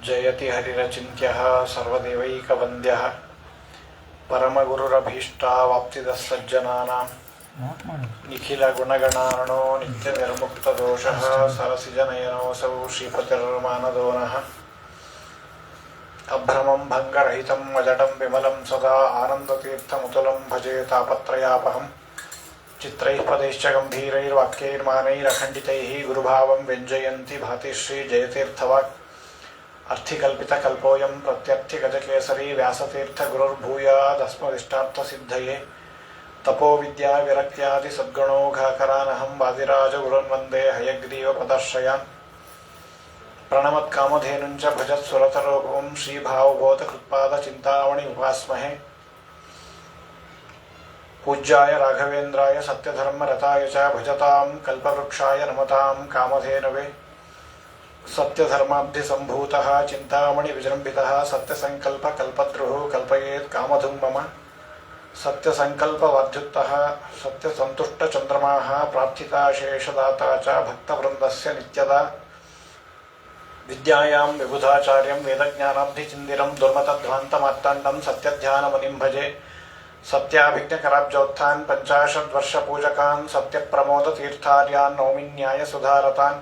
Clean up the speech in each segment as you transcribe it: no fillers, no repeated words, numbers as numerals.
ಜಯತಿ ಹರಿರಚಿಂತ್ಯಃ ಸರ್ವದೇವೈಕವಂದ್ಯಃ ಪರಮಗುರುರಭೀಷ್ಟಾವಾಪ್ತಿದಃ ಸಜ್ಜನಾನಾಂ ನಿಖಿಲ ಗುಣಗಣಾರ್ಣೋ ನಿತ್ಯ ನಿರ್ಮುಕ್ತದೋಷಃ ಸರಸಿಜನಯನೋऽಸೌ ಶ್ರೀಪತಿರ್ಮಾನದೋನಃ ಅಭ್ರಮಂ ಭಂಗರಹಿತಂ ಅಜಡಂ ವಿಮಲಂ ಸದಾ ಆನಂದತೀರ್ಥಮುತುಲಂ ಭಜೆ ತಾಪತ್ರಯಾಪಹಂ ಚಿತ್ರೈಃ ಪದೈಶ್ಚ ಗಂಭೀರೈರ್ವಾಕ್ಯೈರ್ಮಾನೈರಖಂಡಿತೈಃ ಗುರುಭಾವಂ ವ್ಯಂಜಯಂತಿ ಭಾತಿ ಶ್ರೀ ಜಯತೀರ್ಥವಾಕ್ ಅರ್ಥಿಕಲ್ಪಿತಕಲ್ಪೋಯಂ ಪ್ರತ್ಯರ್ಥಿಗಜಕೇಸರಿ ವ್ಯಾಸತೀರ್ಥ ಗುರುರ್ಭೂಯಾದಸ್ಮದಿಷ್ಟಾರ್ಥಸಿದ್ಧಯೇ ತಪೋವಿದ್ಯಾ ವಿರಕ್ತ್ಯಾದಿ ಸದ್ಗುಣೋಘಾಕರಾನಹಂ ವಾದಿರಾಜಗುರುನ್ವಂದೇ ಹಯಗ್ರೀವಪದಾಶ್ರಯಾನ್ ಪ್ರಣಮತ್ಕಾಮಧೇನುಂಚ ಭಜತ್ಸುರತರೋಪಂ ಶ್ರೀಭಾವಬೋಧಕೃತ್ಪಾದಚಿಂತಾಮಣಿ ಉಪಾಸ್ಮಹೇ ಪೂಜ್ಯಾಯ ರಾಘವೇಂದ್ರಾಯ ಸತ್ಯಧರ್ಮರತಾಯ ಚ ಭಜತಾಂ ಕಲ್ಪವೃಕ್ಷಾಯ ನಮತಾಂ ಕಾಮಧೇನವೇ ಸತ್ಯಧರ್ಮಾಬ್ಧಿಸಂಭೂತಃ ಚಿಂತಾಮಣಿ ವಿಜೃಂಭಿತಃ ಸತ್ಯಸಂಕಲ್ಪ ಕಲ್ಪದ್ರುಃ ಕಲ್ಪಯೇತ್ ಕಾಮಧುಂ ಮಮ ಸತ್ಯಸಂಕಲ್ಪವರ್ಧುತ್ತಃ ಸತ್ಯಸಂತುಷ್ಟಚಂದ್ರಮಾಃ ಪ್ರಾರ್ಥಿತಾ ಶೇಷದಾತಾ ಚ ಭಕ್ತವೃಂದಸ್ಯ ನಿತ್ಯದಾ ವಿದ್ಯಾಯಾಂ ವಿಬುಧಾಚಾರ್ಯಂ ವೇದಜ್ಞಾನಾಬ್ಧಿಚಿಂದಿರಂ ದುರ್ಮತಧ್ವಾಂತಮಾರ್ತಾಂಡಂ ಸತ್ಯಧ್ಯಾನಮುನಿಂ ಭಜೆ ಸತ್ಯಾಭಿಜ್ಞಕರಾಬ್ಜೋತ್ಥಾನ್ ಪಂಚಾಶದ್ವರ್ಷಪೂಜಕಾನ್ ಸತ್ಯಪ್ರಮೋದತೀರ್ಥಾರ್ಯಾನ್ ನೌಮಿನ್ಯಾಯ ಸುಧಾರತಾನ್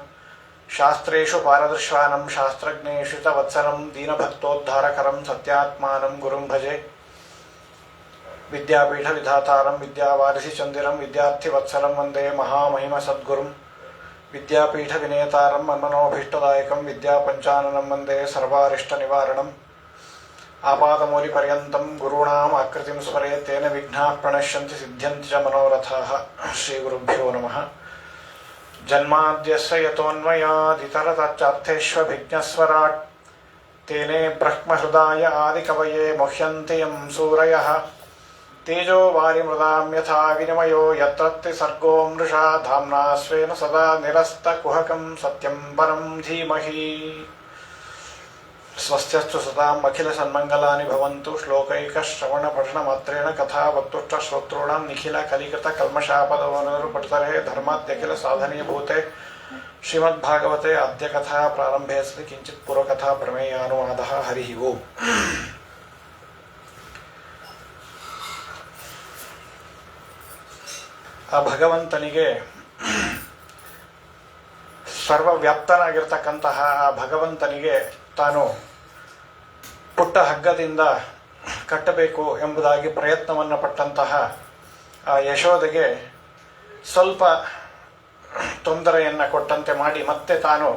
ಶಾಸ್ತ್ರೇಷು ಪಾರದರ್ಶಾನಂ ಶಾಸ್ತ್ರಜ್ಞೇಷು ಚ ವತ್ಸರಂ ದೀನಭಕ್ತೋದ್ಧಾರಕರಂ ಸತ್ಯಾತ್ಮಾನಂ ಗುರುಂ ಭಜೆ ವಿದ್ಯಾಪೀಠ ವಿಧಾತಾರಂ ವಿದ್ಯಾವಾರಿಸಿ ಚಂದಿರಂ ವಿದ್ಯಾರ್ಥಿವತ್ಸರಂ ವಂದೇ ಮಹಾಮಹಿಮ ಸದ್ಗುರುಂ ವಿದ್ಯಾಪೀಠ ವಿನೇತಾರಂ ಮನ್ಮನೋಭೀಷ್ಟದಾಯಕಂ ವಿದ್ಯಾಪಂಚಾನನಂ ವಂದೇ ಸರ್ವಾರಿಷ್ಟ ನಿವಾರಣಂ ಆಪಾದಮೂಲಿಪರ್ಯಂತಂ ಗುರುಣಾಂ ಆಕೃತಿಂ ಸ್ಮರೇತ್ ತೇನ ವಿಘ್ನಾಃ ಪ್ರಣಶ್ಯಂತಿ ಸಿದ್ಧ್ಯಂತಿ ಚ ಮನೋರಥಾಃ ಶ್ರೀಗುರುಭ್ಯೋ ನಮಃ ಜನ್ಮಾದ್ಯಸ್ಯ ಯತೋನ್ಮಯಾದಿತರತಶ್ಚಾರ್ಥೇಷ್ವಭಿಜ್ಞಸ್ವರಾಟ್ ತೇನೇ ಬ್ರಹ್ಮಹೃದಾಯ ಆದಿಕವಯೇ ಮುಹ್ಯಂತಿ ಯಂ ಸೂರಯಃ ತೇಜೋ ವಾರಿಮೃದಾಂ ಯಥಾ ವಿನಿಮಯೋ ಯತ್ರ ಸರ್ಗೋ ಮೃಷಾ ಧಾಮ್ನಾ ಸ್ವೇನ ಸದಾ ನಿರಸ್ತಕುಹಕಂ ಸತ್ಯಂ ಪರಂ ಧೀಮಹಿ ಸ್ವಸ್ತ್ಯಸ್ತು ಸದಾಂ ಅಖಿಲ ಸನ್ಮಂಗಲಾನಿ ಭವಂತು ಶ್ಲೋಕೈಕಶ್ರವಣಪಠನಮಾತ್ರೇಣ ಕಥಾ ವಕ್ತುಷ್ಟ ಶ್ರೋತॄಣಾಂ ನಿಖಿಲ ಕಲಿಕೃತ ಕಲ್ಮಷಾಪದವನರು ಪಠಿತರೆ ಧರ್ಮಾದ್ಯಖಿಲ ಸಾಧನೀಭೂತೆ ಶ್ರೀಮದ್ಭಾಗವತೆ ಅದ್ಯ ಕಥಾ ಪ್ರಾರಂಭೆ ಸತಿ ಕಿಂಚಿತ್ ಪೂರ್ವಕಥಾ ಪ್ರಮೇಯಾನುವಾದಃ ಹರಿ ಓಂ. ಆ ಭಗವಂತನಿಗೆ ಸರ್ವವ್ಯಾಪ್ತನಾಗಿರ್ತಕ್ಕಂತಹ ಆ ಭಗವಂತನಿಗೆ ತಾನು ಪುಟ್ಟ ಹಗ್ಗದಿಂದ ಕಟ್ಟಬೇಕು ಎಂಬುದಾಗಿ ಪ್ರಯತ್ನವನ್ನು ಪಟ್ಟಂತಹ ಆ ಯಶೋದೆಗೆ ಸ್ವಲ್ಪ ತೊಂದರೆಯನ್ನು ಕೊಟ್ಟಂತೆ ಮಾಡಿ ಮತ್ತೆ ತಾನು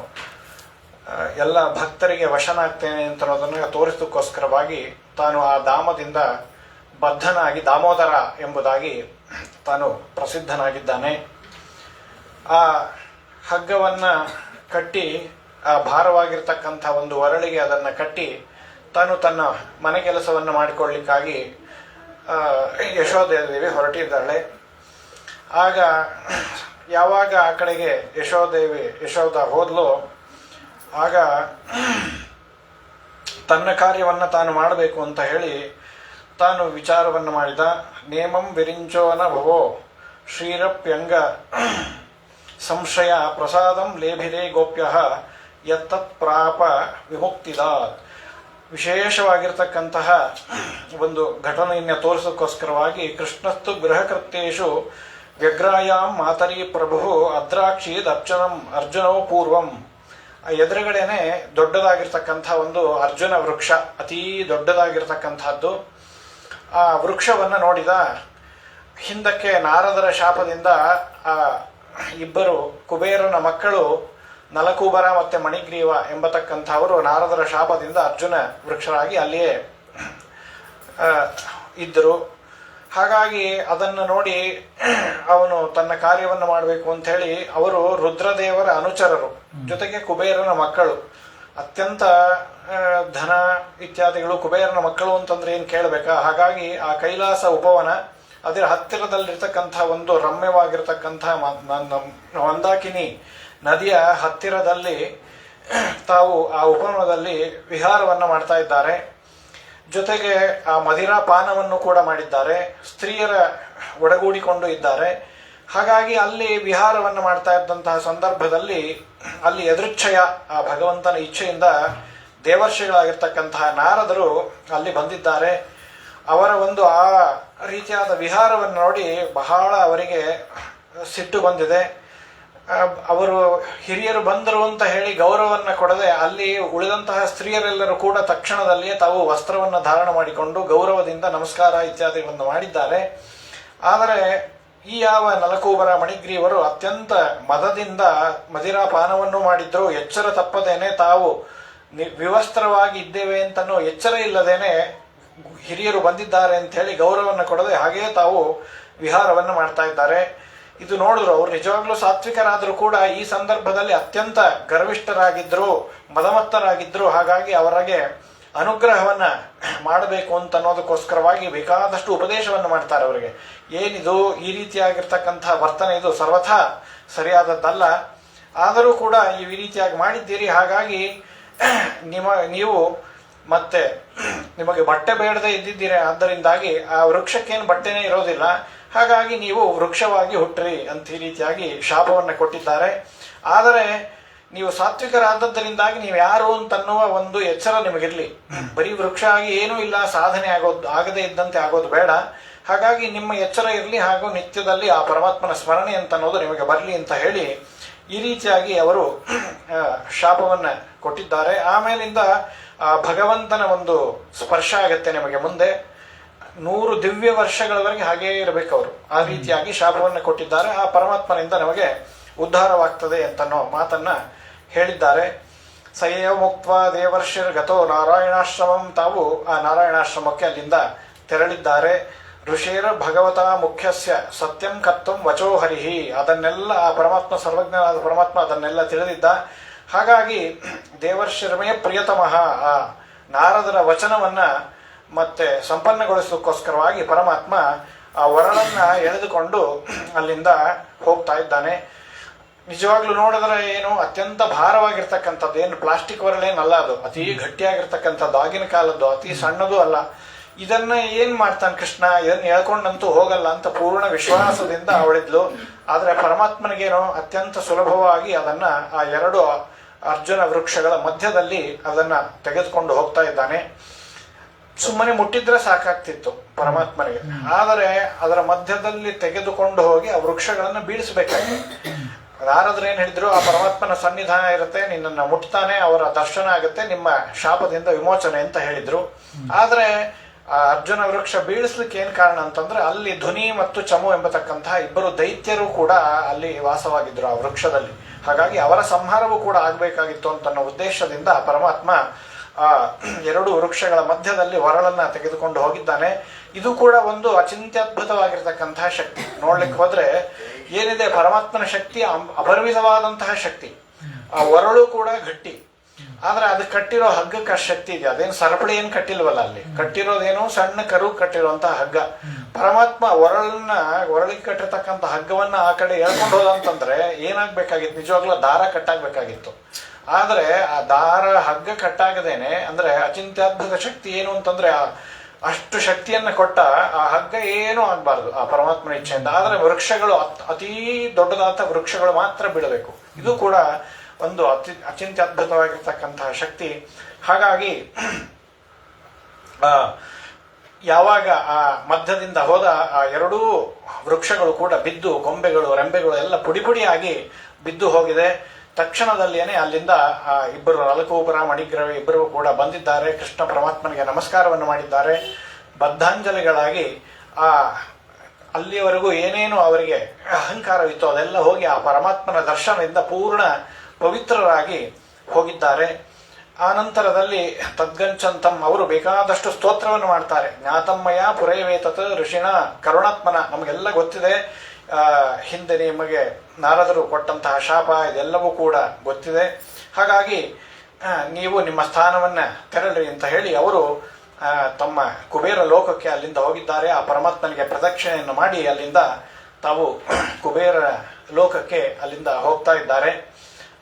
ಎಲ್ಲ ಭಕ್ತರಿಗೆ ವಶನಾಗ್ತೇನೆ ಅಂತ ಅನ್ನೋದನ್ನು ತೋರಿಸೋದಕ್ಕೋಸ್ಕರವಾಗಿ ತಾನು ಆ ಧಾಮದಿಂದ ಬದ್ಧನಾಗಿ ದಾಮೋದರ ಎಂಬುದಾಗಿ ತಾನು ಪ್ರಸಿದ್ಧನಾಗಿದ್ದಾನೆ. ಆ ಹಗ್ಗವನ್ನು ಕಟ್ಟಿ ಆ ಭಾರವಾಗಿರ್ತಕ್ಕಂಥ ಒಂದು ಒರಳಿಗೆ ಅದನ್ನು ಕಟ್ಟಿ ತಾನು ತನ್ನ ಮನೆ ಕೆಲಸವನ್ನು ಮಾಡಿಕೊಳ್ಳಿಕ್ಕಾಗಿ ಯಶೋದೇವಿ ಹೊರಟಿದ್ದಾಳೆ. ಆಗ ಯಾವಾಗ ಆ ಕಡೆಗೆ ಯಶೋದ ಹೋದ್ಲು, ಆಗ ತನ್ನ ಕಾರ್ಯವನ್ನು ತಾನು ಮಾಡಬೇಕು ಅಂತ ಹೇಳಿ ತಾನು ವಿಚಾರವನ್ನು ಮಾಡಿದ. ನೇಮಂ ವಿರಿಂಚೋನ ಭವೋ ಶ್ರೀರಪ್ಯಂಗ ಸಂಶಯ ಪ್ರಸಾದಂ ಲೇಭಿರೇ ಗೋಪ್ಯ ಯತ್ತತ್ ಪ್ರಾಪ ವಿಮುಕ್ತಿದ. ವಿಶೇಷವಾಗಿರ್ತಕ್ಕಂತಹ ಒಂದು ಘಟನೆಯನ್ನು ತೋರಿಸೋಕ್ಕೋಸ್ಕರವಾಗಿ ಕೃಷ್ಣಸ್ತು ಗೃಹಕೃತ್ಯೇಷು ವ್ಯಗ್ರಾಯಾಂ ಮಾತರಿ ಪ್ರಭು ಅದ್ರಾಕ್ಷೀದ್ ಅರ್ಜುನಂ ಅರ್ಜುನವು ಪೂರ್ವಂ. ಎದುರುಗಡೆನೆ ದೊಡ್ಡದಾಗಿರ್ತಕ್ಕಂಥ ಒಂದು ಅರ್ಜುನ ವೃಕ್ಷ, ಅತೀ ದೊಡ್ಡದಾಗಿರ್ತಕ್ಕಂಥದ್ದು. ಆ ವೃಕ್ಷವನ್ನು ನೋಡಿದ. ಹಿಂದಕ್ಕೆ ನಾರದರ ಶಾಪದಿಂದ ಆ ಇಬ್ಬರು ಕುಬೇರನ ಮಕ್ಕಳು ನಲಕೂಬರ ಮತ್ತು ಮಣಿಗ್ರೀವ ಎಂಬತಕ್ಕಂಥವರು ನಾರದರ ಶಾಪದಿಂದ ಅರ್ಜುನ ವೃಕ್ಷರಾಗಿ ಅಲ್ಲಿಯೇ ಇದ್ದರು. ಹಾಗಾಗಿ ಅದನ್ನು ನೋಡಿ ಅವನು ತನ್ನ ಕಾರ್ಯವನ್ನು ಮಾಡಬೇಕು ಅಂಥೇಳಿ ಅವರು ರುದ್ರದೇವರ ಅನುಚರರು, ಜೊತೆಗೆ ಕುಬೇರನ ಮಕ್ಕಳು. ಅತ್ಯಂತ ಧನ ಇತ್ಯಾದಿಗಳು ಕುಬೇರನ ಮಕ್ಕಳು ಅಂತಂದ್ರೆ ಏನು ಕೇಳಬೇಕಾ. ಹಾಗಾಗಿ ಆ ಕೈಲಾಸ ಉಪವನ ಅದರ ಹತ್ತಿರದಲ್ಲಿರ್ತಕ್ಕಂಥ ಒಂದು ರಮ್ಯವಾಗಿರ್ತಕ್ಕಂಥ ಮಂದಾಕಿನಿ ನದಿಯ ಹತ್ತಿರದಲ್ಲಿ ತಾವು ಆ ಉಪವನದಲ್ಲಿ ವಿಹಾರವನ್ನು ಮಾಡ್ತಾ ಇದ್ದಾರೆ. ಜೊತೆಗೆ ಆ ಮದಿರಾಪಾನವನ್ನು ಕೂಡ ಮಾಡಿದ್ದಾರೆ. ಸ್ತ್ರೀಯರ ಒಡಗೂಡಿಕೊಂಡು ಇದ್ದಾರೆ. ಹಾಗಾಗಿ ಅಲ್ಲಿ ವಿಹಾರವನ್ನು ಮಾಡ್ತಾ ಇದ್ದಂತಹ ಸಂದರ್ಭದಲ್ಲಿ ಅಲ್ಲಿ ಯದೃಚ್ಛಯ ಆ ಭಗವಂತನ ಇಚ್ಛೆಯಿಂದ ದೇವರ್ಷಿಗಳಾಗಿರ್ತಕ್ಕಂತಹ ನಾರದರು ಅಲ್ಲಿ ಬಂದಿದ್ದಾರೆ. ಅವರ ಒಂದು ಆ ರೀತಿಯಾದ ವಿಹಾರವನ್ನು ನೋಡಿ ಬಹಳ ಅವರಿಗೆ ಸಿಟ್ಟು ಬಂದಿದೆ. ಅವರು ಹಿರಿಯರು ಬಂದರು ಅಂತ ಹೇಳಿ ಗೌರವವನ್ನು ಕೊಡದೆ ಅಲ್ಲಿ ಉಳಿದಂತಹ ಸ್ತ್ರೀಯರೆಲ್ಲರೂ ಕೂಡ ತಕ್ಷಣದಲ್ಲಿಯೇ ತಾವು ವಸ್ತ್ರವನ್ನು ಧಾರಣ ಮಾಡಿಕೊಂಡು ಗೌರವದಿಂದ ನಮಸ್ಕಾರ ಇತ್ಯಾದಿಗಳನ್ನು ಮಾಡಿದ್ದಾರೆ. ಆದರೆ ಈ ಯಾವ ನಲಕೂಬರ ಮಣಿಗ್ರೀವರು ಅತ್ಯಂತ ಮದದಿಂದ ಮದಿರಾಪಾನವನ್ನು ಮಾಡಿದ್ರು. ಎಚ್ಚರ ತಪ್ಪದೇನೆ ತಾವು ವಿವಸ್ತ್ರವಾಗಿ ಇದ್ದೇವೆ ಅಂತನೂ ಎಚ್ಚರ ಇಲ್ಲದೇನೆ ಹಿರಿಯರು ಬಂದಿದ್ದಾರೆ ಅಂತ ಹೇಳಿ ಗೌರವವನ್ನು ಕೊಡದೆ ಹಾಗೆಯೇ ತಾವು ವಿಹಾರವನ್ನು ಮಾಡ್ತಾ ಇದ್ದಾರೆ. ಇದು ನೋಡಿದ್ರು ಅವ್ರು ನಿಜವಾಗ್ಲೂ ಸಾತ್ವಿಕರಾದರೂ ಕೂಡ ಈ ಸಂದರ್ಭದಲ್ಲಿ ಅತ್ಯಂತ ಗರ್ವಿಷ್ಠರಾಗಿದ್ರು, ಮದಮತ್ತರಾಗಿದ್ರು. ಹಾಗಾಗಿ ಅವರಿಗೆ ಅನುಗ್ರಹವನ್ನ ಮಾಡಬೇಕು ಅಂತ ಅನ್ನೋದಕ್ಕೋಸ್ಕರವಾಗಿ ಬೇಕಾದಷ್ಟು ಉಪದೇಶವನ್ನು ಮಾಡ್ತಾರೆ ಅವರಿಗೆ. ಏನಿದು ಈ ರೀತಿಯಾಗಿರ್ತಕ್ಕಂತಹ ವರ್ತನೆ ಇದು ಸರ್ವಥಾ ಸರಿಯಾದದ್ದಲ್ಲ. ಆದರೂ ಕೂಡ ಈ ರೀತಿಯಾಗಿ ಮಾಡಿದ್ದೀರಿ, ಹಾಗಾಗಿ ನೀವು ಮತ್ತೆ ನಿಮಗೆ ಬಟ್ಟೆ ಬೇಡದೆ ಇದ್ದಿದ್ದೀರಿ, ಆದ್ದರಿಂದಾಗಿ ಆ ವೃಕ್ಷಕ್ಕೇನು ಬಟ್ಟೆನೇ ಇರೋದಿಲ್ಲ, ಹಾಗಾಗಿ ನೀವು ವೃಕ್ಷವಾಗಿ ಹುಟ್ಟ್ರಿ ಅಂತ ಈ ರೀತಿಯಾಗಿ ಶಾಪವನ್ನು ಕೊಟ್ಟಿದ್ದಾರೆ. ಆದರೆ ನೀವು ಸಾತ್ವಿಕರಾದದ್ದರಿಂದಾಗಿ ನೀವು ಯಾರು ಅಂತನ್ನುವ ಒಂದು ಎಚ್ಚರ ನಿಮಗಿರ್ಲಿ. ಬರೀ ವೃಕ್ಷ ಆಗಿ ಏನೂ ಇಲ್ಲ, ಸಾಧನೆ ಆಗದೇ ಇದ್ದಂತೆ ಆಗೋದು ಬೇಡ. ಹಾಗಾಗಿ ನಿಮ್ಮ ಎಚ್ಚರ ಇರಲಿ, ಹಾಗೂ ನಿತ್ಯದಲ್ಲಿ ಆ ಪರಮಾತ್ಮನ ಸ್ಮರಣೆ ಅಂತ ಅನ್ನೋದು ನಿಮಗೆ ಬರಲಿ ಅಂತ ಹೇಳಿ ಈ ರೀತಿಯಾಗಿ ಅವರು ಶಾಪವನ್ನು ಕೊಟ್ಟಿದ್ದಾರೆ. ಆಮೇಲಿಂದ ಆ ಭಗವಂತನ ಒಂದು ಸ್ಪರ್ಶ ಆಗತ್ತೆ ನಿಮಗೆ ಮುಂದೆ 100 ದಿವ್ಯ ವರ್ಷಗಳವರೆಗೆ ಹಾಗೇ ಇರಬೇಕು ಅವರು. ಆ ರೀತಿಯಾಗಿ ಶಾಪವನ್ನು ಕೊಟ್ಟಿದ್ದಾರೆ. ಆ ಪರಮಾತ್ಮನಿಂದ ನಮಗೆ ಉದ್ಧಾರವಾಗ್ತದೆ ಅಂತನೋ ಮಾತನ್ನ ಹೇಳಿದ್ದಾರೆ. ಸಯೇವ ಮುಕ್ತ ದೇವರ್ಷಿರ್ ಗತೋ ನಾರಾಯಣಾಶ್ರಮಂ, ತಾವು ಆ ನಾರಾಯಣಾಶ್ರಮಕ್ಕೆ ಅಲ್ಲಿಂದ ತೆರಳಿದ್ದಾರೆ. ಋಷೇರ ಭಗವತ ಮುಖ್ಯಸ್ಯ ಸತ್ಯಂ ಕರ್ತಂ ವಚೋ ಹರಿಹಿ, ಅದನ್ನೆಲ್ಲ ಆ ಪರಮಾತ್ಮ ಸರ್ವಜ್ಞನಾದ ಪರಮಾತ್ಮ ಅದನ್ನೆಲ್ಲ ತಿಳಿದಿದ್ದ. ಹಾಗಾಗಿ ದೇವರ್ಷಿರಮೇ ಪ್ರಿಯತಮಃ ಆ ನಾರದರ ವಚನವನ್ನ ಮತ್ತೆ ಸಂಪನ್ನಗೊಳಿಸೋಕ್ಕೋಸ್ಕರವಾಗಿ ಪರಮಾತ್ಮ ಆ ವರಳನ್ನ ಎಳೆದುಕೊಂಡು ಅಲ್ಲಿಂದ ಹೋಗ್ತಾ ಇದ್ದಾನೆ. ನಿಜವಾಗ್ಲೂ ನೋಡಿದ್ರೆ ಏನು ಅತ್ಯಂತ ಭಾರವಾಗಿರ್ತಕ್ಕಂಥದ್ದು, ಏನು ಪ್ಲಾಸ್ಟಿಕ್ ವರಳೇನಲ್ಲ, ಅದು ಅತಿ ಗಟ್ಟಿಯಾಗಿರ್ತಕ್ಕಂಥದ್ದು, ಆಗಿನ ಕಾಲದ್ದು, ಅತಿ ಸಣ್ಣದು ಅಲ್ಲ. ಇದನ್ನ ಏನ್ ಮಾಡ್ತಾನೆ ಕೃಷ್ಣ, ಇದನ್ನ ಹೇಳ್ಕೊಂಡಂತೂ ಹೋಗಲ್ಲ ಅಂತ ಪೂರ್ಣ ವಿಶ್ವಾಸದಿಂದ ಅವಳಿದ್ಲು. ಆದ್ರೆ ಪರಮಾತ್ಮನಿಗೇನೋ ಅತ್ಯಂತ ಸುಲಭವಾಗಿ ಅದನ್ನ ಆ 2 ಅರ್ಜುನ ವೃಕ್ಷಗಳ ಮಧ್ಯದಲ್ಲಿ ಅದನ್ನ ತೆಗೆದುಕೊಂಡು ಹೋಗ್ತಾ ಇದ್ದಾನೆ. ಸುಮ್ಮನೆ ಮುಟ್ಟಿದ್ರೆ ಸಾಕಾಗ್ತಿತ್ತು ಪರಮಾತ್ಮನಿಗೆ, ಆದರೆ ಅದರ ಮಧ್ಯದಲ್ಲಿ ತೆಗೆದುಕೊಂಡು ಹೋಗಿ ಆ ವೃಕ್ಷಗಳನ್ನು ಬೀಳಿಸಬೇಕಾಗಿತ್ತು. ನಾರದ್ರು ಏನ್ ಹೇಳಿದ್ರು, ಆ ಪರಮಾತ್ಮನ ಸನ್ನಿಧಾನ ಇರುತ್ತೆ, ನಿನ್ನನ್ನು ಮುಟ್ತಾನೆ, ಅವರ ದರ್ಶನ ಆಗುತ್ತೆ, ನಿಮ್ಮ ಶಾಪದಿಂದ ವಿಮೋಚನೆ ಅಂತ ಹೇಳಿದ್ರು. ಆದ್ರೆ ಆ ಅರ್ಜುನ ವೃಕ್ಷ ಬೀಳಿಸ್ಲಿಕ್ಕೆ ಏನ್ ಕಾರಣ ಅಂತಂದ್ರೆ, ಅಲ್ಲಿ ಧ್ವನಿ ಮತ್ತು ಚಮು ಎಂಬತಕ್ಕಂತಹ 2 ದೈತ್ಯರು ಕೂಡ ಅಲ್ಲಿ ವಾಸವಾಗಿದ್ರು ಆ ವೃಕ್ಷದಲ್ಲಿ. ಹಾಗಾಗಿ ಅವರ ಸಂಹಾರವೂ ಕೂಡ ಆಗ್ಬೇಕಾಗಿತ್ತು ಅಂತನ್ನೋ ಉದ್ದೇಶದಿಂದ ಪರಮಾತ್ಮ ಆ 2 ವೃಕ್ಷಗಳ ಮಧ್ಯದಲ್ಲಿ ವರಳನ್ನ ತೆಗೆದುಕೊಂಡು ಹೋಗಿದ್ದಾನೆ. ಇದು ಕೂಡ ಒಂದು ಅಚಿಂತ್ಯದ್ಭುತವಾಗಿರ್ತಕ್ಕಂತಹ ಶಕ್ತಿ. ನೋಡ್ಲಿಕ್ಕೆ ಹೋದ್ರೆ ಏನಿದೆ ಪರಮಾತ್ಮನ ಶಕ್ತಿ ಅಪರಿಮಿತವಾದಂತಹ ಶಕ್ತಿ. ಆ ವರಳು ಕೂಡ ಗಟ್ಟಿ, ಆದ್ರೆ ಅದು ಕಟ್ಟಿರೋ ಹಗ್ಗಕ್ಕೆ ಅಷ್ಟು ಶಕ್ತಿ ಇದೆ. ಅದೇನು ಸರಪಳಿ ಏನು ಕಟ್ಟಿಲ್ವಲ್ಲ, ಅಲ್ಲಿ ಕಟ್ಟಿರೋದೇನೋ ಸಣ್ಣ ಕರು ಕಟ್ಟಿರುವಂತಹ ಹಗ್ಗ. ಪರಮಾತ್ಮ ಒರಳಿಗೆ ಕಟ್ಟಿರ್ತಕ್ಕಂಥ ಹಗ್ಗವನ್ನ ಆ ಕಡೆ ಎಳ್ಕೊಂಡು ಹೋದಂತಂದ್ರೆ ಏನಾಗ್ಬೇಕಾಗಿತ್ತು, ನಿಜವಾಗ್ಲೂ ದಾರ ಕಟ್ಟಾಗ್ಬೇಕಾಗಿತ್ತು. ಆದ್ರೆ ಆ ದಾರ ಹಗ್ಗ ಕಟ್ಟಾಗದೇನೆ, ಅಂದ್ರೆ ಅಚಿಂತ್ಯದ್ಭುತ ಶಕ್ತಿ ಏನು ಅಂತಂದ್ರೆ ಅಷ್ಟು ಶಕ್ತಿಯನ್ನ ಕೊಟ್ಟ ಆ ಹಗ್ಗ ಏನೂ ಆಗ್ಬಾರ್ದು ಆ ಪರಮಾತ್ಮನ ಇಚ್ಛೆಯಿಂದ. ಆದ್ರೆ ವೃಕ್ಷಗಳು ಅತೀ ದೊಡ್ಡದಾದ ವೃಕ್ಷಗಳು ಮಾತ್ರ ಬಿಡಬೇಕು. ಇದು ಕೂಡ ಒಂದು ಅಚಿಂತ್ಯದ್ಭುತವಾಗಿರ್ತಕ್ಕಂತಹ ಶಕ್ತಿ. ಹಾಗಾಗಿ ಯಾವಾಗ ಆ ಮಧ್ಯದಿಂದ ಹೋದ ಆ 2 ವೃಕ್ಷಗಳು ಕೂಡ ಬಿದ್ದು, ಕೊಂಬೆಗಳು ರೆಂಬೆಗಳು ಎಲ್ಲ ಪುಡಿ ಪುಡಿಯಾಗಿ ಬಿದ್ದು ಹೋಗಿದೆ. ತಕ್ಷಣದಲ್ಲಿಯೇ ಅಲ್ಲಿಂದ ಆ 2 ನಲಕೂಬರ ಮಣಿಗ್ರಹ 2 ಕೂಡ ಬಂದಿದ್ದಾರೆ. ಕೃಷ್ಣ ಪರಮಾತ್ಮನಿಗೆ ನಮಸ್ಕಾರವನ್ನು ಮಾಡಿದ್ದಾರೆ. ಬದ್ಧಾಂಜಲಿಗಳಾಗಿ ಆ ಅಲ್ಲಿಯವರೆಗೂ ಏನೇನು ಅವರಿಗೆ ಅಹಂಕಾರವಿತ್ತು ಅದೆಲ್ಲ ಹೋಗಿ ಆ ಪರಮಾತ್ಮನ ದರ್ಶನದಿಂದ ಪೂರ್ಣ ಪವಿತ್ರರಾಗಿ ಹೋಗಿದ್ದಾರೆ. ಆ ನಂತರದಲ್ಲಿ ತದ್ಗಂಚಂತಂ ಅವರು ಬೇಕಾದಷ್ಟು ಸ್ತೋತ್ರವನ್ನು ಮಾಡ್ತಾರೆ. ಜ್ಞಾತಮ್ಮಯ ಪುರೈವೇತತ್ ಋಷಿಣ ಕರುಣಾತ್ಮನ, ನಮಗೆಲ್ಲ ಗೊತ್ತಿದೆ ಹಿಂದೆ ನಿಮಗೆ ನಾರದರು ಕೊಟ್ಟಂತಹ ಶಾಪ ಇದೆಲ್ಲವೂ ಕೂಡ ಗೊತ್ತಿದೆ. ಹಾಗಾಗಿ ನೀವು ನಿಮ್ಮ ಸ್ಥಾನವನ್ನ ತೆರಳಿ ಅಂತ ಹೇಳಿ ಅವರು ತಮ್ಮ ಕುಬೇರ ಲೋಕಕ್ಕೆ ಅಲ್ಲಿಂದ ಹೋಗಿದ್ದಾರೆ. ಆ ಪರಮಾತ್ಮನಿಗೆ ಪ್ರದಕ್ಷಿಣೆಯನ್ನು ಮಾಡಿ ಅಲ್ಲಿಂದ ತಾವು ಕುಬೇರ ಲೋಕಕ್ಕೆ ಅಲ್ಲಿಂದ ಹೋಗ್ತಾ ಇದ್ದಾರೆ.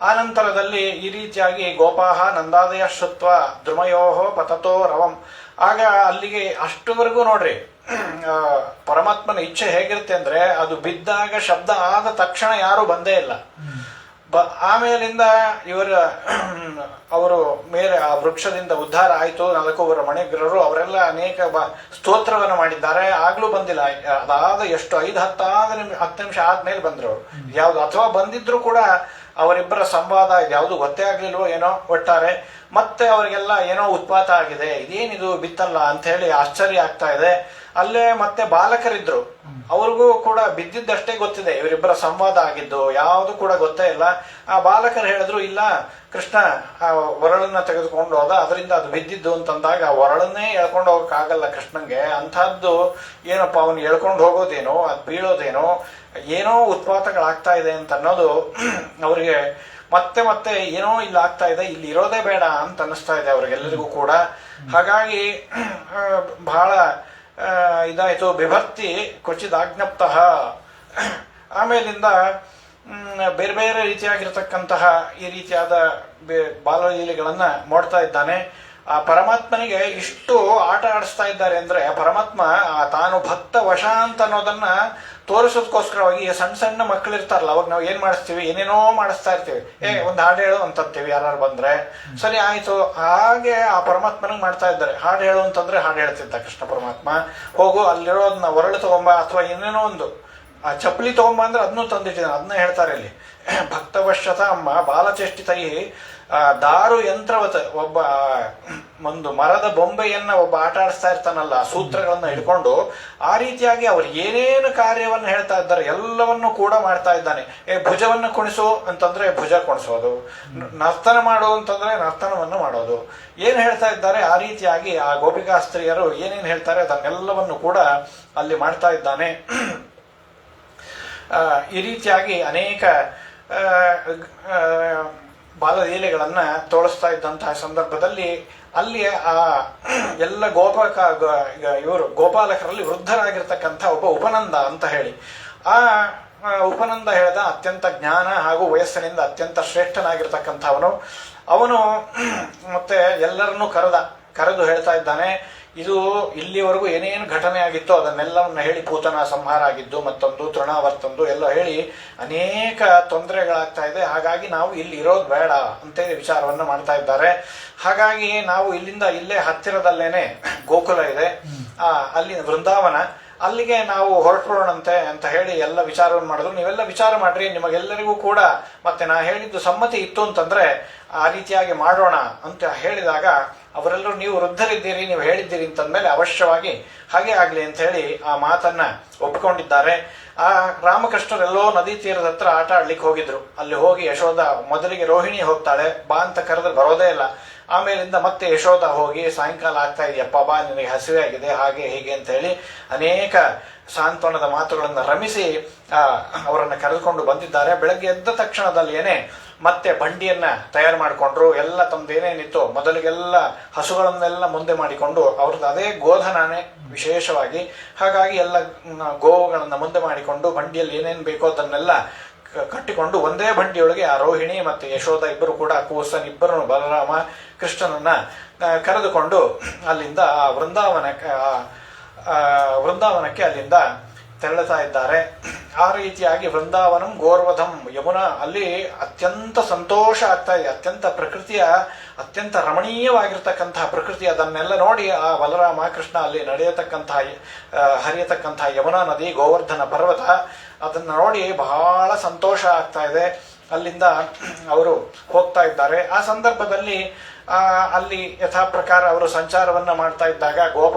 ಆ ನಂತರದಲ್ಲಿ ಈ ರೀತಿಯಾಗಿ ಗೋಪಾಹ ನಂದಾದಯ ಶ್ರುತ್ವ ದ್ರುಮಯೋಹೋ ಪತತೋ ರವಂ. ಆಗ ಅಲ್ಲಿಗೆ ಅಷ್ಟುವರೆಗೂ ನೋಡ್ರಿ ಪರಮಾತ್ಮನ ಇಚ್ಛೆ ಹೇಗಿರುತ್ತೆ ಅಂದ್ರೆ, ಅದು ಬಿದ್ದಾಗ ಶಬ್ದ ಆದ ತಕ್ಷಣ ಯಾರು ಬಂದೇ ಇಲ್ಲ. ಆಮೇಲಿಂದ ಅವರು ಮೇಲೆ ಆ ವೃಕ್ಷದಿಂದ ಉದ್ಧಾರ ಆಯಿತು. 4 ಮಣಿಗ್ರರು ಅವರೆಲ್ಲ ಅನೇಕ ಸ್ತೋತ್ರವನ್ನು ಮಾಡಿದ್ದಾರೆ. ಆಗ್ಲೂ ಬಂದಿಲ್ಲ. ಅದಾದ ಎಷ್ಟು 5-10 ನಿಮಿಷ ಆದ್ಮೇಲೆ ಬಂದ್ರು ಅವರು. ಯಾವ್ದು ಅಥವಾ ಬಂದಿದ್ರು ಕೂಡ ಅವರಿಬ್ಬರ ಸಂವಾದ ಯಾವುದು ಗೊತ್ತೇ ಆಗ್ಲಿಲ್ವೋ ಏನೋ. ಒಟ್ಟಾರೆ ಮತ್ತೆ ಅವರಿಗೆಲ್ಲ ಏನೋ ಉತ್ಪಾತ ಆಗಿದೆ, ಇದೇನಿದು ಬಿತ್ತಲ್ಲ ಅಂತ ಹೇಳಿ ಆಶ್ಚರ್ಯ ಆಗ್ತಾ ಇದೆ. ಅಲ್ಲೇ ಮತ್ತೆ ಬಾಲಕರಿದ್ರು, ಅವ್ರಿಗೂ ಕೂಡ ಬಿದ್ದಿದ್ದಷ್ಟೇ ಗೊತ್ತಿದೆ, ಇವರಿಬ್ಬರ ಸಂವಾದ ಆಗಿದ್ದು ಯಾವುದು ಕೂಡ ಗೊತ್ತೇ ಇಲ್ಲ. ಆ ಬಾಲಕರು ಹೇಳಿದ್ರು, ಇಲ್ಲ ಕೃಷ್ಣ ಆ ಒರಳನ್ನ ತೆಗೆದುಕೊಂಡು ಹೋದ, ಅದರಿಂದ ಅದು ಬಿದ್ದಿದ್ದು ಅಂತಂದಾಗ ಆ ಒರಳನ್ನೇ ಎಳ್ಕೊಂಡು ಹೋಗಕ್ಕಾಗಲ್ಲ ಕೃಷ್ಣಂಗೆ. ಅಂಥದ್ದು ಏನಪ್ಪ ಅವನು ಎಳ್ಕೊಂಡು ಹೋಗೋದೇನೋ, ಅದು ಬೀಳೋದೇನೋ, ಏನೋ ಉತ್ಪಾತಗಳಾಗ್ತಾ ಇದೆ ಅಂತ ಅನ್ನೋದು ಅವರಿಗೆ ಮತ್ತೆ ಮತ್ತೆ ಏನೋ ಇಲ್ಲಿ ಆಗ್ತಾ ಇದೆ, ಇಲ್ಲಿ ಇರೋದೇ ಬೇಡ ಅಂತ ಅನ್ನಿಸ್ತಾ ಇದೆ ಅವ್ರಿಗೆಲ್ಲರಿಗೂ ಕೂಡ. ಹಾಗಾಗಿ ಬಹಳ ಇದಾಯಿತು. ಬಿಭರ್ತಿ ಕ್ವಚಿದಾಜ್ಞಪ್ತಃ. ಆಮೇಲಿಂದ ಬೇರೆ ಬೇರೆ ರೀತಿಯಾಗಿರ್ತಕ್ಕಂತಹ ಈ ರೀತಿಯಾದ ಬಾಲಲೀಲೆಗಳನ್ನ ನೋಡ್ತಾ ಇದ್ದಾನೆ. ಆ ಪರಮಾತ್ಮನಿಗೆ ಇಷ್ಟು ಆಟ ಆಡಿಸ್ತಾ ಇದ್ದಾರೆ ಅಂದ್ರೆ, ಪರಮಾತ್ಮ ತಾನು ಭಕ್ತ ವಶ ಅಂತ ಅನ್ನೋದನ್ನ ತೋರಿಸೋದಕ್ಕೋಸ್ಕರವಾಗಿ ಸಣ್ಣ ಸಣ್ಣ ಮಕ್ಕಳಿರ್ತಾರಲ್ಲ, ಅವಾಗ ನಾವು ಏನ್ ಮಾಡಿಸ್ತೀವಿ, ಏನೇನೋ ಮಾಡಿಸ್ತಾ ಇರ್ತೀವಿ. ಒಂದು ಹಾಡು ಹೇಳು ಅಂತಂತೀವಿ ಯಾರು ಬಂದ್ರೆ, ಸರಿ ಆಯ್ತು. ಹಾಗೆ ಆ ಪರಮಾತ್ಮನಿಗೆ ಮಾಡ್ತಾ ಇದ್ದಾರೆ. ಹಾಡು ಹೇಳು ಅಂತಂದ್ರೆ ಹಾಡು ಹೇಳ್ತಿದ್ದ ಕೃಷ್ಣ ಪರಮಾತ್ಮ. ಹೋಗು ಅಲ್ಲಿರೋದನ್ನ ಒರಳು ತಗೊಂಬ ಅಥವಾ ಇನ್ನೇನೋ ಒಂದು ಆ ಚಪ್ಪಲಿ ತಗೊಂಬ ಅಂದ್ರೆ ಅದನ್ನೂ ತಂದಿಟ್ಟಿದ್ದಾನೆ. ಅದನ್ನ ಹೇಳ್ತಾರೆ ಇಲ್ಲಿ, ಭಕ್ತವಶ್ಯತ ಅಮ್ಮ ಬಾಲಚೇಷ್ಟಿತೈ ದಾರು ಯಂತ್ರವತ್. ಒಂದು ಮರದ ಬೊಂಬೆಯನ್ನ ಒಬ್ಬ ಆಟ ಆಡಿಸ್ತಾ ಇರ್ತಾನಲ್ಲ ಸೂತ್ರಗಳನ್ನ ಹಿಡ್ಕೊಂಡು, ಆ ರೀತಿಯಾಗಿ ಅವರು ಏನೇನು ಕಾರ್ಯವನ್ನು ಹೇಳ್ತಾ ಇದ್ದಾರೆ ಎಲ್ಲವನ್ನು ಕೂಡ ಮಾಡ್ತಾ ಇದ್ದಾನೆ. ಭುಜವನ್ನು ಕುಣಿಸು ಅಂತಂದ್ರೆ ಭುಜ ಕುಣಿಸೋದು, ನರ್ತನ ಮಾಡು ಅಂತಂದ್ರೆ ನರ್ತನವನ್ನು ಮಾಡೋದು. ಏನ್ ಹೇಳ್ತಾ ಇದ್ದಾರೆ ಆ ರೀತಿಯಾಗಿ ಆ ಗೋಪಿಕಾ ಸ್ತ್ರೀಯರು ಏನೇನು ಹೇಳ್ತಾರೆ ಅದನ್ನೆಲ್ಲವನ್ನು ಕೂಡ ಅಲ್ಲಿ ಮಾಡ್ತಾ ಇದ್ದಾನೆ. ಈ ರೀತಿಯಾಗಿ ಅನೇಕ ಬಾಲಲೀಲೆಗಳನ್ನ ತೋರಿಸ್ತಾ ಇದ್ದಂತಹ ಸಂದರ್ಭದಲ್ಲಿ ಅಲ್ಲಿ ಆ ಎಲ್ಲ ಇವರು ಗೋಪಾಲಕರಲ್ಲಿ ವೃದ್ಧರಾಗಿರ್ತಕ್ಕಂಥ ಒಬ್ಬ ಉಪನಂದ ಅಂತ ಹೇಳಿ, ಆ ಉಪನಂದ ಹೇಳಿದ ಅತ್ಯಂತ ಜ್ಞಾನ ಹಾಗೂ ವಯಸ್ಸಿನಿಂದ ಅತ್ಯಂತ ಶ್ರೇಷ್ಠನಾಗಿರ್ತಕ್ಕಂಥವನು. ಅವನು ಮತ್ತೆ ಎಲ್ಲರನ್ನೂ ಕರೆದು ಹೇಳ್ತಾ ಇದ್ದಾನೆ, ಇದು ಇಲ್ಲಿವರೆಗೂ ಏನೇನು ಘಟನೆ ಆಗಿತ್ತು ಅದನ್ನೆಲ್ಲವನ್ನ ಹೇಳಿ, ಪೂತನ ಸಂಹಾರ ಆಗಿದ್ದು, ಮತ್ತೊಂದು ತೃಣಾವರ್ತಂದು ಎಲ್ಲ ಹೇಳಿ ಅನೇಕ ತೊಂದರೆಗಳಾಗ್ತಾ ಇದೆ. ಹಾಗಾಗಿ ನಾವು ಇಲ್ಲಿ ಇರೋದು ಬೇಡ ಅಂತೇಳಿ ವಿಚಾರವನ್ನು ಮಾಡ್ತಾ ಇದ್ದಾರೆ. ಹಾಗಾಗಿ ನಾವು ಇಲ್ಲಿಂದ ಇಲ್ಲೇ ಹತ್ತಿರದಲ್ಲೇನೆ ಗೋಕುಲ ಇದೆ, ಅಲ್ಲಿ ವೃಂದಾವನ, ಅಲ್ಲಿಗೆ ನಾವು ಹೊರಟೋಣಂತೆ ಅಂತ ಹೇಳಿ ಎಲ್ಲ ವಿಚಾರವನ್ನು ಮಾಡಿದ್ರು. ನೀವೆಲ್ಲ ವಿಚಾರ ಮಾಡ್ರಿ, ನಿಮಗೆಲ್ಲರಿಗೂ ಕೂಡ ಮತ್ತೆ ನಾ ಹೇಳಿದ್ದು ಸಮ್ಮತಿ ಇತ್ತು ಅಂತಂದ್ರೆ ಆ ರೀತಿಯಾಗಿ ಮಾಡೋಣ ಅಂತ ಹೇಳಿದಾಗ ಅವರೆಲ್ಲರೂ ನೀವು ವೃದ್ಧರಿದ್ದೀರಿ, ನೀವು ಹೇಳಿದ್ದೀರಿ ಅಂತಂದ್ಮೇಲೆ ಅವಶ್ಯವಾಗಿ ಹಾಗೆ ಆಗ್ಲಿ ಅಂತ ಹೇಳಿ ಆ ಮಾತನ್ನ ಒಪ್ಪಿಕೊಂಡಿದ್ದಾರೆ. ಆ ರಾಮಕೃಷ್ಣರೆಲ್ಲೋ ನದಿ ತೀರದ ಹತ್ರ ಆಟ ಆಡ್ಲಿಕ್ಕೆ ಹೋಗಿದ್ರು. ಅಲ್ಲಿ ಹೋಗಿ ಯಶೋಧ ಮೊದಲಿಗೆ ರೋಹಿಣಿ ಹೋಗ್ತಾಳೆ, ಬಾ ಅಂತ ಕರೆದ್ರೆ ಬರೋದೇ ಇಲ್ಲ. ಆಮೇಲಿಂದ ಮತ್ತೆ ಯಶೋಧ ಹೋಗಿ ಸಾಯಂಕಾಲ ಆಗ್ತಾ ಇದೆಯಪ್ಪ ಬಾ, ನಿನಗೆ ಹಸಿವೆ ಆಗಿದೆ, ಹಾಗೆ ಹೀಗೆ ಅಂತ ಹೇಳಿ ಅನೇಕ ಸಾಂತ್ವನದ ಮಾತುಗಳನ್ನು ರಮಿಸಿ ಅವರನ್ನ ಕರೆದುಕೊಂಡು ಬಂದಿದ್ದಾರೆ. ಬೆಳಗ್ಗೆ ಎದ್ದ ತಕ್ಷಣದಲ್ಲೇನೆ ಮತ್ತೆ ಬಂಡಿಯನ್ನ ತಯಾರು ಮಾಡಿಕೊಂಡ್ರು. ಎಲ್ಲ ತಮ್ದೇನೇನಿತ್ತು ಮೊದಲಿಗೆಲ್ಲ ಹಸುಗಳನ್ನೆಲ್ಲ ಮುಂದೆ ಮಾಡಿಕೊಂಡು, ಅವ್ರದ್ದು ಅದೇ ಗೋಧನಾನೇ ವಿಶೇಷವಾಗಿ. ಹಾಗಾಗಿ ಎಲ್ಲ ಗೋವುಗಳನ್ನ ಮುಂದೆ ಮಾಡಿಕೊಂಡು ಬಂಡಿಯಲ್ಲಿ ಏನೇನು ಬೇಕೋ ಅದನ್ನೆಲ್ಲ ಕಟ್ಟಿಕೊಂಡು ಒಂದೇ ಬಂಡಿಯೊಳಗೆ ಆ ರೋಹಿಣಿ ಮತ್ತೆ ಯಶೋಧ ಇಬ್ಬರು ಕೂಡ, ಕೂಸನ್ ಇಬ್ಬರು ಬಲರಾಮ ಕೃಷ್ಣನನ್ನ ಕರೆದುಕೊಂಡು ಅಲ್ಲಿಂದ ಆ ವೃಂದಾವನಕ್ಕೆ ಅಲ್ಲಿಂದ ತೆರಳುತ್ತಾ ಇದ್ದಾರೆ. ಆ ರೀತಿಯಾಗಿ ವೃಂದಾವನಂ ಗೋರ್ವಧಂ ಯಮುನಾ, ಅಲ್ಲಿ ಅತ್ಯಂತ ಸಂತೋಷ ಆಗ್ತಾ ಇದೆ. ಅತ್ಯಂತ ರಮಣೀಯವಾಗಿರ್ತಕ್ಕಂತಹ ಪ್ರಕೃತಿ, ಅದನ್ನೆಲ್ಲ ನೋಡಿ ಆ ಬಲರಾಮ ಕೃಷ್ಣ ಅಲ್ಲಿ ಹರಿಯತಕ್ಕಂತಹ ಯಮುನಾ ನದಿ, ಗೋವರ್ಧನ ಪರ್ವತ, ಅದನ್ನ ನೋಡಿ ಬಹಳ ಸಂತೋಷ ಆಗ್ತಾ ಇದೆ. ಅಲ್ಲಿಂದ ಅವರು ಹೋಗ್ತಾ ಇದ್ದಾರೆ. ಆ ಸಂದರ್ಭದಲ್ಲಿ ಅಲ್ಲಿ ಯಥಾ ಪ್ರಕಾರ ಅವರು ಸಂಚಾರವನ್ನ ಮಾಡ್ತಾ ಇದ್ದಾಗ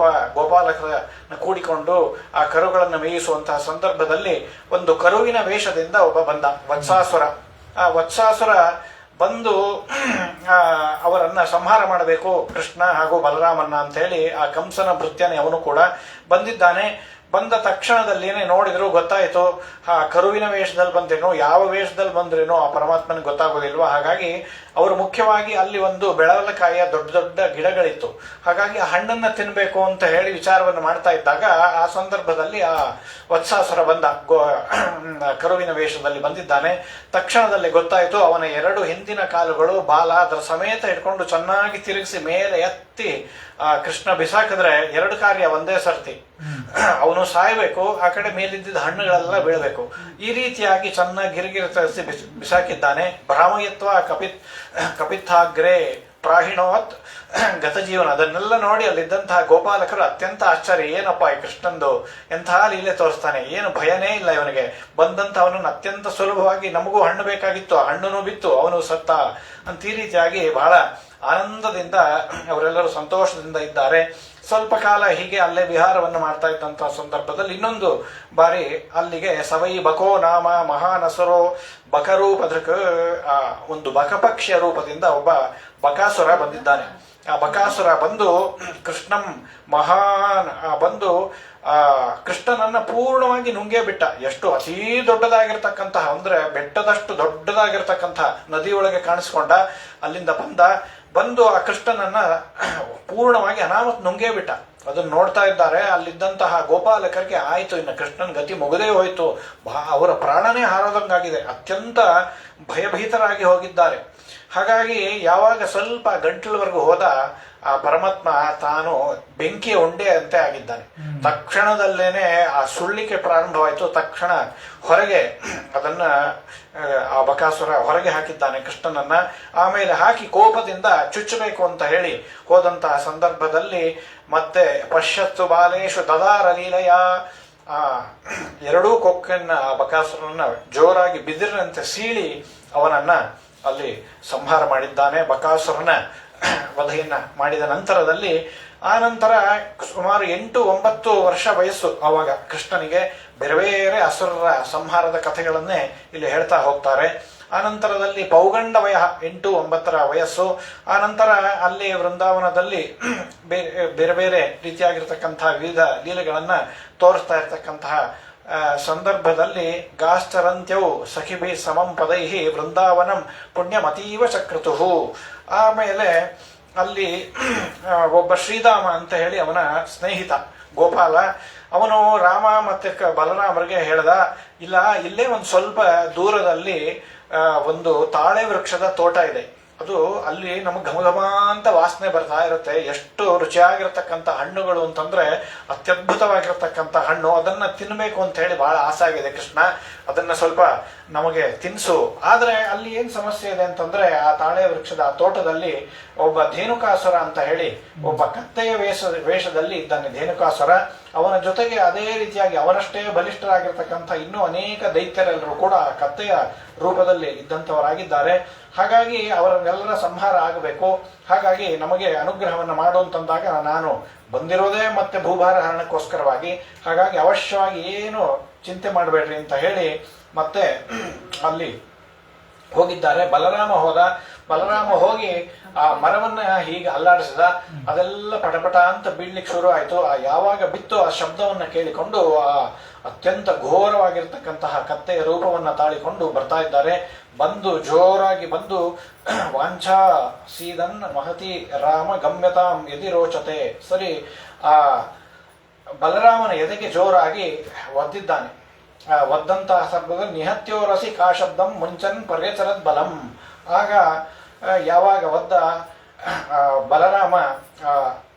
ಗೋಪಾಲಕರನ್ನ ಕೂಡಿಕೊಂಡು ಆ ಕರುಗಳನ್ನು ಮೇಯಿಸುವಂತಹ ಸಂದರ್ಭದಲ್ಲಿ ಒಂದು ಕರುವಿನ ವೇಷದಿಂದ ಒಬ್ಬ ಬಂದ, ವತ್ಸಾಸುರ. ಆ ವತ್ಸಾಸುರ ಬಂದು ಅವರನ್ನ ಸಂಹಾರ ಮಾಡಬೇಕು ಕೃಷ್ಣ ಹಾಗೂ ಬಲರಾಮನ್ನ ಅಂತ ಹೇಳಿ ಆ ಕಂಸನ ಭೃತ್ಯನೇ ಅವನು ಕೂಡ ಬಂದಿದ್ದಾನೆ. ಬಂದ ತಕ್ಷಣದಲ್ಲೇನೆ ನೋಡಿದ್ರು ಗೊತ್ತಾಯಿತು, ಆ ಕರುವಿನ ವೇಷದಲ್ಲಿ ಬಂದ್ರೇನೋ ಯಾವ ವೇಷದಲ್ಲಿ ಬಂದ್ರೇನೋ ಆ ಪರಮಾತ್ಮನಿಗೆ ಗೊತ್ತಾಗೋದಿಲ್ವಾ. ಹಾಗಾಗಿ ಅವರು ಮುಖ್ಯವಾಗಿ ಅಲ್ಲಿ ಒಂದು ಬೆಳವಲಕಾಯಿಯ ದೊಡ್ಡ ದೊಡ್ಡ ಗಿಡಗಳಿತ್ತು. ಹಾಗಾಗಿ ಆ ಹಣ್ಣನ್ನ ತಿನ್ಬೇಕು ಅಂತ ಹೇಳಿ ವಿಚಾರವನ್ನು ಮಾಡ್ತಾ ಇದ್ದಾಗ ಆ ಸಂದರ್ಭದಲ್ಲಿ ಆ ವತ್ಸಾಸುರ ಬಂದ, ಕರುವಿನ ವೇಷದಲ್ಲಿ ಬಂದಿದ್ದಾನೆ. ತಕ್ಷಣದಲ್ಲಿ ಗೊತ್ತಾಯಿತು, ಅವನ 2 ಹಿಂದಿನ ಕಾಲುಗಳು ಬಾಲ ಅದರ ಸಮೇತ ಇಟ್ಕೊಂಡು ಚೆನ್ನಾಗಿ ತಿರುಗಿಸಿ ಮೇಲೆ ಎತ್ತಿ ಕೃಷ್ಣ ಬಿಸಾಕಿದ್ರೆ 2 ಕಾರ್ಯ ಒಂದೇ ಸರ್ತಿ. ಅವನು ಸಾಯಬೇಕು, ಆ ಕಡೆ ಮೇಲಿದ್ದ ಹಣ್ಣುಗಳೆಲ್ಲ ಬೀಳಬೇಕು. ಈ ರೀತಿಯಾಗಿ ಚೆನ್ನಾಗಿ ಗಿರಿಗಿರಿ ತರಿಸಿ ಬಿಸಾಕಿದ್ದಾನೆ. ಭ್ರಾಮಯತ್ವ ಕಪಿತ್ತಾಗ್ರೆ ಪ್ರಾಹಿಣೋತ್ ಗತಜೀವನ. ಅದನ್ನೆಲ್ಲ ನೋಡಿ ಅಲ್ಲಿದ್ದಂತಹ ಗೋಪಾಲಕರು ಅತ್ಯಂತ ಆಶ್ಚರ್ಯ, ಏನಪ್ಪ ಈ ಕೃಷ್ಣಂದು ಎಂತಹ ಲೀಲೆ ತೋರಿಸ್ತಾನೆ, ಏನು ಭಯನೇ ಇಲ್ಲ ಇವನಿಗೆ. ಬಂದಂತವನನ್ನು ಅತ್ಯಂತ ಸುಲಭವಾಗಿ, ನಮಗೂ ಹಣ್ಣು ಬೇಕಾಗಿತ್ತು, ಆ ಹಣ್ಣನ್ನು ಬಿತ್ತು, ಅವನು ಸತ್ತ ಅಂತ ಈ ರೀತಿಯಾಗಿ ಬಹಳ ಆನಂದದಿಂದ ಅವರೆಲ್ಲರೂ ಸಂತೋಷದಿಂದ ಇದ್ದಾರೆ. ಸ್ವಲ್ಪ ಕಾಲ ಹೀಗೆ ಅಲ್ಲೇ ವಿಹಾರವನ್ನು ಮಾಡ್ತಾ ಇದ್ದಂತಹ ಸಂದರ್ಭದಲ್ಲಿ ಇನ್ನೊಂದು ಬಾರಿ ಅಲ್ಲಿಗೆ ಸವೈ ಬಕೋ ನಾಮ ಮಹಾನಸರೋ ಬಕರೂಪದೃಕ್, ಆ ಒಂದು ಬಕಪಕ್ಷಿಯ ರೂಪದಿಂದ ಒಬ್ಬ ಬಕಾಸುರ ಬಂದಿದ್ದಾನೆ. ಆ ಬಕಾಸುರ ಬಂದು ಕೃಷ್ಣಂ ಬಂದು ಕೃಷ್ಣನನ್ನ ಪೂರ್ಣವಾಗಿ ನುಂಗೇ ಬಿಟ್ಟ. ಎಷ್ಟು ಅತೀ ದೊಡ್ಡದಾಗಿರ್ತಕ್ಕಂತಹ, ಅಂದ್ರೆ ಬೆಟ್ಟದಷ್ಟು ದೊಡ್ಡದಾಗಿರ್ತಕ್ಕಂತಹ ನದಿಯೊಳಗೆ ಕಾಣಿಸ್ಕೊಂಡ. ಅಲ್ಲಿಂದ ಬಂದು ಆ ಕೃಷ್ಣನನ್ನ ಪೂರ್ಣವಾಗಿ ಅನಾಮತ್ ನುಂಗೇ ಬಿಟ್ಟ. ಅದನ್ನ ನೋಡ್ತಾ ಇದ್ದಾರೆ ಅಲ್ಲಿದ್ದಂತಹ ಗೋಪಾಲಕರಿಗೆ, ಆಯ್ತು ಇನ್ನು ಕೃಷ್ಣನ್ ಗತಿ ಮುಗದೇ ಹೋಯ್ತು, ಅವರ ಪ್ರಾಣನೇ ಹಾರೋದಂಗಾಗಿದೆ, ಅತ್ಯಂತ ಭಯಭೀತರಾಗಿ ಹೋಗಿದ್ದಾರೆ. ಹಾಗಾಗಿ ಯಾವಾಗ ಸ್ವಲ್ಪ ಗಂಟಲವರೆಗೂ ಹೋದ ಆ ಪರಮಾತ್ಮ ತಾನು ಬೆಂಕಿಯ ಉಂಡೆ ಅಂತೆ ಆಗಿದ್ದಾನೆ. ತಕ್ಷಣದಲ್ಲೇನೆ ಆ ಸುಳ್ಳಿಕೆ ಪ್ರಾರಂಭವಾಯಿತು. ತಕ್ಷಣ ಹೊರಗೆ ಅದನ್ನ ಆ ಬಕಾಸುರ ಹೊರಗೆ ಹಾಕಿದ್ದಾನೆ ಕೃಷ್ಣನನ್ನ. ಆಮೇಲೆ ಹಾಕಿ ಕೋಪದಿಂದ ಚುಚ್ಚಬೇಕು ಅಂತ ಹೇಳಿ ಹೋದಂತಹ ಸಂದರ್ಭದಲ್ಲಿ ಮತ್ತೆ ಪಶ್ಯತ್ತು ಬಾಲೇಶು ದದಾರ ಲೀಲೆಯ, ಆ ಎರಡೂ ಕೊಕ್ಕನ್ನ ಆ ಬಕಾಸುರನ್ನ ಜೋರಾಗಿ ಬಿದಿರಿನಂತೆ ಸೀಳಿ ಅವನನ್ನ ಅಲ್ಲಿ ಸಂಹಾರ ಮಾಡಿದ್ದಾನೆ. ಬಕಾಸುರನ ವಧೆಯನ್ನ ಮಾಡಿದ ನಂತರದಲ್ಲಿ ಆ ನಂತರ ಸುಮಾರು 8-9 ವರ್ಷ ವಯಸ್ಸು ಆವಾಗ ಕೃಷ್ಣನಿಗೆ. ಬೇರೆ ಬೇರೆ ಅಸುರರ ಸಂಹಾರದ ಕಥೆಗಳನ್ನೇ ಇಲ್ಲಿ ಹೇಳ್ತಾ ಹೋಗ್ತಾರೆ. ಆ ನಂತರದಲ್ಲಿ ಪೌಗಂಡ 8-9 ವಯಸ್ಸು. ಆ ನಂತರ ಅಲ್ಲಿ ವೃಂದಾವನದಲ್ಲಿ ಬೇರೆ ಬೇರೆ ರೀತಿಯಾಗಿರ್ತಕ್ಕಂತಹ ವಿವಿಧ ಲೀಲೆಗಳನ್ನ ತೋರಿಸ್ತಾ ಇರ್ತಕ್ಕಂತಹ ಸಂದರ್ಭದಲ್ಲಿ ಗಾಶ್ಚರಂತ್ಯವು ಸಖಿಭಿ ಸಮಂ ಪದೈಹಿ ವೃಂದಾವನಂ ಪುಣ್ಯಮತೀವ ಚಕ್ರತು. ಆಮೇಲೆ ಅಲ್ಲಿ ಒಬ್ಬ ಶ್ರೀಧಾಮ ಅಂತ ಹೇಳಿ ಅವನ ಸ್ನೇಹಿತ ಗೋಪಾಲ, ಅವನು ರಾಮ ಮತ್ತೆ ಬಲರಾಮರಿಗೆ ಹೇಳ್ದ, ಇಲ್ಲ ಇಲ್ಲೇ ಒಂದು ಸ್ವಲ್ಪ ದೂರದಲ್ಲಿ ಒಂದು ತಾಳೆ ವೃಕ್ಷದ ತೋಟ ಇದೆ, ಅದು ಅಲ್ಲಿ ನಮಗೆ ಘಮಘಮ ಅಂತ ವಾಸನೆ ಬರ್ತಾ ಇರುತ್ತೆ, ಎಷ್ಟು ರುಚಿಯಾಗಿರ್ತಕ್ಕಂಥ ಹಣ್ಣುಗಳು ಅಂತಂದ್ರೆ ಅತ್ಯದ್ಭುತವಾಗಿರ್ತಕ್ಕಂಥ ಹಣ್ಣು, ಅದನ್ನ ತಿನ್ಬೇಕು ಅಂತ ಹೇಳಿ ಬಹಳ ಆಸೆ ಆಗಿದೆ ಕೃಷ್ಣ, ಅದನ್ನ ಸ್ವಲ್ಪ ನಮಗೆ ತಿನ್ಸು. ಆದ್ರೆ ಅಲ್ಲಿ ಏನ್ ಸಮಸ್ಯೆ ಇದೆ ಅಂತಂದ್ರೆ ಆ ತಾಳೆ ವೃಕ್ಷದ ಆ ತೋಟದಲ್ಲಿ ಒಬ್ಬ ಧೇನುಕಾಸುರ ಅಂತ ಹೇಳಿ ಒಬ್ಬ ಕತ್ತೆಯ ವೇಷದಲ್ಲಿ ಇದ್ದಾನೆ ಧೇನುಕಾಸುರ. ಅವನ ಜೊತೆಗೆ ಅದೇ ರೀತಿಯಾಗಿ ಅವನಷ್ಟೇ ಬಲಿಷ್ಠರಾಗಿರ್ತಕ್ಕಂಥ ಇನ್ನೂ ಅನೇಕ ದೈತ್ಯರೆಲ್ಲರೂ ಕೂಡ ಕತ್ತೆಯ ರೂಪದಲ್ಲಿ ಇದ್ದಂಥವರಾಗಿದ್ದಾರೆ. ಹಾಗಾಗಿ ಅವರನ್ನೆಲ್ಲರ ಸಂಹಾರ ಆಗಬೇಕು. ಹಾಗಾಗಿ ನಮಗೆ ಅನುಗ್ರಹವನ್ನು ಮಾಡು ಅಂತಂದಾಗ ನಾನು ಬಂದಿರೋದೇ ಮತ್ತೆ ಭೂಭಾರ ಹರಣಕ್ಕೋಸ್ಕರವಾಗಿ, ಹಾಗಾಗಿ ಅವಶ್ಯವಾಗಿ ಏನು ಚಿಂತೆ ಮಾಡಬೇಡ್ರಿ ಅಂತ ಹೇಳಿ ಮತ್ತೆ ಅಲ್ಲಿ ಹೋಗಿದ್ದಾರೆ. ಬಲರಾಮ ಹೋಗಿ ಆ ಮರವನ್ನ ಹೀಗೆ ಅಲ್ಲಾಡಿಸಿದ, ಅದೆಲ್ಲ ಪಟಪಟ ಅಂತ ಬೀಳ್ಲಿಕ್ಕೆ ಶುರು ಆಯ್ತು. ಆ ಯಾವಾಗ ಬಿತ್ತು ಆ ಶಬ್ದವನ್ನ ಕೇಳಿಕೊಂಡು ಆ ಅತ್ಯಂತ ಘೋರವಾಗಿರ್ತಕ್ಕಂತಹ ಕತ್ತೆಯ ರೂಪವನ್ನ ತಾಳಿಕೊಂಡು ಬರ್ತಾ ಇದ್ದಾರೆ. ಜೋರಾಗಿ ಬಂದು ವಾಂಛಾ ಸೀದನ್ ಮಹತಿ ರಾಮ ಗಮ್ಯತಾಂ ಯದಿ ರೋಚತೆ, ಸರಿ ಆ ಬಲರಾಮನ ಎದೆಗೆ ಜೋರಾಗಿ ಒದ್ದಿದ್ದಾನೆ. ಒದ್ದಂತಹ ಸಂದರ್ಭದಲ್ಲಿ ನಿಹತ್ಯೋರಸಿ ಕಾಶಬ್ದಂ ಮುಂಚನ್ ಪರ್ಯಚರದ್ ಬಲಂ. ಆಗ ಯಾವಾಗ ಒದ್ದ ಬಲರಾಮ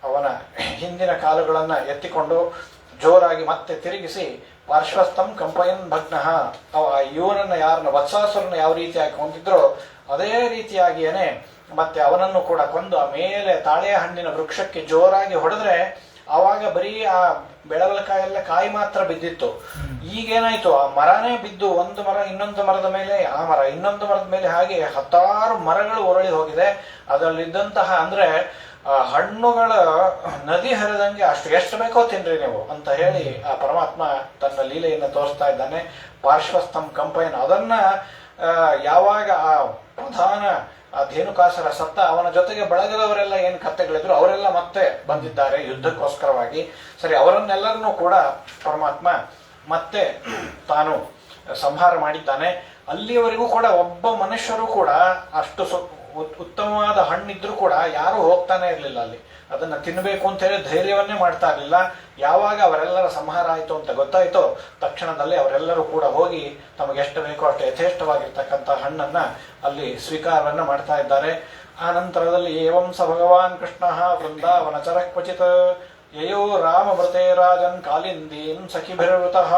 ಅವನ ಹಿಂದಿನ ಕಾಲುಗಳನ್ನ ಎತ್ತಿಕೊಂಡು ಜೋರಾಗಿ ಮತ್ತೆ ತಿರುಗಿಸಿ ಪಾರ್ಶ್ವಸ್ಥಂ ಕಂಪಯನ್ ಭಗ್ನಃ, ಇವನನ್ನ ಯಾರನ್ನ ವತ್ಸಾಸುರನ್ನ ಯಾವ ರೀತಿಯಾಗಿ ಕೊಂದಿದ್ರೋ ಅದೇ ರೀತಿಯಾಗಿಯೇನೆ ಮತ್ತೆ ಅವನನ್ನು ಕೂಡ ಕೊಂದು ಆ ಮೇಲೆ ತಾಳೆಯ ಹಣ್ಣಿನ ವೃಕ್ಷಕ್ಕೆ ಜೋರಾಗಿ ಹೊಡೆದ್ರೆ ಆವಾಗ ಬರೀ ಆ ಬೆಳವಲಕಾಯೆಲ್ಲ ಕಾಯಿ ಮಾತ್ರ ಬಿದ್ದಿತ್ತು. ಈಗೇನಾಯ್ತು, ಆ ಮರನೇ ಬಿದ್ದು ಒಂದು ಮರ ಇನ್ನೊಂದು ಮರದ ಮೇಲೆ, ಆ ಮರ ಇನ್ನೊಂದು ಮರದ ಮೇಲೆ, ಹಾಗೆ 10 ಮರಗಳು ಉರುಳಿ ಹೋಗಿದೆ. ಅದರಲ್ಲಿದ್ದಂತಹ ಅಂದ್ರೆ ಹಣ್ಣುಗಳ ನದಿ ಹರಿದಂಗೆ ಅಷ್ಟು ಎಷ್ಟು ಬೇಕೋ ತಿನ್ರಿ ನೀವು ಅಂತ ಹೇಳಿ ಆ ಪರಮಾತ್ಮ ತನ್ನ ಲೀಲೆಯನ್ನು ತೋರಿಸ್ತಾ ಇದ್ದಾನೆ. ಪಾರ್ಶ್ವಸ್ಥಂ ಕಂಪಯನ್, ಅದನ್ನ ಯಾವಾಗ ಆ ಪ್ರಧಾನ ಆ ಧೇನುಕಾಸುರ ಸತ್ತ, ಅವನ ಜೊತೆಗೆ ಬಳಗದವರೆಲ್ಲ ಏನ್ ಕತ್ತೆಗಳಿದ್ರು ಅವರೆಲ್ಲ ಮತ್ತೆ ಬಂದಿದ್ದಾರೆ ಯುದ್ಧಕ್ಕೋಸ್ಕರವಾಗಿ. ಸರಿ, ಅವರನ್ನೆಲ್ಲರನ್ನೂ ಕೂಡ ಪರಮಾತ್ಮ ಮತ್ತೆ ತಾನು ಸಂಹಾರ ಮಾಡಿದ್ದಾನೆ. ಅಲ್ಲಿಯವರೆಗೂ ಕೂಡ ಒಬ್ಬ ಮನುಷ್ಯರು ಕೂಡ ಅಷ್ಟು ಉತ್ತಮವಾದ ಹಣ್ಣಿದ್ರು ಕೂಡ ಯಾರು ಹೋಗ್ತಾನೆ ಇರಲಿಲ್ಲ ಅಲ್ಲಿ, ಅದನ್ನ ತಿನ್ನಬೇಕು ಅಂತ ಹೇಳಿ ಧೈರ್ಯವನ್ನೇ ಮಾಡ್ತಾ ಇರಲಿಲ್ಲ. ಯಾವಾಗ ಅವರೆಲ್ಲರ ಸಂಹಾರ ಆಯಿತು ಅಂತ ಗೊತ್ತಾಯ್ತೋ ತಕ್ಷಣದಲ್ಲಿ ಅವರೆಲ್ಲರೂ ಕೂಡ ಹೋಗಿ ತಮಗೆ ಎಷ್ಟು ಬೇಕೋ ಅಷ್ಟು ಯಥೇಷ್ಟವಾಗಿರ್ತಕ್ಕಂಥ ಹಣ್ಣನ್ನ ಅಲ್ಲಿ ಸ್ವೀಕಾರವನ್ನ ಮಾಡ್ತಾ ಇದ್ದಾರೆ. ಆ ನಂತರದಲ್ಲಿ ಏವಂ ಸ ಭಗವಾನ್ ಕೃಷ್ಣ ವೃಂದಾವನ ಚರ ಕ್ವಚಿತ್, ಯಯೋ ರಾಮವ್ರತೆ ರಾಜನ್ ಕಾಲಿಂದೀಂ ಸಖಿಭಿರ್ವೃತಃ.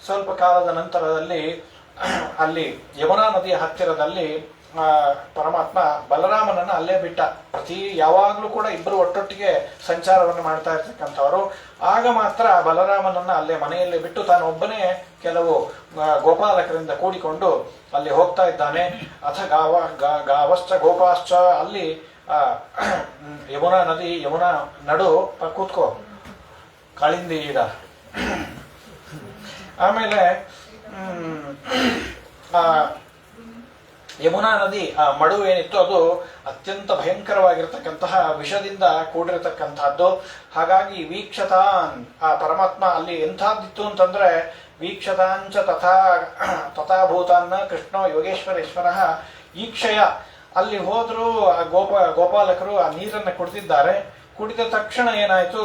ಸ್ವಲ್ಪ ಕಾಲದ ನಂತರದಲ್ಲಿ ಅಲ್ಲಿ ಯಮುನಾ ನದಿಯ ಹತ್ತಿರದಲ್ಲಿ ಪರಮಾತ್ಮ ಬಲರಾಮನನ್ನು ಅಲ್ಲೇ ಬಿಟ್ಟ. ಯಾವಾಗಲೂ ಕೂಡ ಇಬ್ಬರು ಒಟ್ಟೊಟ್ಟಿಗೆ ಸಂಚಾರವನ್ನು ಮಾಡ್ತಾ ಇರ್ತಕ್ಕಂಥವರು. ಆಗ ಮಾತ್ರ ಬಲರಾಮನನ್ನ ಅಲ್ಲೇ ಮನೆಯಲ್ಲಿ ಬಿಟ್ಟು ತಾನೊಬ್ಬನೇ ಕೆಲವು ಗೋಪಾಲಕರಿಂದ ಕೂಡಿಕೊಂಡು ಅಲ್ಲಿ ಹೋಗ್ತಾ ಇದ್ದಾನೆ. ಅಥ ಗಾವಶ್ಚ ಗೋಪಾಶ್ಚ. ಅಲ್ಲಿ ಯಮುನಾ ನದಿ, ಯಮುನಾ ನಡು ಕೂತ್ಕೋ ಕಾಳಿಂದಿ ಈಗ. ಆಮೇಲೆ ಯಮುನಾ ನದಿ ಆ ಮಡು ಏನಿತ್ತು ಅದು ಅತ್ಯಂತ ಭಯಂಕರವಾಗಿರ್ತಕ್ಕಂತಹ ವಿಷದಿಂದ ಕೂಡಿರತಕ್ಕಂತಹದ್ದು. ಹಾಗಾಗಿ ವೀಕ್ಷತಾನ್, ಆ ಪರಮಾತ್ಮ ಅಲ್ಲಿ ಎಂಥದ್ದಿತ್ತು ಅಂತಂದ್ರೆ ವೀಕ್ಷತಾಂಚ ತಥಾಭೂತಾನ್ನ ಕೃಷ್ಣ ಯೋಗೇಶ್ವರೇಶ್ವರ ಈಕ್ಷಯ. ಅಲ್ಲಿ ಹೋದ್ರು ಆ ಗೋಪಾಲಕರು ಆ ನೀರನ್ನು ಕುಡಿದಿದ್ದಾರೆ. ಕುಡಿದ ತಕ್ಷಣ ಏನಾಯ್ತು,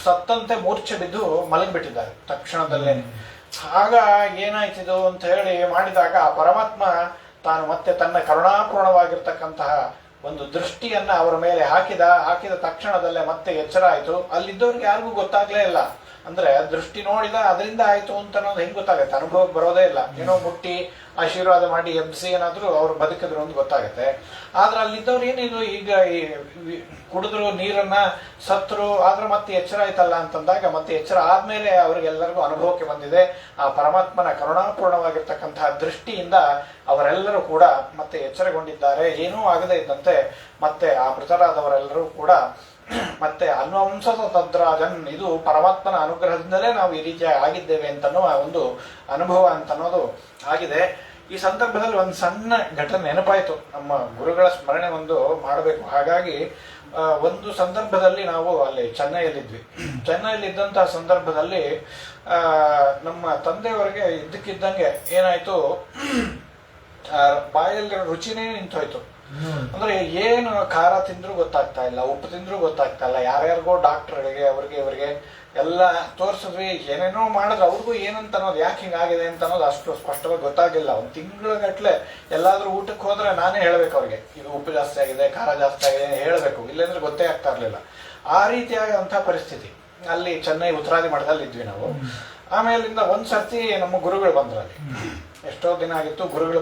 ಸತ್ತಂತೆ ಮೂರ್ಛೆ ಬಿದ್ದು ಮಲಗಿಬಿಟ್ಟಿದ್ದಾರೆ ತಕ್ಷಣದಲ್ಲೇ. ಆಗ ಏನಾಯ್ತಿದು ಅಂತ ಹೇಳಿ ಮಾಡಿದಾಗ ಆ ಪರಮಾತ್ಮ ತಾನು ಮತ್ತೆ ತನ್ನ ಕರುಣಾಪೂರ್ಣವಾಗಿರ್ತಕ್ಕಂತಹ ಒಂದು ದೃಷ್ಟಿಯನ್ನ ಅವರ ಮೇಲೆ ಹಾಕಿದ ತಕ್ಷಣದಲ್ಲೇ ಮತ್ತೆ ಎಚ್ಚರ ಆಯ್ತು. ಅಲ್ಲಿದ್ದವ್ರಿಗೆ ಯಾರಿಗೂ ಗೊತ್ತಾಗ್ಲೇ ಇಲ್ಲ. ಅಂದ್ರೆ ದೃಷ್ಟಿ ನೋಡಿದ ಅದರಿಂದ ಆಯ್ತು ಅಂತ ಅನ್ನೋದು ಹೆಂಗ್ ಗೊತ್ತಾಗತ್ತೆ? ಅನುಭವಕ್ಕೆ ಬರೋದೇ ಇಲ್ಲ. ಏನೋ ಮುಟ್ಟಿ ಆಶೀರ್ವಾದ ಮಾಡಿ ಎಬ್ಸಿ ಏನಾದ್ರು ಅವ್ರು ಬದುಕಿದ್ರು ಅಂತ ಗೊತ್ತಾಗತ್ತೆ. ಆದ್ರೆ ಅಲ್ಲಿದ್ದವ್ರು ಏನಿದು ಈಗ ಕುಡಿದ್ರು ನೀರನ್ನ, ಸತ್ರು, ಆದ್ರೆ ಮತ್ತೆ ಎಚ್ಚರ ಆಯ್ತಲ್ಲ ಅಂತಂದಾಗ ಮತ್ತೆ ಎಚ್ಚರ ಆದ್ಮೇಲೆ ಅವರಿಗೆಲ್ಲರಿಗೂ ಅನುಭವಕ್ಕೆ ಬಂದಿದೆ ಆ ಪರಮಾತ್ಮನ ಕರುಣಾಪೂರ್ಣವಾಗಿರ್ತಕ್ಕಂತಹ ದೃಷ್ಟಿಯಿಂದ ಅವರೆಲ್ಲರೂ ಕೂಡ ಮತ್ತೆ ಎಚ್ಚರಗೊಂಡಿದ್ದಾರೆ. ಏನೂ ಆಗದೇ ಇದ್ದಂತೆ ಮತ್ತೆ ಆ ಮೃತರಾದವರೆಲ್ಲರೂ ಕೂಡ ಮತ್ತೆ ಅನ್ವಂಸದ ತದ್ರಾಜನ್, ಇದು ಪರಮಾತ್ಮನ ಅನುಗ್ರಹದಿಂದಲೇ ನಾವು ಈ ರೀತಿಯಾಗಿ ಆಗಿದ್ದೇವೆ ಅಂತನ್ನುವ ಒಂದು ಅನುಭವ ಅಂತನ್ನೋದು ಆಗಿದೆ. ಈ ಸಂದರ್ಭದಲ್ಲಿ ಒಂದು ಸಣ್ಣ ಘಟನೆ ನೆನಪಾಯಿತು. ನಮ್ಮ ಗುರುಗಳ ಸ್ಮರಣೆ ಒಂದು ಮಾಡಬೇಕು. ಹಾಗಾಗಿ ಒಂದು ಸಂದರ್ಭದಲ್ಲಿ ನಾವು ಅಲ್ಲಿ ಚೆನ್ನೈಯಲ್ಲಿದ್ವಿ. ಚೆನ್ನೈಯಲ್ಲಿದ್ದಂತಹ ಸಂದರ್ಭದಲ್ಲಿ ನಮ್ಮ ತಂದೆಯವರಿಗೆ ಇದ್ದಕ್ಕಿದ್ದಂಗೆ ಏನಾಯ್ತು, ಬಾಯಲ್ಲಿ ರುಚಿನೇ ನಿಂತೋಯ್ತು. ಅಂದ್ರೆ ಏನು ಖಾರ ತಿಂದ್ರು ಗೊತ್ತಾಗ್ತಾ ಇಲ್ಲ, ಉಪ್ಪು ತಿಂದ್ರು ಗೊತ್ತಾಗ್ತಾ ಇಲ್ಲ. ಯಾರ್ಯಾರಿಗೋ ಡಾಕ್ಟರ್ಗಳಿಗೆ ಇವರಿಗೆ ಎಲ್ಲ ತೋರಿಸಿದ್ವಿ, ಏನೇನೋ ಮಾಡಿದ್ರೆ ಅವ್ರಿಗೂ ಏನಂತ ಅನ್ನೋದು, ಯಾಕೆ ಹಿಂಗಾಗಿದೆ ಅಂತ ಅನ್ನೋದು ಅಷ್ಟು ಸ್ಪಷ್ಟವಾಗಿ ಗೊತ್ತಾಗಿಲ್ಲ. ಒಂದು ತಿಂಗಳಗಟ್ಲೆ ಎಲ್ಲಾದ್ರೂ ಊಟಕ್ಕೆ ಹೋದ್ರೆ ನಾನೇ ಹೇಳ್ಬೇಕು ಅವ್ರಿಗೆ, ಇದು ಉಪ್ಪು ಜಾಸ್ತಿ ಆಗಿದೆ, ಖಾರ ಜಾಸ್ತಿ ಆಗಿದೆ ಹೇಳ್ಬೇಕು, ಇಲ್ಲಾಂದ್ರೆ ಗೊತ್ತೇ ಆಗ್ತಾ ಇರ್ಲಿಲ್ಲ. ಆ ರೀತಿಯಾದಂತಹ ಪರಿಸ್ಥಿತಿ ಅಲ್ಲಿ ಚೆನ್ನೈ ಉತ್ತರಾದಿ ಮಠದಲ್ಲಿ ಇದ್ವಿ ನಾವು. ಆಮೇಲಿಂದ ಒಂದ್ಸರ್ತಿ ನಮ್ಮ ಗುರುಗಳು ಬಂದ್ರು. ಅಲ್ಲಿ ಎಷ್ಟೋ ದಿನ ಆಗಿತ್ತು, ಗುರುಗಳು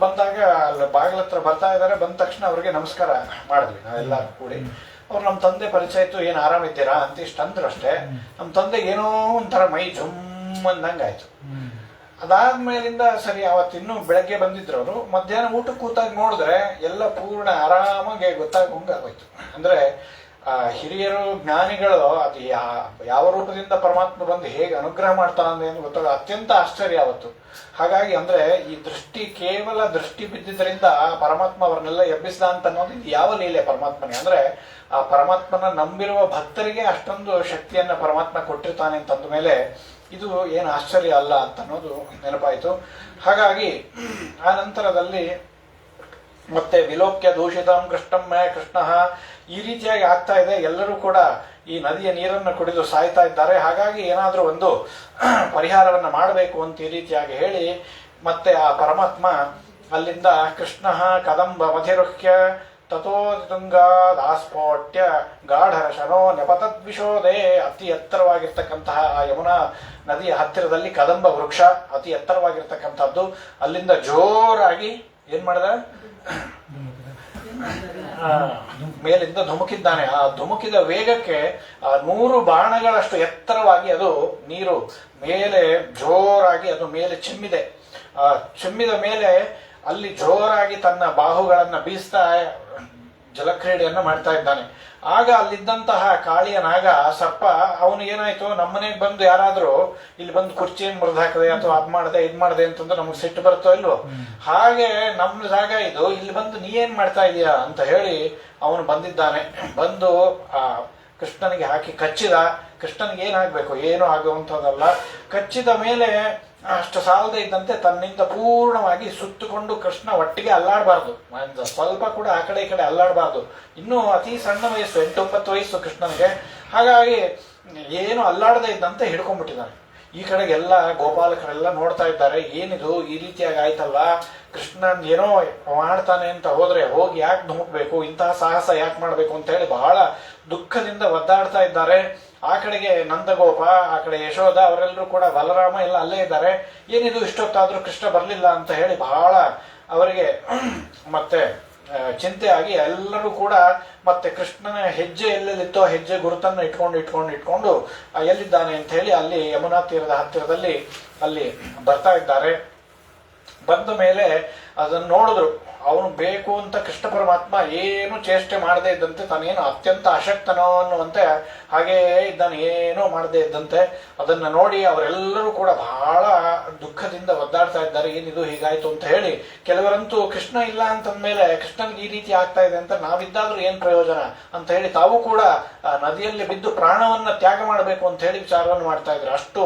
ಬಂದಾಗ ಅಲ್ಲಿ ಬಾಗಿಲ ಹತ್ರ ಬರ್ತಾ ಇದ್ದಾರೆ. ಬಂದ ತಕ್ಷಣ ಅವ್ರಿಗೆ ನಮಸ್ಕಾರ ಮಾಡಿದ್ವಿ ನಾವೆಲ್ಲರೂ ಕೂಡಿ. ಅವ್ರು ನಮ್ಮ ತಂದೆ ಪರಿಚಯ ಇತ್ತು, ಏನು ಆರಾಮಿದ್ದೀರಾ ಅಂತ ಇಷ್ಟ ಅಂದ್ರು ಅಷ್ಟೇ. ನಮ್ಮ ತಂದೆಗೆ ಏನೋ ಒಂಥರ ಮೈ ಜುಮ್ ಅಂದಂಗಾಯ್ತು. ಅದಾದ್ಮೇಲಿಂದ ಸರಿ, ಅವತ್ತಿನ್ನೂ ಬೆಳಗ್ಗೆ ಬಂದಿದ್ರು ಅವರು. ಮಧ್ಯಾಹ್ನ ಊಟಕ್ಕೆ ಕೂತಾಗ ನೋಡಿದ್ರೆ ಎಲ್ಲ ಪೂರ್ಣ ಆರಾಮಾಗಿ ಗೊತ್ತಾಗೋಯ್ತು. ಅಂದ್ರೆ ಹಿರಿಯರು ಜ್ಞಾನಿಗಳು ಅದು ಯಾವ ರೂಪದಿಂದ ಪರಮಾತ್ಮ ಬಂದು ಹೇಗೆ ಅನುಗ್ರಹ ಮಾಡ್ತಾನೆ ಅಂತ ಗೊತ್ತಾಗ ಅತ್ಯಂತ ಆಶ್ಚರ್ಯ ಅವತ್ತು. ಹಾಗಾಗಿ ಅಂದ್ರೆ ಈ ದೃಷ್ಟಿ, ಕೇವಲ ದೃಷ್ಟಿ ಬಿದ್ದಿದ್ರಿಂದ ಪರಮಾತ್ಮ ಅವರನ್ನೆಲ್ಲ ಎಬ್ಬಿಸಿದ ಅಂತ ಅನ್ನೋದು ಇದು ಯಾವ ಲೀಲೆ ಪರಮಾತ್ಮನಿಗೆ. ಅಂದ್ರೆ ಆ ಪರಮಾತ್ಮನ ನಂಬಿರುವ ಭಕ್ತರಿಗೆ ಅಷ್ಟೊಂದು ಶಕ್ತಿಯನ್ನ ಪರಮಾತ್ಮ ಕೊಟ್ಟಿರ್ತಾನೆ ಅಂತಂದ ಮೇಲೆ ಇದು ಏನು ಆಶ್ಚರ್ಯ ಅಲ್ಲ ಅಂತ ಅನ್ನೋದು ನೆನಪಾಯಿತು. ಹಾಗಾಗಿ ಆ ನಂತರದಲ್ಲಿ ಮತ್ತೆ ವಿಲೋಕ್ಯ ದೂಷಿತಂ ಕೃಷ್ಣಂ ಕೃಷ್ಣ ಈ ರೀತಿಯಾಗಿ ಆಗ್ತಾ ಇದೆ. ಎಲ್ಲರೂ ಕೂಡ ಈ ನದಿಯ ನೀರನ್ನು ಕುಡಿದು ಸಾಯ್ತಾ ಇದ್ದಾರೆ. ಹಾಗಾಗಿ ಏನಾದರೂ ಒಂದು ಪರಿಹಾರವನ್ನು ಮಾಡಬೇಕು ಅಂತ ಈ ರೀತಿಯಾಗಿ ಹೇಳಿ ಮತ್ತೆ ಆ ಪರಮಾತ್ಮ ಅಲ್ಲಿಂದ ಕೃಷ್ಣ ಕದಂಬ ಮಧಿರುಹ್ಯ ತಥೋತುಂಗಾದಾಸ್ಫೋಟ್ಯ ಗಾಢರಶನೋ ನೆಪತದ್ವಿಶೋಧೆ. ಅತಿ ಎತ್ತರವಾಗಿರ್ತಕ್ಕಂತಹ ಆ ಯಮುನಾ ನದಿಯ ಹತ್ತಿರದಲ್ಲಿ ಕದಂಬ ವೃಕ್ಷ ಅತಿ ಎತ್ತರವಾಗಿರ್ತಕ್ಕಂಥದ್ದು. ಅಲ್ಲಿಂದ ಜೋರಾಗಿ ಏನ್ ಮಾಡಿದ, ಮೇಲಿಂದ ಧುಮುಕಿದ್ದಾನೆ. ಆ ಧುಮುಕಿದ ವೇಗಕ್ಕೆ 100 ಬಾಣಗಳಷ್ಟು ಎತ್ತರವಾಗಿ ಅದು ನೀರು ಮೇಲೆ ಜೋರಾಗಿ ಅದು ಮೇಲೆ ಚಿಮ್ಮಿದೆ. ಚಿಮ್ಮಿದ ಮೇಲೆ ಅಲ್ಲಿ ಜೋರಾಗಿ ತನ್ನ ಬಾಹುಗಳನ್ನ ಬೀಸ್ತಾ ಜಲಕ್ರೀಡೆಯನ್ನ ಮಾಡ್ತಾ ಇದ್ದಾನೆ. ಆಗ ಅಲ್ಲಿದ್ದಂತಹ ಕಾಳಿಯ ನಾಗ ಸರ್ಪ ಅವನು ಏನಾಯ್ತು, ನಮ್ಮನೆಗೆ ಬಂದು ಯಾರಾದ್ರೂ ಇಲ್ಲಿ ಬಂದು ಕುರ್ಚಿಯನ್ನು ಮುರಿದು ಹಾಕದೆ ಅಥವಾ ಅದ್ ಮಾಡದೆ ಇದ್ ಮಾಡದೆ ಅಂತಂದ್ರೆ ನಮ್ಗೆ ಸಿಟ್ಟು ಬರುತ್ತೋ ಇಲ್ವೋ, ಹಾಗೆ ನಮ್ಮ ಜಾಗ ಇದು, ಇಲ್ಲಿ ಬಂದು ನೀ ಏನ್ ಮಾಡ್ತಾ ಇದೀಯಾ ಅಂತ ಹೇಳಿ ಅವನು ಬಂದಿದ್ದಾನೆ. ಬಂದು ಆ ಕೃಷ್ಣನಿಗೆ ಹಾಕಿ ಕಚ್ಚಿದ. ಕೃಷ್ಣನಿಗೆ ಏನಾಗ್ಬೇಕು, ಏನು ಆಗುವಂಥದ್ದಲ್ಲ. ಕಚ್ಚಿದ ಮೇಲೆ ಅಷ್ಟು ಸಾಲದೇ ಇದ್ದಂತೆ ತನ್ನಿಂದ ಪೂರ್ಣವಾಗಿ ಸುತ್ತಕೊಂಡು ಕೃಷ್ಣ ಒಟ್ಟಿಗೆ ಅಲ್ಲಾಡಬಾರ್ದು, ಸ್ವಲ್ಪ ಕೂಡ ಆ ಕಡೆ ಈ ಕಡೆ ಅಲ್ಲಾಡಬಾರ್ದು. ಇನ್ನೂ ಅತಿ ಸಣ್ಣ ವಯಸ್ಸು, 8-9 ವಯಸ್ಸು ಕೃಷ್ಣನಿಗೆ. ಹಾಗಾಗಿ ಏನು ಅಲ್ಲಾಡದೇ ಇದ್ದಂತೆ ಹಿಡ್ಕೊಂಡ್ಬಿಟ್ಟಿದ್ದಾನೆ. ಈ ಕಡೆಗೆ ಎಲ್ಲ ಗೋಪಾಲಕರೆಲ್ಲ ನೋಡ್ತಾ ಇದ್ದಾರೆ, ಏನಿದು ಈ ರೀತಿಯಾಗಿ ಆಯ್ತಲ್ಲ, ಕೃಷ್ಣನ್ ಏನೋ ಮಾಡ್ತಾನೆ ಅಂತ ಹೋದ್ರೆ ಹೋಗಿ ಯಾಕೆ ಧುಮುಕ್ಬೇಕು, ಇಂತಹ ಸಾಹಸ ಯಾಕೆ ಮಾಡ್ಬೇಕು ಅಂತ ಹೇಳಿ ಬಹಳ ದುಃಖದಿಂದ ಒದ್ದಾಡ್ತಾ ಇದ್ದಾರೆ. ಆ ಕಡೆಗೆ ನಂದಗೋಪ, ಆ ಕಡೆ ಯಶೋಧ ಅವರೆಲ್ಲರೂ ಕೂಡ, ಬಲರಾಮ ಎಲ್ಲ ಅಲ್ಲೇ ಇದ್ದಾರೆ. ಏನಿದು ಇಷ್ಟೊತ್ತಾದ್ರೂ ಕೃಷ್ಣ ಬರ್ಲಿಲ್ಲ ಅಂತ ಹೇಳಿ ಬಹಳ ಅವರಿಗೆ ಮತ್ತೆ ಚಿಂತೆ ಆಗಿ ಎಲ್ಲರೂ ಕೂಡ ಮತ್ತೆ ಕೃಷ್ಣನ ಹೆಜ್ಜೆ ಎಲ್ಲೆಲ್ಲಿತ್ತೋ ಹೆಜ್ಜೆ ಗುರುತನ್ನು ಇಟ್ಕೊಂಡು ಎಲ್ಲಿದ್ದಾನೆ ಅಂತ ಹೇಳಿ ಅಲ್ಲಿ ಯಮುನಾ ತೀರದ ಹತ್ತಿರದಲ್ಲಿ ಅಲ್ಲಿ ಬರ್ತಾ ಇದ್ದಾರೆ. ಬಂದ ಮೇಲೆ ಅದನ್ನು ನೋಡಿದ್ರು. ಅವನು ಬೇಕು ಅಂತ ಕೃಷ್ಣ ಪರಮಾತ್ಮ ಏನು ಚೇಷ್ಟೆ ಮಾಡದೇ ಇದ್ದಂತೆ, ತಾನೇನು ಅತ್ಯಂತ ಅಶಕ್ತನೋ ಅನ್ನುವಂತೆ ಹಾಗೇ ಇದ್ದಾನೆ, ಏನೂ ಮಾಡದೇ ಇದ್ದಂತೆ. ಅದನ್ನ ನೋಡಿ ಅವರೆಲ್ಲರೂ ಕೂಡ ಬಹಳ ದುಃಖದಿಂದ ಒದ್ದಾಡ್ತಾ ಇದ್ದಾರೆ, ಏನಿದು ಹೀಗಾಯ್ತು ಅಂತ ಹೇಳಿ. ಕೆಲವರಂತೂ ಕೃಷ್ಣ ಇಲ್ಲ ಅಂತಂದ್ಮೇಲೆ ಕೃಷ್ಣನಿಗೆ ಈ ರೀತಿ ಆಗ್ತಾ ಇದೆ ಅಂತ ನಾವಿದ್ದಾದ್ರೂ ಏನ್ ಪ್ರಯೋಜನ ಅಂತ ಹೇಳಿ ತಾವು ಕೂಡ ನದಿಯಲ್ಲಿ ಬಿದ್ದು ಪ್ರಾಣವನ್ನ ತ್ಯಾಗ ಮಾಡಬೇಕು ಅಂತ ಹೇಳಿ ವಿಚಾರವನ್ನು ಮಾಡ್ತಾ ಇದ್ರು. ಅಷ್ಟು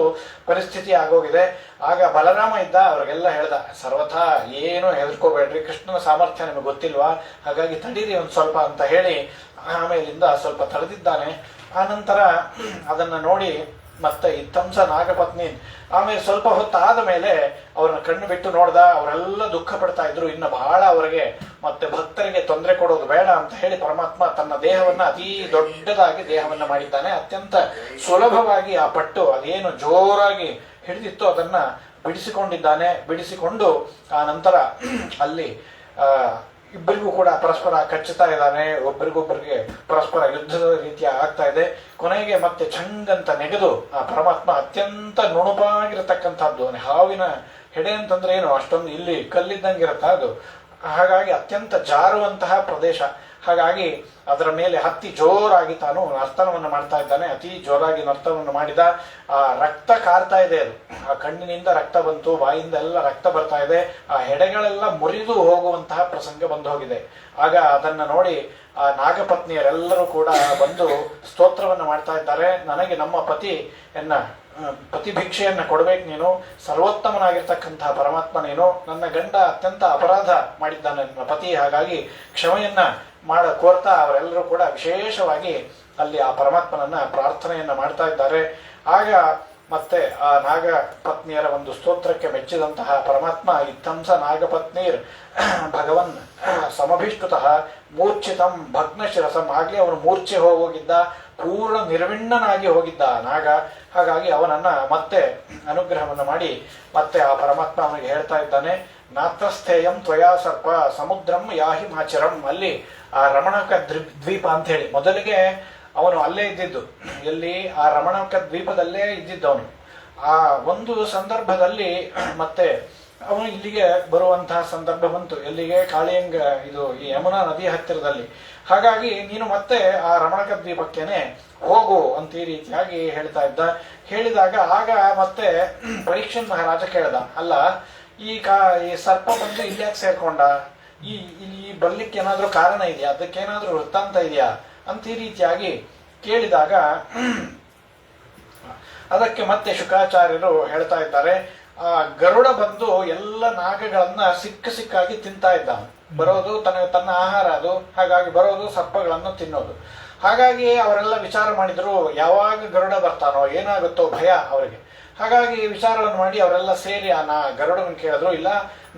ಪರಿಸ್ಥಿತಿ ಆಗೋಗಿದೆ. ಆಗ ಬಲರಾಮ ಇದ್ದ, ಅವ್ರಿಗೆಲ್ಲ ಹೇಳ್ದ, ಸರ್ವಥಾ ಏನು ಹೆದರ್ಕೋಬೇಡ್ರಿ, ಕೃಷ್ಣನ ಸಾಮರ್ಥ್ಯ ನಿಮಗೆ ಗೊತ್ತಿಲ್ವಾ, ಹಾಗಾಗಿ ತಡೀರಿ ಒಂದ್ ಸ್ವಲ್ಪ ಅಂತ ಹೇಳಿ ಆಮೇಲಿಂದ ಸ್ವಲ್ಪ ತಡೆದಿದ್ದಾನೆ. ಆ ನಂತರ ಅದನ್ನ ನೋಡಿ ಮತ್ತೆ ಇತ್ತಂಸ ನಾಗಪತ್ನಿ ಆಮೇಲೆ ಸ್ವಲ್ಪ ಹೊತ್ತಾದ ಮೇಲೆ ಅವ್ರನ್ನ ಕಣ್ಣು ಬಿಟ್ಟು ನೋಡ್ದ. ಅವರೆಲ್ಲ ದುಃಖ ಪಡ್ತಾ ಇದ್ರು, ಇನ್ನು ಬಹಳ ಅವರಿಗೆ ಮತ್ತೆ ಭಕ್ತರಿಗೆ ತೊಂದರೆ ಕೊಡೋದು ಬೇಡ ಅಂತ ಹೇಳಿ ಪರಮಾತ್ಮ ತನ್ನ ದೇಹವನ್ನ ಅತೀ ದೊಡ್ಡದಾಗಿ ದೇಹವನ್ನ ಮಾಡಿದ್ದಾನೆ. ಅತ್ಯಂತ ಸುಲಭವಾಗಿ ಆ ಪಟ್ಟು ಅದೇನು ಜೋರಾಗಿ ಹಿಡಿದಿತ್ತು ಅದನ್ನ ಬಿಡಿಸಿಕೊಂಡಿದ್ದಾನೆ. ಬಿಡಿಸಿಕೊಂಡು ಆ ನಂತರ ಅಲ್ಲಿ ಇಬ್ಬರಿಗೂ ಕೂಡ ಪರಸ್ಪರ ಕಚ್ಚುತ್ತಾ ಇದ್ದಾನೆ, ಒಬ್ಬರಿಗೊಬ್ಬರಿಗೆ ಪರಸ್ಪರ ಯುದ್ಧದ ರೀತಿಯ ಆಗ್ತಾ ಇದೆ. ಕೊನೆಗೆ ಮತ್ತೆ ಚಂಗಂತ ನೆಗೆದು ಆ ಪರಮಾತ್ಮ ಅತ್ಯಂತ ನುಣುಪಾಗಿರತಕ್ಕಂಥದ್ದು, ಹಾವಿನ ಹೆಡೆ ಅಂತಂದ್ರೆ ಏನು ಅಷ್ಟೊಂದು ಇಲ್ಲಿ ಕಲ್ಲಿದ್ದಂಗಿರತ್ತ ಅದು, ಹಾಗಾಗಿ ಅತ್ಯಂತ ಜಾರುವಂತಹ ಪ್ರದೇಶ. ಹಾಗಾಗಿ ಅದರ ಮೇಲೆ ಹತ್ತಿ ಜೋರಾಗಿ ತಾನು ನರ್ತನವನ್ನು ಮಾಡ್ತಾ ಇದ್ದಾನೆ. ಅತಿ ಜೋರಾಗಿ ನರ್ತನವನ್ನು ಮಾಡಿದ. ಆ ರಕ್ತ ಕಾರ್ತಾ ಇದೆ, ಅದು ಆ ಕಣ್ಣಿನಿಂದ ರಕ್ತ ಬಂತು, ಬಾಯಿಂದ ಎಲ್ಲ ರಕ್ತ ಬರ್ತಾ ಇದೆ, ಆ ಹೆಡೆಗಳೆಲ್ಲ ಮುರಿದು ಹೋಗುವಂತಹ ಪ್ರಸಂಗ ಬಂದು ಹೋಗಿದೆ. ಆಗ ಅದನ್ನ ನೋಡಿ ಆ ನಾಗಪತ್ನಿಯರೆಲ್ಲರೂ ಕೂಡ ಬಂದು ಸ್ತೋತ್ರವನ್ನು ಮಾಡ್ತಾ ಇದ್ದಾರೆ. ನನಗೆ ನಮ್ಮ ಪತಿ ಭಿಕ್ಷೆಯನ್ನ ಕೊಡ್ಬೇಕು, ನೀನು ಸರ್ವೋತ್ತಮನಾಗಿರ್ತಕ್ಕಂತಹ ಪರಮಾತ್ಮ ನೀನು, ನನ್ನ ಗಂಡ ಅತ್ಯಂತ ಅಪರಾಧ ಮಾಡಿದ್ದಾನೆ ನನ್ನ ಪತಿ, ಹಾಗಾಗಿ ಕ್ಷಮೆಯನ್ನ ಕೋರ್ತಾ ಅವರೆಲ್ಲರೂ ಕೂಡ ವಿಶೇಷವಾಗಿ ಅಲ್ಲಿ ಆ ಪರಮಾತ್ಮನನ್ನ ಪ್ರಾರ್ಥನೆಯನ್ನ ಮಾಡ್ತಾ ಇದ್ದಾರೆ. ಆಗ ಮತ್ತೆ ಆ ನಾಗಪತ್ನಿಯರ ಒಂದು ಸ್ತೋತ್ರಕ್ಕೆ ಮೆಚ್ಚಿದಂತಹ ಪರಮಾತ್ಮ ಇತ್ತಂಸ ನಾಗಪತ್ನೀರ್ ಭಗವನ್ ಸಮಭಿಷ್ಟುತಃ ಮೂರ್ಛಿತಂ ಭಗ್ನಶಿರಸಂ, ಆಗ್ಲೇ ಅವನು ಮೂರ್ಛೆ ಹೋಗಿದ್ದ, ಪೂರ್ಣ ನಿರ್ವಿಣ್ಣನಾಗಿ ಹೋಗಿದ್ದ ನಾಗ. ಹಾಗಾಗಿ ಅವನನ್ನ ಮತ್ತೆ ಅನುಗ್ರಹವನ್ನು ಮಾಡಿ ಮತ್ತೆ ಆ ಪರಮಾತ್ಮ ಅವನಿಗೆ ಹೇಳ್ತಾ ಇದ್ದಾನೆ, ನಾತ್ರಸ್ಥೇಯಂ ತ್ವಯಾ ಸರ್ಪ ಸಮುದ್ರಂ ಯಾಹಿ ಮಾಚರಂ. ಅಲ್ಲಿ ಆ ರಮಣಕ ದ್ವೀಪ ಅಂತ ಹೇಳಿ ಮೊದಲಿಗೆ ಅವನು ಅಲ್ಲೇ ಇದ್ದಿದ್ದು, ಎಲ್ಲಿ ಆ ರಮಣಕ ದ್ವೀಪದಲ್ಲೇ ಇದ್ದಿದ್ದವನು. ಆ ಒಂದು ಸಂದರ್ಭದಲ್ಲಿ ಮತ್ತೆ ಅವನು ಇಲ್ಲಿಗೆ ಬರುವಂತಹ ಸಂದರ್ಭ ಬಂತು, ಎಲ್ಲಿಗೆ ಕಾಳಿಯಂಗ, ಇದು ಈ ಯಮುನಾ ನದಿ ಹತ್ತಿರದಲ್ಲಿ. ಹಾಗಾಗಿ ನೀನು ಮತ್ತೆ ಆ ರಮಣಕ ದ್ವೀಪಕ್ಕೇನೆ ಹೋಗು ಅಂತ ಈ ರೀತಿಯಾಗಿ ಹೇಳ್ತಾ ಇದ್ದ. ಹೇಳಿದಾಗ ಆಗ ಮತ್ತೆ ಪರೀಕ್ಷನ್ ಮಹಾರಾಜ ಕೇಳ್ದ, ಅಲ್ಲ ಈ ಸರ್ಪ ಬಂದು ಇಲ್ಲಿ ಯಾಕೆ ಸೇರ್ಕೊಂಡ, ಇಲ್ಲಿ ಬರ್ಲಿಕ್ಕೆ ಏನಾದ್ರೂ ಕಾರಣ ಇದೆಯಾ, ಅದಕ್ಕೇನಾದ್ರೂ ವೃತ್ತಾಂತ ಇದೆಯಾ ಅಂತ ಈ ರೀತಿಯಾಗಿ ಕೇಳಿದಾಗ ಅದಕ್ಕೆ ಮತ್ತೆ ಶುಕಾಚಾರ್ಯರು ಹೇಳ್ತಾ ಇದ್ದಾರೆ, ಆ ಗರುಡ ಬಂದು ಎಲ್ಲ ನಾಗಗಳನ್ನ ಸಿಕ್ಕಾಗಿ ತಿಂತಾ ಇದ್ದ. ಬರೋದು ತನ್ನ ಆಹಾರ ಅದು, ಹಾಗಾಗಿ ಬರೋದು ಸರ್ಪಗಳನ್ನು ತಿನ್ನೋದು. ಹಾಗಾಗಿ ಅವರೆಲ್ಲ ವಿಚಾರ ಮಾಡಿದ್ರು, ಯಾವಾಗ ಗರುಡ ಬರ್ತಾನೋ ಏನಾಗುತ್ತೋ ಭಯ ಅವರಿಗೆ. ಹಾಗಾಗಿ ವಿಚಾರವನ್ನು ಮಾಡಿ ಅವರೆಲ್ಲ ಸೇರಿ ಗರುಡನ ಕೇಳಿದ್ರು, ಇಲ್ಲ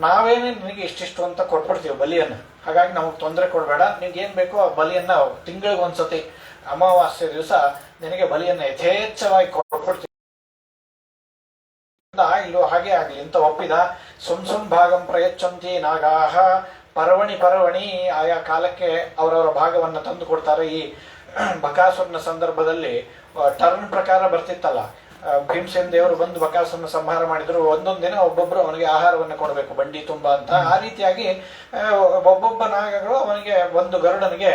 ನಾವೇನೇ ನಿನಗೆ ಇಷ್ಟಿಷ್ಟು ಅಂತ ಕೊಟ್ಬಿಡ್ತೀವಿ ಬಲಿಯನ್ನು, ಹಾಗಾಗಿ ನಮಗೆ ತೊಂದರೆ ಕೊಡಬೇಡ, ನಿನ್ಗೆ ಏನ್ ಬೇಕೋ ಆ ಬಲಿಯನ್ನ ತಿಂಗಳಿಗೊಂದ್ಸತಿ ಅಮಾವಾಸ್ಯೆ ದಿವಸ ನಿನಗೆ ಬಲಿಯನ್ನ ಯಥೇಚ್ಛವಾಗಿ ಕೊಟ್ಬಿಡ್ತೀವಿ, ಇಲ್ಲೋ ಹಾಗೆ ಆಗ್ಲಿ ಅಂತ ಒಪ್ಪಿದ. ಸುಮ್ ಭಾಗಂ ಪ್ರಯಚ್ಛಂತಿ ನಾಗಾಹ ಪರ್ವಣಿ ಆಯಾ ಕಾಲಕ್ಕೆ ಅವರವರ ಭಾಗವನ್ನ ತಂದು ಕೊಡ್ತಾರೆ. ಈ ಬಕಾಸುರನ ಸಂದರ್ಭದಲ್ಲಿ ಟರ್ನ್ ಪ್ರಕಾರ ಬರ್ತಿತ್ತಲ್ಲ, ಭೀಮಸೇನ ದೇವರು ಬಂದು ಬಕಾಸುರನ ಸಂಹಾರ ಮಾಡಿದ್ರು, ಒಂದೊಂದು ದಿನ ಒಬ್ಬೊಬ್ರು ಅವನಿಗೆ ಆಹಾರವನ್ನು ಕೊಡಬೇಕು ಬಂಡಿ ತುಂಬಾ ಅಂತ. ಆ ರೀತಿಯಾಗಿ ಒಬ್ಬೊಬ್ಬ ನಾಗಗಳು ಅವನಿಗೆ ಒಂದು ಗರುಡನಿಗೆ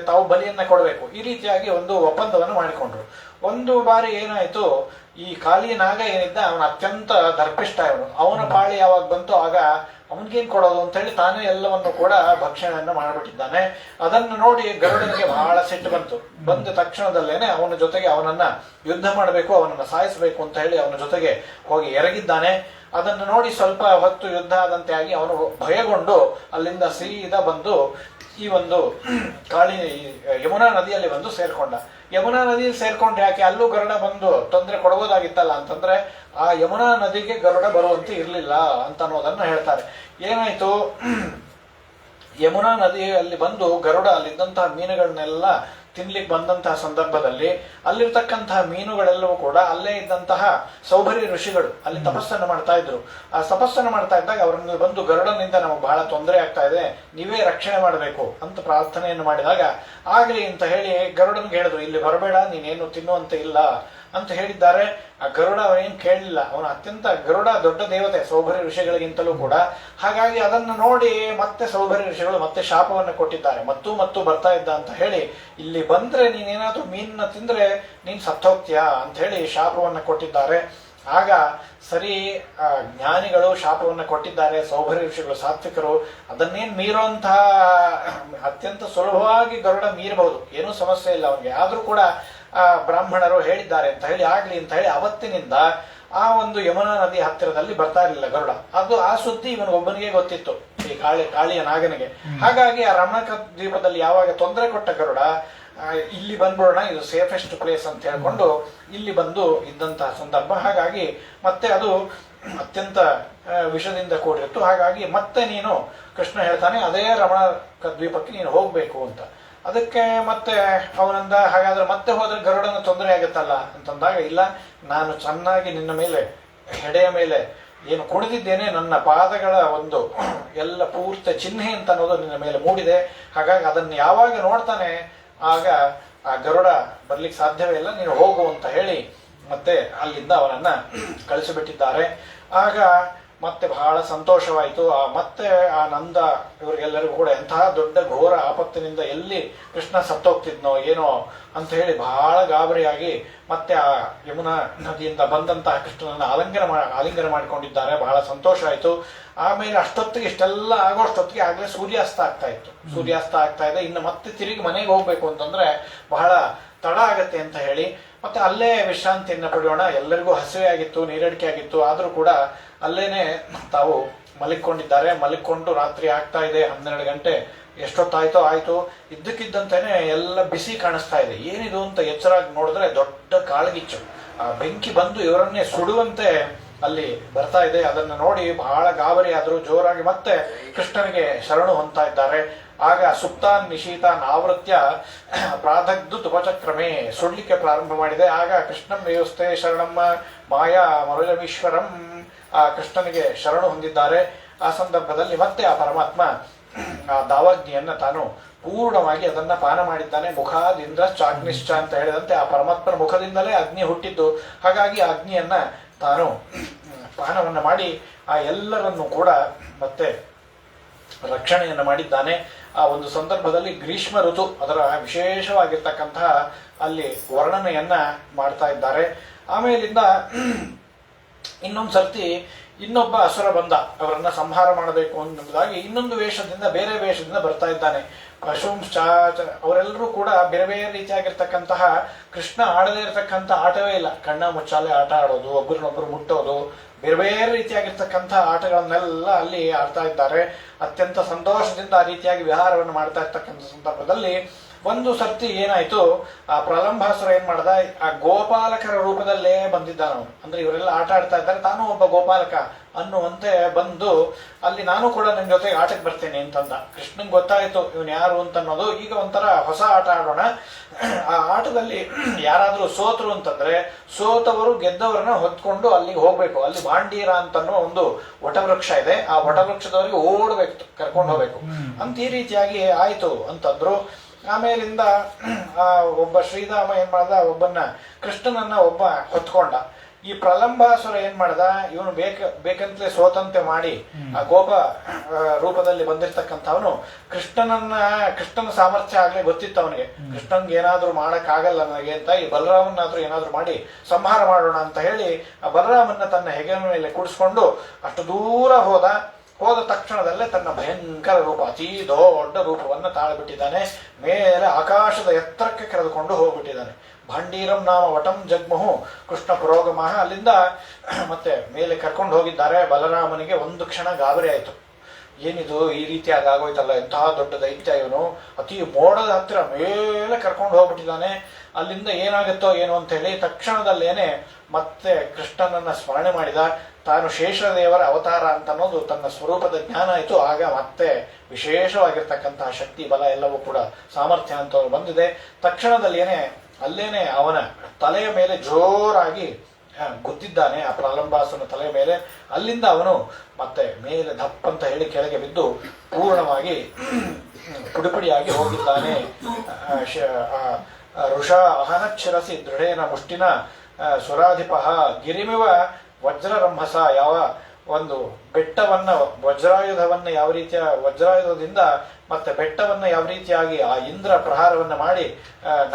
ತಾವು ಬಲಿಯನ್ನ ಕೊಡಬೇಕು, ಈ ರೀತಿಯಾಗಿ ಒಂದು ಒಪ್ಪಂದವನ್ನು ಮಾಡಿಕೊಂಡ್ರು. ಒಂದು ಬಾರಿ ಏನಾಯ್ತು, ಈ ಕಾಳಿ ನಾಗ ಏನಿದ್ದ ಅವನ ಅತ್ಯಂತ ದರ್ಪಿಷ್ಟ, ಅವನ ಪಾಳಿ ಯಾವಾಗ ಬಂತು ಆಗ ಅವನಿಗೇನ್ ಕೊಡೋದು ಅಂತ ಹೇಳಿ ತಾನೇ ಎಲ್ಲವನ್ನು ಕೂಡ ಭಕ್ಷಣೆಯನ್ನು ಮಾಡಿಬಿಟ್ಟಿದ್ದಾನೆ. ಅದನ್ನು ನೋಡಿ ಗರುಡನಿಗೆ ಬಹಳ ಸಿಟ್ಟು ಬಂತು. ಬಂದ ತಕ್ಷಣದಲ್ಲೇನೆ ಅವನ ಜೊತೆಗೆ ಅವನನ್ನ ಯುದ್ಧ ಮಾಡಬೇಕು, ಅವನನ್ನ ಸಾಯಿಸಬೇಕು ಅಂತ ಹೇಳಿ ಅವನ ಜೊತೆಗೆ ಹೋಗಿ ಎರಗಿದ್ದಾನೆ. ಅದನ್ನು ನೋಡಿ ಸ್ವಲ್ಪ ಹೊತ್ತು ಯುದ್ಧ ಆದಂತೆ ಆಗಿ ಅವನು ಭಯಗೊಂಡು ಅಲ್ಲಿಂದ ಸೀದಾ ಬಂದು ಈ ಒಂದು ಯಮುನಾ ನದಿಯಲ್ಲಿ ಬಂದು ಸೇರ್ಕೊಂಡ. ಯಮುನಾ ನದಿಯಲ್ಲಿ ಸೇರ್ಕೊಂಡು ಯಾಕೆ ಅಲ್ಲೂ ಗರುಡ ಬಂದು ತೊಂದರೆ ಕೊಡಬಹುದಾಗಿತ್ತಲ್ಲ ಅಂತಂದ್ರೆ ಆ ಯಮುನಾ ನದಿಗೆ ಗರುಡ ಬರುವಂತೆ ಇರಲಿಲ್ಲ ಅಂತ ಅನ್ನೋದನ್ನ ಹೇಳ್ತಾರೆ. ಏನಾಯ್ತು, ಯಮುನಾ ನದಿಯಲ್ಲಿ ಬಂದು ಗರುಡ ಅಲ್ಲಿದ್ದಂತಹ ಮೀನುಗಳನ್ನೆಲ್ಲ ತಿನ್ಲಿಕ್ಕೆ ಬಂದಂತಹ ಸಂದರ್ಭದಲ್ಲಿ ಅಲ್ಲಿರ್ತಕ್ಕಂತಹ ಮೀನುಗಳೆಲ್ಲವೂ ಕೂಡ ಅಲ್ಲೇ ಇದ್ದಂತಹ ಸೌಭರಿ ಋಷಿಗಳು ಅಲ್ಲಿ ತಪಸ್ಸನ್ನು ಮಾಡ್ತಾ ಇದ್ರು. ಆ ತಪಸ್ಸನ್ನು ಮಾಡ್ತಾ ಇದ್ದಾಗ ಅವರನ್ನು ಬಂದು ಗರುಡನಿಂದ ನಮಗೆ ಬಹಳ ತೊಂದರೆ ಆಗ್ತಾ ಇದೆ, ನೀವೇ ರಕ್ಷಣೆ ಮಾಡಬೇಕು ಅಂತ ಪ್ರಾರ್ಥನೆಯನ್ನು ಮಾಡಿದಾಗ ಆಗ್ಲಿ ಅಂತ ಹೇಳಿ ಗರುಡನ್ಗೆ ಹೇಳಿದ್ರು, ಇಲ್ಲಿ ಬರಬೇಡ, ನೀನೇನು ತಿನ್ನುವಂತೆ ಇಲ್ಲ ಅಂತ ಹೇಳಿದ್ದಾರೆ. ಆ ಗರುಡ ಅವನೇನು ಕೇಳಲಿಲ್ಲ. ಅವನು ಅತ್ಯಂತ ಗರುಡ ದೊಡ್ಡ ದೇವತೆ ಸೌಭರಿ ಋಷಿಗಳಿಗಿಂತಲೂ ಕೂಡ. ಹಾಗಾಗಿ ಅದನ್ನು ನೋಡಿ ಮತ್ತೆ ಸೌಭರಿ ಋಷಿಗಳು ಮತ್ತೆ ಶಾಪವನ್ನು ಕೊಟ್ಟಿದ್ದಾರೆ. ಮತ್ತು ಬರ್ತಾ ಇದ್ದ ಅಂತ ಹೇಳಿ, ಇಲ್ಲಿ ಬಂದ್ರೆ ನೀನೇನಾದ್ರೂ ಮೀನನ್ನ ತಿಂದ್ರೆ ನೀನ್ ಸತ್ತೋಗ್ತೀಯಾ ಅಂತ ಹೇಳಿ ಶಾಪವನ್ನು ಕೊಟ್ಟಿದ್ದಾರೆ. ಆಗ ಸರಿ, ಜ್ಞಾನಿಗಳು ಶಾಪವನ್ನು ಕೊಟ್ಟಿದ್ದಾರೆ, ಸೌಭರಿ ಋಷಿಗಳು ಸಾತ್ವಿಕರು, ಅದನ್ನೇನು ಮೀರುವಂತಹ ಅತ್ಯಂತ ಸುಲಭವಾಗಿ ಗರುಡ ಮೀರಬಹುದು, ಏನೂ ಸಮಸ್ಯೆ ಇಲ್ಲ ಅವನಿಗೆ. ಆದ್ರೂ ಕೂಡ ಬ್ರಾಹ್ಮಣರು ಹೇಳಿದ್ದಾರೆ ಅಂತ ಹೇಳಿ ಆಗ್ಲಿ ಅಂತ ಹೇಳಿ ಅವತ್ತಿನಿಂದ ಆ ಒಂದು ಯಮುನಾ ನದಿ ಹತ್ತಿರದಲ್ಲಿ ಬರ್ತಾ ಇರಲಿಲ್ಲ ಗರುಡ. ಆ ಸುದ್ದಿ ಇವನಿಗೊಬ್ಬನಿಗೆ ಗೊತ್ತಿತ್ತು, ಈ ಕಾಳಿಯ ನಾಗನಿಗೆ. ಹಾಗಾಗಿ ಆ ರಮಣಕ ದ್ವೀಪದಲ್ಲಿ ಯಾವಾಗ ತೊಂದರೆ ಕೊಟ್ಟ ಗರುಡ, ಇಲ್ಲಿ ಬಂದ್ಬಿಡೋಣ, ಇದು ಸೇಫೆಸ್ಟ್ ಪ್ಲೇಸ್ ಅಂತ ಹೇಳ್ಕೊಂಡು ಇಲ್ಲಿ ಬಂದು ಇದ್ದಂತಹ ಸಂದರ್ಭ. ಹಾಗಾಗಿ ಮತ್ತೆ ಅದು ಅತ್ಯಂತ ವಿಷದಿಂದ ಕೂಡಿತ್ತು. ಹಾಗಾಗಿ ಮತ್ತೆ ನೀನು, ಕೃಷ್ಣ ಹೇಳ್ತಾನೆ, ಅದೇ ರಮಣಕ ದ್ವೀಪಕ್ಕೆ ನೀನು ಹೋಗ್ಬೇಕು ಅಂತ. ಅದಕ್ಕೆ ಮತ್ತೆ ಅವನಂದ, ಹಾಗಾದ್ರೆ ಮತ್ತೆ ಹೋದ್ರೆ ಗರುಡನ ತೊಂದರೆ ಆಗುತ್ತಲ್ಲ ಅಂತಂದಾಗ, ಇಲ್ಲ, ನಾನು ಚೆನ್ನಾಗಿ ನಿನ್ನ ಮೇಲೆ, ಹೆಡೆಯ ಮೇಲೆ ಏನು ಕುಣಿದಿದ್ದೇನೆ, ನನ್ನ ಪಾದಗಳ ಒಂದು ಎಲ್ಲ ಪೂರ್ತಿ ಚಿಹ್ನೆ ಅಂತ ಅನ್ನೋದು ನಿನ್ನ ಮೇಲೆ ಮೂಡಿದೆ. ಹಾಗಾಗಿ ಅದನ್ನು ಯಾವಾಗ ನೋಡ್ತಾನೆ ಆಗ ಆ ಗರುಡ ಬರ್ಲಿಕ್ಕೆ ಸಾಧ್ಯವೇ ಇಲ್ಲ, ನೀನು ಹೋಗು ಅಂತ ಹೇಳಿ ಮತ್ತೆ ಅಲ್ಲಿಂದ ಅವನನ್ನ ಕಳಿಸಿಬಿಟ್ಟಿದ್ದಾರೆ. ಆಗ ಮತ್ತೆ ಬಹಳ ಸಂತೋಷವಾಯಿತು. ಮತ್ತೆ ಆ ನಂದ ಇವರಿಗೆಲ್ಲರಿಗೂ ಕೂಡ ಎಂತಹ ದೊಡ್ಡ ಘೋರ ಆಪತ್ತಿನಿಂದ ಎಲ್ಲಿ ಕೃಷ್ಣ ಸತ್ತೋಗ್ತಿದ್ನೋ ಏನೋ ಅಂತ ಹೇಳಿ ಬಹಳ ಗಾಬರಿಯಾಗಿ ಮತ್ತೆ ಆ ಯಮುನಾ ನದಿಯಿಂದ ಬಂದಂತಹ ಕೃಷ್ಣನನ್ನ ಆಲಿಂಗನ ಮಾಡಿಕೊಂಡಿದ್ದಾರೆ. ಬಹಳ ಸಂತೋಷ ಆಯಿತು. ಆಮೇಲೆ ಅಷ್ಟೊತ್ತಿಗೆ ಇಷ್ಟೆಲ್ಲ ಆಗೋಷ್ಟೊತ್ತಿಗೆ ಆಗ್ಲೇ ಸೂರ್ಯಾಸ್ತ ಆಗ್ತಾ ಇತ್ತು. ಸೂರ್ಯಾಸ್ತ ಆಗ್ತಾ ಇದೆ. ಇನ್ನು ಮತ್ತೆ ತಿರುಗಿ ಮನೆಗೆ ಹೋಗ್ಬೇಕು ಅಂತಂದ್ರೆ ಬಹಳ ತಡ ಆಗತ್ತೆ ಅಂತ ಹೇಳಿ ಮತ್ತೆ ಅಲ್ಲೇ ವಿಶ್ರಾಂತಿಯನ್ನು ಪಡೆಯೋಣ, ಎಲ್ಲರಿಗೂ ಹಸಿವೆ ಆಗಿತ್ತು, ನೀರಡಿಕೆ ಆಗಿತ್ತು, ಆದ್ರೂ ಕೂಡ ಅಲ್ಲೇನೆ ತಾವು ಮಲಿಕೊಂಡಿದ್ದಾರೆ. ಮಲಿಕೊಂಡು ರಾತ್ರಿ ಆಗ್ತಾ ಇದೆ, 12 ಗಂಟೆ. ಎಷ್ಟೊತ್ತಾಯ್ತೋ ಆಯ್ತು. ಇದ್ದಕ್ಕಿದ್ದಂತೆನೆ ಎಲ್ಲ ಬಿಸಿ ಕಾಣಿಸ್ತಾ ಇದೆ. ಏನಿದು ಅಂತ ಎಚ್ಚರಾಗಿ ನೋಡಿದ್ರೆ ದೊಡ್ಡ ಕಾಳಗಿಚ್ಚು, ಆ ಬೆಂಕಿ ಬಂದು ಇವರನ್ನೇ ಸುಡುವಂತೆ ಅಲ್ಲಿ ಬರ್ತಾ ಇದೆ. ಅದನ್ನು ನೋಡಿ ಬಹಳ ಗಾಬರಿ ಆದ್ರು. ಜೋರಾಗಿ ಮತ್ತೆ ಕೃಷ್ಣನಿಗೆ ಶರಣು ಹೊಂತಾ ಇದ್ದಾರೆ. ಆಗ ಸುಪ್ತಾನ್ ನಿಶೀತಾನ್ ಆವೃತ್ಯ ಪ್ರಾದಗ್ಧು ತುಪಚಕ್ರಮೇ ಸುಡ್ಲಿಕ್ಕೆ ಪ್ರಾರಂಭ ಮಾಡಿದೆ. ಆಗ ಕೃಷ್ಣಂ ವ್ಯವಸ್ಥೆ ಶರಣಮ್ಮ ಮಾಯಾ ಮರುಜಮೀಶ್ವರಂ, ಆ ಕೃಷ್ಣನಿಗೆ ಶರಣು ಹೊಂದಿದ್ದಾರೆ. ಆ ಸಂದರ್ಭದಲ್ಲಿ ಮತ್ತೆ ಆ ಪರಮಾತ್ಮ ಆ ದಾವಾಗ್ನಿಯನ್ನ ತಾನು ಪೂರ್ಣವಾಗಿ ಅದನ್ನ ಪಾನ ಮಾಡಿದ್ದಾನೆ. ಮುಖಾದಿಂದ್ರ ಚಾಗ್ನಿಶ್ಚ ಅಂತ ಹೇಳಿದಂತೆ ಆ ಪರಮಾತ್ಮನ ಮುಖದಿಂದಲೇ ಅಗ್ನಿ ಹುಟ್ಟಿದ್ದು. ಹಾಗಾಗಿ ಆ ಅಗ್ನಿಯನ್ನ ತಾನು ಪಾನವನ್ನು ಮಾಡಿ ಆ ಎಲ್ಲರನ್ನು ಕೂಡ ಮತ್ತೆ ರಕ್ಷಣೆಯನ್ನು ಮಾಡಿದ್ದಾನೆ. ಆ ಒಂದು ಸಂದರ್ಭದಲ್ಲಿ ಗ್ರೀಷ್ಮ ಋತು ಅದರ ವಿಶೇಷವಾಗಿರ್ತಕ್ಕಂತಹ ಅಲ್ಲಿ ವರ್ಣನೆಯನ್ನ ಮಾಡ್ತಾ ಇದ್ದಾರೆ. ಆಮೇಲಿಂದ ಇನ್ನೊಂದು ಸರ್ತಿ ಇನ್ನೊಬ್ಬ ಅಸುರ ಬಂದ, ಅವರನ್ನ ಸಂಹಾರ ಮಾಡಬೇಕು ಅನ್ನೋದಾಗಿ ಇನ್ನೊಂದು ವೇಷದಿಂದ, ಬೇರೆ ವೇಷದಿಂದ ಬರ್ತಾ ಇದ್ದಾನೆ. ಪಶುಂಶ್ಚ, ಅವರೆಲ್ಲರೂ ಕೂಡ ಬೇರೆ ಬೇರೆ ರೀತಿಯಾಗಿರ್ತಕ್ಕಂತಹ, ಕೃಷ್ಣ ಆಡದೇ ಇರತಕ್ಕಂಥ ಆಟವೇ ಇಲ್ಲ. ಕಣ್ಣ ಮುಚ್ಚಾಲೆ ಆಟ ಆಡೋದು, ಒಬ್ಬರನ್ನೊಬ್ಬರು ಮುಟ್ಟೋದು, ಬೇರೆ ಬೇರೆ ರೀತಿಯಾಗಿರ್ತಕ್ಕಂಥ ಆಟಗಳನ್ನೆಲ್ಲ ಅಲ್ಲಿ ಆಡ್ತಾ ಇದ್ದಾರೆ. ಅತ್ಯಂತ ಸಂತೋಷದಿಂದ ಆ ರೀತಿಯಾಗಿ ವಿಹಾರವನ್ನು ಮಾಡ್ತಾ ಇರ್ತಕ್ಕಂಥ ಸಂದರ್ಭದಲ್ಲಿ ಒಂದು ಸರ್ತಿ ಏನಾಯ್ತು, ಆ ಪ್ರಲಂಬಾಸುರ ಏನ್ ಮಾಡ್ದ, ಆ ಗೋಪಾಲಕರ ರೂಪದಲ್ಲೇ ಬಂದಿದ್ದಾನು. ಅಂದ್ರೆ ಇವರೆಲ್ಲ ಆಟ ಆಡ್ತಾ ಇದ್ದಾರೆ, ತಾನು ಒಬ್ಬ ಗೋಪಾಲಕ ಅನ್ನುವಂತೆ ಬಂದು ಅಲ್ಲಿ ನಾನು ಕೂಡ ನನ್ನ ಜೊತೆಗೆ ಆಟಕ್ಕೆ ಬರ್ತೇನೆ ಅಂತಂದ. ಕೃಷ್ಣನ್ ಗೊತ್ತಾಯ್ತು ಇವನ್ ಯಾರು ಅಂತ ಅನ್ನೋದು. ಈಗ ಒಂಥರ ಹೊಸ ಆಟ ಆಡೋಣ. ಆ ಆಟದಲ್ಲಿ ಯಾರಾದ್ರೂ ಸೋತರು ಅಂತಂದ್ರೆ ಸೋತವರು ಗೆದ್ದವರನ್ನ ಹೊತ್ಕೊಂಡು ಅಲ್ಲಿಗೆ ಹೋಗ್ಬೇಕು. ಅಲ್ಲಿ ಭಾಂಡೀರ ಅಂತನ್ನೋ ಒಂದು ವಟವೃಕ್ಷ ಇದೆ, ಆ ವಟವೃಕ್ಷದವರೆಗೆ ಓಡಬೇಕು, ಕರ್ಕೊಂಡು ಹೋಗ್ಬೇಕು ಅಂತ. ಈ ರೀತಿಯಾಗಿ ಆಯ್ತು ಅಂತಂದ್ರು. ಆಮೇಲಿಂದ ಒಬ್ಬ ಶ್ರೀರಾಮ ಏನ್ ಮಾಡ್ದ, ಒಬ್ಬನ ಕೃಷ್ಣನನ್ನ ಒಬ್ಬ ಹೊತ್ಕೊಂಡ. ಈ ಪ್ರಲಂಬಾಸುರ ಏನ್ ಮಾಡ್ದ, ಇವನು ಬೇಕಂತಲೇ ಸೋತಂತೆ ಮಾಡಿ ಆ ಗೋಪ ರೂಪದಲ್ಲಿ ಬಂದಿರ್ತಕ್ಕಂಥವನು ಕೃಷ್ಣನ ಸಾಮರ್ಥ್ಯ ಆಗ್ಲೇ ಗೊತ್ತಿತ್ತು ಅವನಿಗೆ. ಕೃಷ್ಣನ್ಗೆ ಏನಾದ್ರೂ ಮಾಡಕ್ ಆಗಲ್ಲ ನನಗೆ ಅಂತ ಈ ಬಲರಾಮನಾದ್ರೂ ಏನಾದ್ರೂ ಮಾಡಿ ಸಂಹಾರ ಮಾಡೋಣ ಅಂತ ಹೇಳಿ ಆ ಬಲರಾಮನ್ನ ತನ್ನ ಹೆಗಲ ಮೇಲೆ ಕೂಡಿಸ್ಕೊಂಡು ಅಷ್ಟು ದೂರ ಹೋದ ತಕ್ಷಣದಲ್ಲೇ ತನ್ನ ಭಯಂಕರ ರೂಪ, ಅತೀ ದೊಡ್ಡ ರೂಪವನ್ನು ತಾಳ್ಬಿಟ್ಟಿದ್ದಾನೆ. ಮೇಲೆ ಆಕಾಶದ ಎತ್ತರಕ್ಕೆ ಕರೆದುಕೊಂಡು ಹೋಗ್ಬಿಟ್ಟಿದ್ದಾನೆ. ಭಾಂಡೀರಂ ನಾಮ ವಟಂ ಜಗ್ಮುಹು ಕೃಷ್ಣ ಪುರೋಗಮಃ. ಅಲ್ಲಿಂದ ಮತ್ತೆ ಮೇಲೆ ಕರ್ಕೊಂಡು ಹೋಗಿದ್ದಾರೆ. ಬಲರಾಮನಿಗೆ ಒಂದು ಕ್ಷಣ ಗಾಬರಿ ಆಯಿತು. ಏನಿದು ಈ ರೀತಿಯಾಗಿ ಆಗೋಯ್ತಲ್ಲ, ಎಂತಹ ದೊಡ್ಡ ದೈತ್ಯ ಇವನು, ಅತಿ ಮೋಡದ ಹತ್ತಿರ ಮೇಲೆ ಕರ್ಕೊಂಡು ಹೋಗ್ಬಿಟ್ಟಿದ್ದಾನೆ. ಅಲ್ಲಿಂದ ಏನಾಗುತ್ತೋ ಏನೋ ಅಂತ ಹೇಳಿ ತಕ್ಷಣದಲ್ಲೇನೆ ಮತ್ತೆ ಕೃಷ್ಣನನ್ನ ಸ್ಮರಣೆ ಮಾಡಿದ. ತಾನು ಶೇಷದೇವರ ಅವತಾರ ಅಂತ ಅನ್ನೋದು ತನ್ನ ಸ್ವರೂಪದ ಜ್ಞಾನ ಆಯಿತು. ಆಗ ಮತ್ತೆ ವಿಶೇಷವಾಗಿರ್ತಕ್ಕಂತಹ ಶಕ್ತಿ ಬಲ ಎಲ್ಲವೂ ಕೂಡ ಸಾಮರ್ಥ್ಯ ಅಂತ ಬಂದಿದೆ. ತಕ್ಷಣದಲ್ಲೇನೆ ಅಲ್ಲೇನೆ ಅವನ ತಲೆಯ ಮೇಲೆ ಜೋರಾಗಿ ಗುದ್ದಿದ್ದಾನೆ, ಆ ಪ್ರಲಂಬಾಸನ ತಲೆಯ ಮೇಲೆ. ಅಲ್ಲಿಂದ ಅವನು ಮತ್ತೆ ಮೇಲೆ ದಪ್ಪಂತ ಹೇಳಿ ಕೆಳಗೆ ಬಿದ್ದು ಪೂರ್ಣವಾಗಿ ಪುಡಿಪುಡಿಯಾಗಿ ಹೋಗಿದ್ದಾನೆ. ಋಷಾ ಅಹನಚ್ಛಿರಸಿ ದೃಢೇನ ಮುಷ್ಟಿನ ಸುರಾಧಿಪ ಗಿರಿಮಿವ ವಜ್ರರಂಭಸ. ಯಾವ ಒಂದು ಬೆಟ್ಟವನ್ನ ವಜ್ರಾಯುಧವನ್ನ ಯಾವ ರೀತಿಯ ವಜ್ರಾಯುಧದಿಂದ ಮತ್ತೆ ಬೆಟ್ಟವನ್ನ ಯಾವ ರೀತಿಯಾಗಿ ಆ ಇಂದ್ರ ಪ್ರಹಾರವನ್ನ ಮಾಡಿ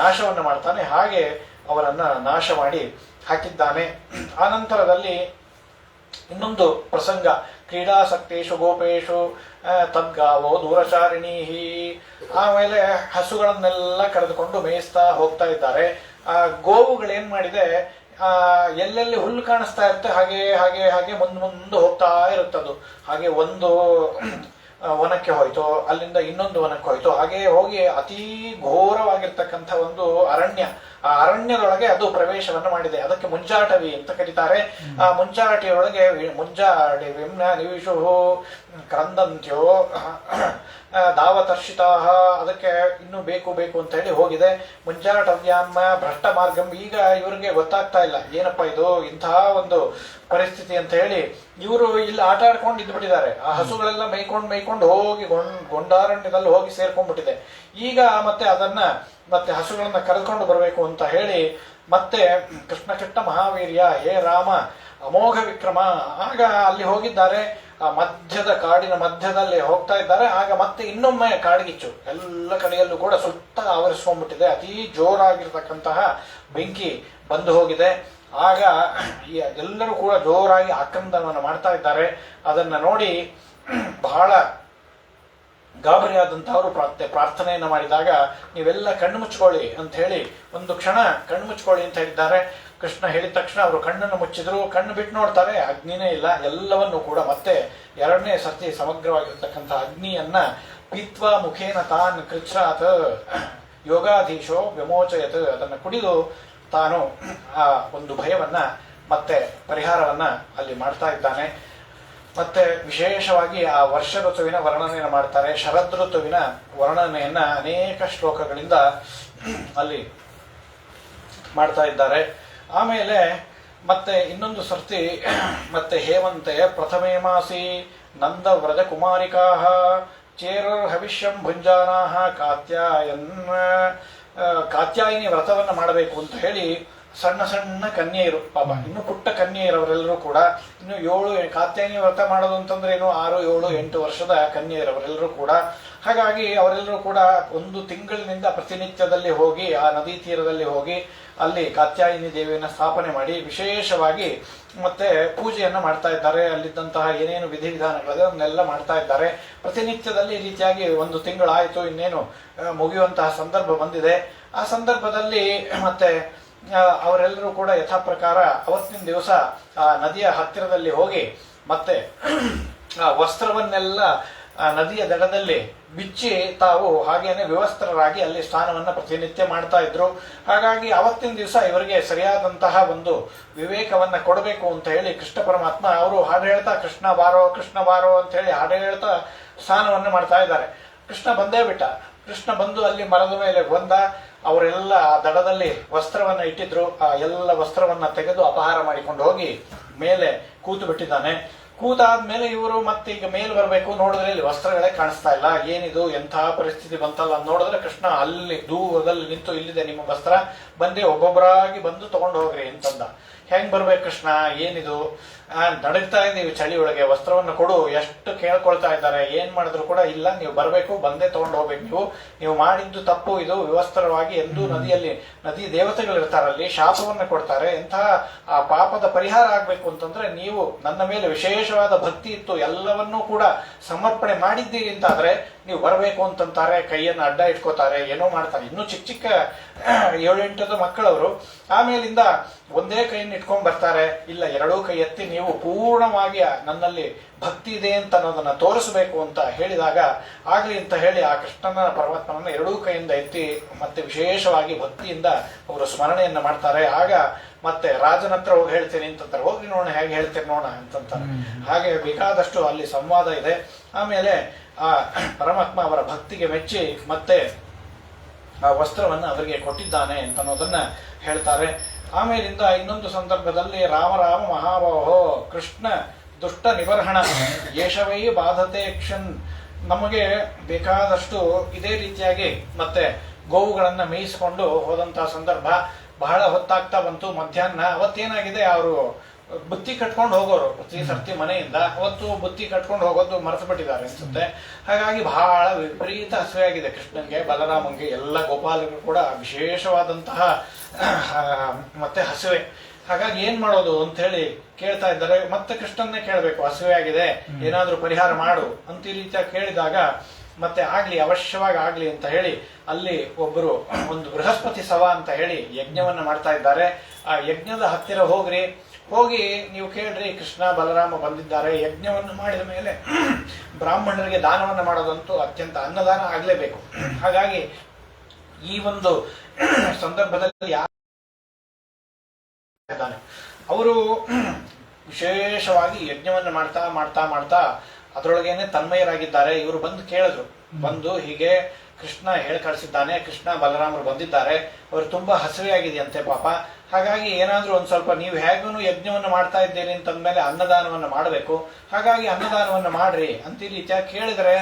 ನಾಶವನ್ನ ಮಾಡ್ತಾನೆ, ಹಾಗೆ ಅವರನ್ನ ನಾಶ ಮಾಡಿ ಹಾಕಿದ್ದಾನೆ. ಆನಂತರದಲ್ಲಿ ಇನ್ನೊಂದು ಪ್ರಸಂಗ, ಕ್ರೀಡಾಸಕ್ತೇಶು ಗೋಪೇಶು ತದ್ಗಾವೋ ದೂರಚಾರಿಣೀ. ಆಮೇಲೆ ಹಸುಗಳನ್ನೆಲ್ಲ ಕರೆದುಕೊಂಡು ಮೇಯಿಸ್ತಾ ಹೋಗ್ತಾ ಇದ್ದಾರೆ. ಆ ಗೋವುಗಳೇನ್ ಮಾಡಿದೆ, ಎಲ್ಲೆಲ್ಲಿ ಹುಲ್ಲು ಕಾಣಿಸ್ತಾ ಇರುತ್ತೆ ಹಾಗೆ ಹಾಗೆ ಹಾಗೆ ಮುಂದೆ ಹೋಗ್ತಾ ಇರುತ್ತದು. ಹಾಗೆ ಒಂದು ವನಕ್ಕೆ ಹೋಯ್ತು, ಅಲ್ಲಿಂದ ಇನ್ನೊಂದು ವನಕ್ಕೆ ಹೋಯ್ತು, ಹಾಗೆ ಹೋಗಿ ಅತೀ ಘೋರವಾಗಿರ್ತಕ್ಕಂಥ ಒಂದು ಅರಣ್ಯ, ಆ ಅರಣ್ಯದೊಳಗೆ ಅದು ಪ್ರವೇಶವನ್ನು ಮಾಡಿದೆ. ಅದಕ್ಕೆ ಮುಂಚಾಟವಿ ಅಂತ ಕರೀತಾರೆ. ಆ ಮುಂಚಾಟಿಯೊಳಗೆ ಮುಂಚಾಟಿ ವಿಮ್ನ ನಿವಿಷು ಕ್ರಂದಂತ್ಯೋ ದಾವತರ್ಷಿತಾ. ಅದಕ್ಕೆ ಇನ್ನೂ ಬೇಕು ಬೇಕು ಅಂತ ಹೇಳಿ ಹೋಗಿದೆ. ಮುಂಚಾಟವ್ಯಾಮ ಭ್ರಷ್ಟ ಮಾರ್ಗಂ. ಈಗ ಇವರಿಗೆ ಗೊತ್ತಾಗ್ತಾ ಇಲ್ಲ ಏನಪ್ಪಾ ಇದು ಇಂತಹ ಒಂದು ಪರಿಸ್ಥಿತಿ ಅಂತ ಹೇಳಿ ಇವರು ಇಲ್ಲಿ ಆಟ ಆಡ್ಕೊಂಡು ಇದ್ಬಿಟ್ಟಿದ್ದಾರೆ. ಆ ಹಸುಗಳೆಲ್ಲ ಮೇಯ್ಕೊಂಡು ಹೋಗಿ ಗೊಂಡಾರಣ್ಯದಲ್ಲಿ ಹೋಗಿ ಸೇರ್ಕೊಂಡ್ಬಿಟ್ಟಿದೆ. ಈಗ ಮತ್ತೆ ಅದನ್ನ ಮತ್ತೆ ಹಸುಗಳನ್ನ ಕರೆದುಕೊಂಡು ಬರಬೇಕು ಅಂತ ಹೇಳಿ ಮತ್ತೆ ಕೃಷ್ಣ ಮಹಾವೀರ್ಯ, ಹೇ ರಾಮ ಅಮೋಘ ವಿಕ್ರಮ. ಆಗ ಅಲ್ಲಿ ಹೋಗಿದ್ದಾರೆ. ಆ ಮಧ್ಯದ ಕಾಡಿನ ಮಧ್ಯದಲ್ಲಿ ಹೋಗ್ತಾ ಇದ್ದಾರೆ. ಆಗ ಮತ್ತೆ ಇನ್ನೊಮ್ಮೆ ಕಾಡ್ಗಿಚ್ಚು ಎಲ್ಲ ಕಡೆಯಲ್ಲೂ ಕೂಡ ಸುತ್ತ ಆವರಿಸ್ಕೊಂಡ್ಬಿಟ್ಟಿದೆ. ಅತೀ ಜೋರಾಗಿರ್ತಕ್ಕಂತಹ ಬೆಂಕಿ ಬಂದು ಹೋಗಿದೆ. ಆಗ ಎಲ್ಲರೂ ಕೂಡ ಜೋರಾಗಿ ಆಕ್ರಂದನವನ್ನು ಮಾಡ್ತಾ ಇದ್ದಾರೆ. ಅದನ್ನ ನೋಡಿ ಬಹಳ ಗಾಬರಿಯಾದಂತಹವರು ಪ್ರಾರ್ಥನೆಯನ್ನು ಮಾಡಿದಾಗ ನೀವೆಲ್ಲ ಕಣ್ಣು ಮುಚ್ಕೊಳ್ಳಿ ಅಂತ ಹೇಳಿ ಒಂದು ಕ್ಷಣ ಕಣ್ಣು ಮುಚ್ಕೊಳ್ಳಿ ಅಂತ ಹೇಳಿದ್ದಾರೆ. ಕೃಷ್ಣ ಹೇಳಿದ ತಕ್ಷಣ ಅವರು ಕಣ್ಣನ್ನು ಮುಚ್ಚಿದ್ರು. ಕಣ್ಣು ಬಿಟ್ಟು ನೋಡ್ತಾರೆ, ಅಗ್ನಿನೇ ಇಲ್ಲ. ಎಲ್ಲವನ್ನು ಕೂಡ ಮತ್ತೆ ಎರಡನೇ ಸರ್ತಿ ಸಮಗ್ರವಾಗಿರ್ತಕ್ಕಂಥ ಅಗ್ನಿಯನ್ನ ಪೀತ್ವಾ ಮುಖೇನ ತಾನ್ ಕೃಚ್ಛ್ರಾತ್ ಯೋಗಾಧೀಶೋ ವಿಮೋಚಯತ್. ಅದನ್ನು ಕುಡಿದು ತಾನು ಆ ಒಂದು ಭಯವನ್ನ ಮತ್ತೆ ಪರಿಹಾರವನ್ನ ಅಲ್ಲಿ ಮಾಡ್ತಾ ಇದ್ದಾನೆ. ಮತ್ತೆ ವಿಶೇಷವಾಗಿ ಆ ವರ್ಷ ಋತುವಿನ ವರ್ಣನೆಯನ್ನು ಮಾಡ್ತಾರೆ. ಶರದ್ ಋತುವಿನ ವರ್ಣನೆಯನ್ನ ಅನೇಕ ಶ್ಲೋಕಗಳಿಂದ ಅಲ್ಲಿ ಮಾಡ್ತಾ ಇದ್ದಾರೆ. ಆಮೇಲೆ ಮತ್ತೆ ಇನ್ನೊಂದು ಸರ್ತಿ ಮತ್ತೆ ಹೇಮಂತೆ ಪ್ರಥಮೇ ಮಾಸಿ ನಂದ ವ್ರಜ ಕುಮಾರಿಕಾ ಚೇರರ್ ಹವಿಷ್ಯಂ ಭುಂಜಾನಾಹ ಕಾತ್ಯಾಯಿನಿ ವ್ರತವನ್ನ ಮಾಡಬೇಕು ಅಂತ ಹೇಳಿ ಸಣ್ಣ ಸಣ್ಣ ಕನ್ಯೆಯರು, ಪಾಪ ಇನ್ನು ಪುಟ್ಟ ಕನ್ಯೆಯರವರೆಲ್ಲರೂ ಕೂಡ ಇನ್ನು 7 ಕಾತ್ಯಾಯಿನಿ ವ್ರತ ಮಾಡೋದು ಅಂತಂದ್ರೆ ಏನು 6, 7, 8 ವರ್ಷದ ಕನ್ಯೆಯರವರೆಲ್ಲರೂ ಕೂಡ. ಹಾಗಾಗಿ ಅವರೆಲ್ಲರೂ ಕೂಡ ಒಂದು ತಿಂಗಳಿನಿಂದ ಪ್ರತಿನಿತ್ಯದಲ್ಲಿ ಹೋಗಿ ಆ ನದಿ ತೀರದಲ್ಲಿ ಹೋಗಿ ಅಲ್ಲಿ ಕಾತ್ಯಾಯಿನಿ ದೇವಿಯನ್ನ ಸ್ಥಾಪನೆ ಮಾಡಿ ವಿಶೇಷವಾಗಿ ಮತ್ತೆ ಪೂಜೆಯನ್ನ ಮಾಡ್ತಾ ಇದ್ದಾರೆ. ಅಲ್ಲಿದ್ದಂತಹ ಏನೇನು ವಿಧಿವಿಧಾನಗಳಿದೆ ಅದನ್ನೆಲ್ಲ ಮಾಡ್ತಾ ಇದ್ದಾರೆ. ಪ್ರತಿನಿತ್ಯದಲ್ಲಿ ಈ ರೀತಿಯಾಗಿ ಒಂದು ತಿಂಗಳಾಯಿತು, ಇನ್ನೇನು ಮುಗಿಯುವಂತಹ ಸಂದರ್ಭ ಬಂದಿದೆ. ಆ ಸಂದರ್ಭದಲ್ಲಿ ಮತ್ತೆ ಅವರೆಲ್ಲರೂ ಕೂಡ ಯಥಾ ಪ್ರಕಾರ ಅವತ್ತಿನ ದಿವಸ ಆ ನದಿಯ ಹತ್ತಿರದಲ್ಲಿ ಹೋಗಿ ಮತ್ತೆ ಆ ವಸ್ತ್ರವನ್ನೆಲ್ಲ ನದಿಯ ದಡದಲ್ಲಿ ಬಿಚ್ಚಿ ತಾವು ಹಾಗೇನೆ ವಿವಸ್ತ್ರರಾಗಿ ಅಲ್ಲಿ ಸ್ನಾನವನ್ನ ಪ್ರತಿನಿತ್ಯ ಮಾಡ್ತಾ ಇದ್ರು. ಹಾಗಾಗಿ ಅವತ್ತಿನ ದಿವಸ ಇವರಿಗೆ ಸರಿಯಾದಂತಹ ಒಂದು ವಿವೇಕವನ್ನ ಕೊಡಬೇಕು ಅಂತ ಹೇಳಿ ಕೃಷ್ಣ ಪರಮಾತ್ಮ ಅವರು ಹಾಡು ಹೇಳ್ತಾ ಕೃಷ್ಣ ಬಾರೋ ಅಂತ ಹೇಳಿ ಹಾಡು ಹೇಳ್ತಾ ಸ್ನಾನವನ್ನ ಮಾಡ್ತಾ ಇದ್ದಾರೆ. ಕೃಷ್ಣ ಬಂದೇ ಬಿಟ್ಟ. ಕೃಷ್ಣ ಬಂದು ಅಲ್ಲಿ ಮರದ ಮೇಲೆ ಬಂದ. ಅವರೆಲ್ಲ ಆ ದಡದಲ್ಲಿ ವಸ್ತ್ರವನ್ನ ಇಟ್ಟಿದ್ರು. ಆ ಎಲ್ಲ ವಸ್ತ್ರವನ್ನ ತೆಗೆದು ಅಪಹಾರ ಮಾಡಿಕೊಂಡು ಹೋಗಿ ಮೇಲೆ ಕೂತು ಬಿಟ್ಟಿದ್ದಾನೆ. ಕೂತಾದ್ಮೇಲೆ ಇವರು ಮತ್ತೆ ಈಗ ಮೇಲೆ ಬರಬೇಕು, ನೋಡಿದ್ರೆ ಇಲ್ಲಿ ವಸ್ತ್ರಗಳೇ ಕಾಣಿಸ್ತಾ ಇಲ್ಲ. ಏನಿದು ಎಂತಹ ಪರಿಸ್ಥಿತಿ ಬಂತಲ್ಲ ಅಂತ ನೋಡಿದ್ರೆ ಕೃಷ್ಣ ಅಲ್ಲಿ ದೂರದಲ್ಲಿ ನಿಂತು ಇಲ್ಲಿದೆ ನಿಮ್ಮ ವಸ್ತ್ರ, ಬಂದೆ ಒಬ್ಬೊಬ್ಬರಾಗಿ ಬಂದು ತಗೊಂಡು ಹೋಗ್ರಿ ಅಂತಂದ. ಹೆಂಗ್ ಬರ್ಬೇಕು ಕೃಷ್ಣ, ಏನಿದು ನಡಗ್ತಾ ಇದ್ದೀವಿ ಚಳಿ ಒಳಗೆ, ವಸ್ತ್ರವನ್ನು ಕೊಡು, ಎಷ್ಟು ಕೇಳ್ಕೊಳ್ತಾ ಇದ್ದಾರೆ, ಏನ್ ಮಾಡಿದ್ರು ಕೂಡ ಇಲ್ಲ, ನೀವು ಬರಬೇಕು, ಬಂದೇ ತಗೊಂಡು ಹೋಗ್ಬೇಕು, ನೀವು ಮಾಡಿದ್ದು ತಪ್ಪು, ಇದು ವಿವಸ್ತ್ರವಾಗಿ ಎಂದು ನದಿ ದೇವತೆಗಳು ಇರ್ತಾರಲ್ಲಿ ಶಾಪವನ್ನು ಕೊಡ್ತಾರೆ, ಎಂತಹ ಆ ಪಾಪದ ಪರಿಹಾರ ಆಗ್ಬೇಕು ಅಂತಂದ್ರೆ ನೀವು ನನ್ನ ಮೇಲೆ ವಿಶೇಷವಾದ ಭಕ್ತಿ ಇತ್ತು, ಎಲ್ಲವನ್ನೂ ಕೂಡ ಸಮರ್ಪಣೆ ಮಾಡಿದ್ದೀರಿ ಅಂತಾದ್ರೆ ನೀವು ಬರಬೇಕು ಅಂತಂತಾರೆ. ಕೈಯನ್ನು ಅಡ್ಡ ಇಟ್ಕೋತಾರೆ, ಏನೋ ಮಾಡ್ತಾರೆ. ಇನ್ನೂ ಚಿಕ್ಕ ಚಿಕ್ಕ 7-8 ಮಕ್ಕಳವರು ಆಮೇಲಿಂದ ಒಂದೇ ಕೈಯನ್ನು ಇಟ್ಕೊಂಡ್ ಬರ್ತಾರೆ. ಇಲ್ಲ, ಎರಡೂ ಕೈ ಎತ್ತಿ ನೀವು ಪೂರ್ಣವಾಗಿ ನನ್ನಲ್ಲಿ ಭಕ್ತಿ ಇದೆ ಅಂತ ಅನ್ನೋದನ್ನ ತೋರಿಸಬೇಕು ಅಂತ ಹೇಳಿದಾಗ ಆಗ್ಲಿ ಅಂತ ಹೇಳಿ ಆ ಕೃಷ್ಣನ ಪರಮಾತ್ಮನನ್ನ ಎರಡೂ ಕೈಯಿಂದ ಎತ್ತಿ ಮತ್ತೆ ವಿಶೇಷವಾಗಿ ಭಕ್ತಿಯಿಂದ ಅವರು ಸ್ಮರಣೆಯನ್ನ ಮಾಡ್ತಾರೆ. ಆಗ ಮತ್ತೆ ರಾಜನ ಹತ್ರ ಹೋಗಿ ಹೇಳ್ತೀನಿ ಅಂತಂತಾರೆ. ಹೋಗಿ ನೋಡೋಣ, ಹೇಗೆ ಹೇಳ್ತೀನಿ ನೋಡೋಣ ಅಂತಂತಾರೆ. ಹಾಗೆ ಬೇಕಾದಷ್ಟು ಅಲ್ಲಿ ಸಂವಾದ ಇದೆ. ಆಮೇಲೆ ಆ ಪರಮಾತ್ಮ ಅವರ ಭಕ್ತಿಗೆ ಮೆಚ್ಚಿ ಮತ್ತೆ ಆ ವಸ್ತ್ರವನ್ನು ಅವರಿಗೆ ಕೊಟ್ಟಿದ್ದಾನೆ ಅಂತ ಅನ್ನೋದನ್ನ ಹೇಳ್ತಾರೆ. ಆಮೇಲಿಂದ ಇನ್ನೊಂದು ಸಂದರ್ಭದಲ್ಲಿ ರಾಮ ರಾಮ ಮಹಾಬಾಹೋ ಕೃಷ್ಣ ದುಷ್ಟ ನಿಬರ್ಹಣ ಯೇಷವೈ ಬಾಧತೆ ಕ್ಷನ್. ನಮಗೆ ಬೇಕಾದಷ್ಟು ಇದೇ ರೀತಿಯಾಗಿ ಮತ್ತೆ ಗೋವುಗಳನ್ನ ಮೇಯಿಸಿಕೊಂಡು ಹೋದಂತಹ ಸಂದರ್ಭ ಬಹಳ ಹೊತ್ತಾಗ್ತಾ ಬಂತು. ಮಧ್ಯಾಹ್ನ ಅವತ್ತೇನಾಗಿದೆ, ಅವರು ಬುತ್ತಿ ಕಟ್ಕೊಂಡು ಹೋಗೋರು ಪ್ರತಿ ಸರ್ತಿ ಮನೆಯಿಂದ, ಅವತ್ತು ಬುತ್ತಿ ಕಟ್ಕೊಂಡು ಹೋಗೋದು ಮರೆತು ಬಿಟ್ಟಿದ್ದಾರೆ ಅನ್ಸುತ್ತೆ. ಹಾಗಾಗಿ ಬಹಳ ವಿಪರೀತ ಹಸಿವಾಗಿದೆ ಕೃಷ್ಣನ್ಗೆ, ಬಲರಾಮಂಗೆ, ಎಲ್ಲ ಗೋಪಾಲಕರು ಕೂಡ ವಿಶೇಷವಾದಂತಹ ಮತ್ತೆ ಹಸಿವೆ. ಹಾಗಾಗಿ ಏನ್ ಮಾಡೋದು ಅಂತ ಹೇಳಿ ಕೇಳ್ತಾ ಇದ್ದಾರೆ. ಮತ್ತೆ ಕೃಷ್ಣನ್ನೇ ಕೇಳಬೇಕು, ಹಸಿವೆ ಆಗಿದೆ, ಏನಾದ್ರೂ ಪರಿಹಾರ ಮಾಡು ಅಂತ ಈ ರೀತಿಯಾಗಿ ಕೇಳಿದಾಗ ಮತ್ತೆ ಆಗ್ಲಿ, ಅವಶ್ಯವಾಗಿ ಆಗ್ಲಿ ಅಂತ ಹೇಳಿ ಅಲ್ಲಿ ಒಬ್ಬರು ಒಂದು ಬೃಹಸ್ಪತಿ ಸಭಾ ಅಂತ ಹೇಳಿ ಯಜ್ಞವನ್ನ ಮಾಡ್ತಾ ಇದ್ದಾರೆ. ಆ ಯಜ್ಞದ ಹತ್ತಿರ ಹೋಗಿ ನೀವು ಕೇಳ್ರಿ, ಕೃಷ್ಣ ಬಲರಾಮ ಬಂದಿದ್ದಾರೆ, ಯಜ್ಞವನ್ನು ಮಾಡಿದ ಮೇಲೆ ಬ್ರಾಹ್ಮಣರಿಗೆ ದಾನವನ್ನು ಮಾಡೋದಂತೂ ಅತ್ಯಂತ ಅನ್ನದಾನ ಆಗ್ಲೇಬೇಕು. ಹಾಗಾಗಿ ಈ ಒಂದು ಸಂದರ್ಭದಲ್ಲಿ ಅವರು ವಿಶೇಷವಾಗಿ ಯಜ್ಞವನ್ನು ಮಾಡ್ತಾ ಮಾಡ್ತಾ ಮಾಡ್ತಾ ಅದರೊಳಗೇನೆ ತನ್ಮಯರಾಗಿದ್ದಾರೆ. ಇವರು ಬಂದು ಕೇಳಿದ್ರು, ಬಂದು ಹೀಗೆ ಕೃಷ್ಣ ಹೇಳಿ ಕಳಿಸಿದ್ದಾನೆ, ಕೃಷ್ಣ ಬಲರಾಮರು ಬಂದಿದ್ದಾರೆ, ಅವರು ತುಂಬಾ ಹಸಿವೆ ಆಗಿದೆಯಂತೆ ಪಾಪ. ಹಾಗಾಗಿ ಏನಾದ್ರೂ ಒಂದ್ ಸ್ವಲ್ಪ, ನೀವು ಹೇಗೂ ಯಜ್ಞವನ್ನು ಮಾಡ್ತಾ ಇದ್ದೀರಿ ಅಂತಂದ್ಮೇಲೆ ಅನ್ನದಾನವನ್ನ ಮಾಡಬೇಕು, ಹಾಗಾಗಿ ಅನ್ನದಾನವನ್ನ ಮಾಡ್ರಿ ಅಂತ ಈ ರೀತಿಯಾಗಿ ಕೇಳಿದ್ರೆ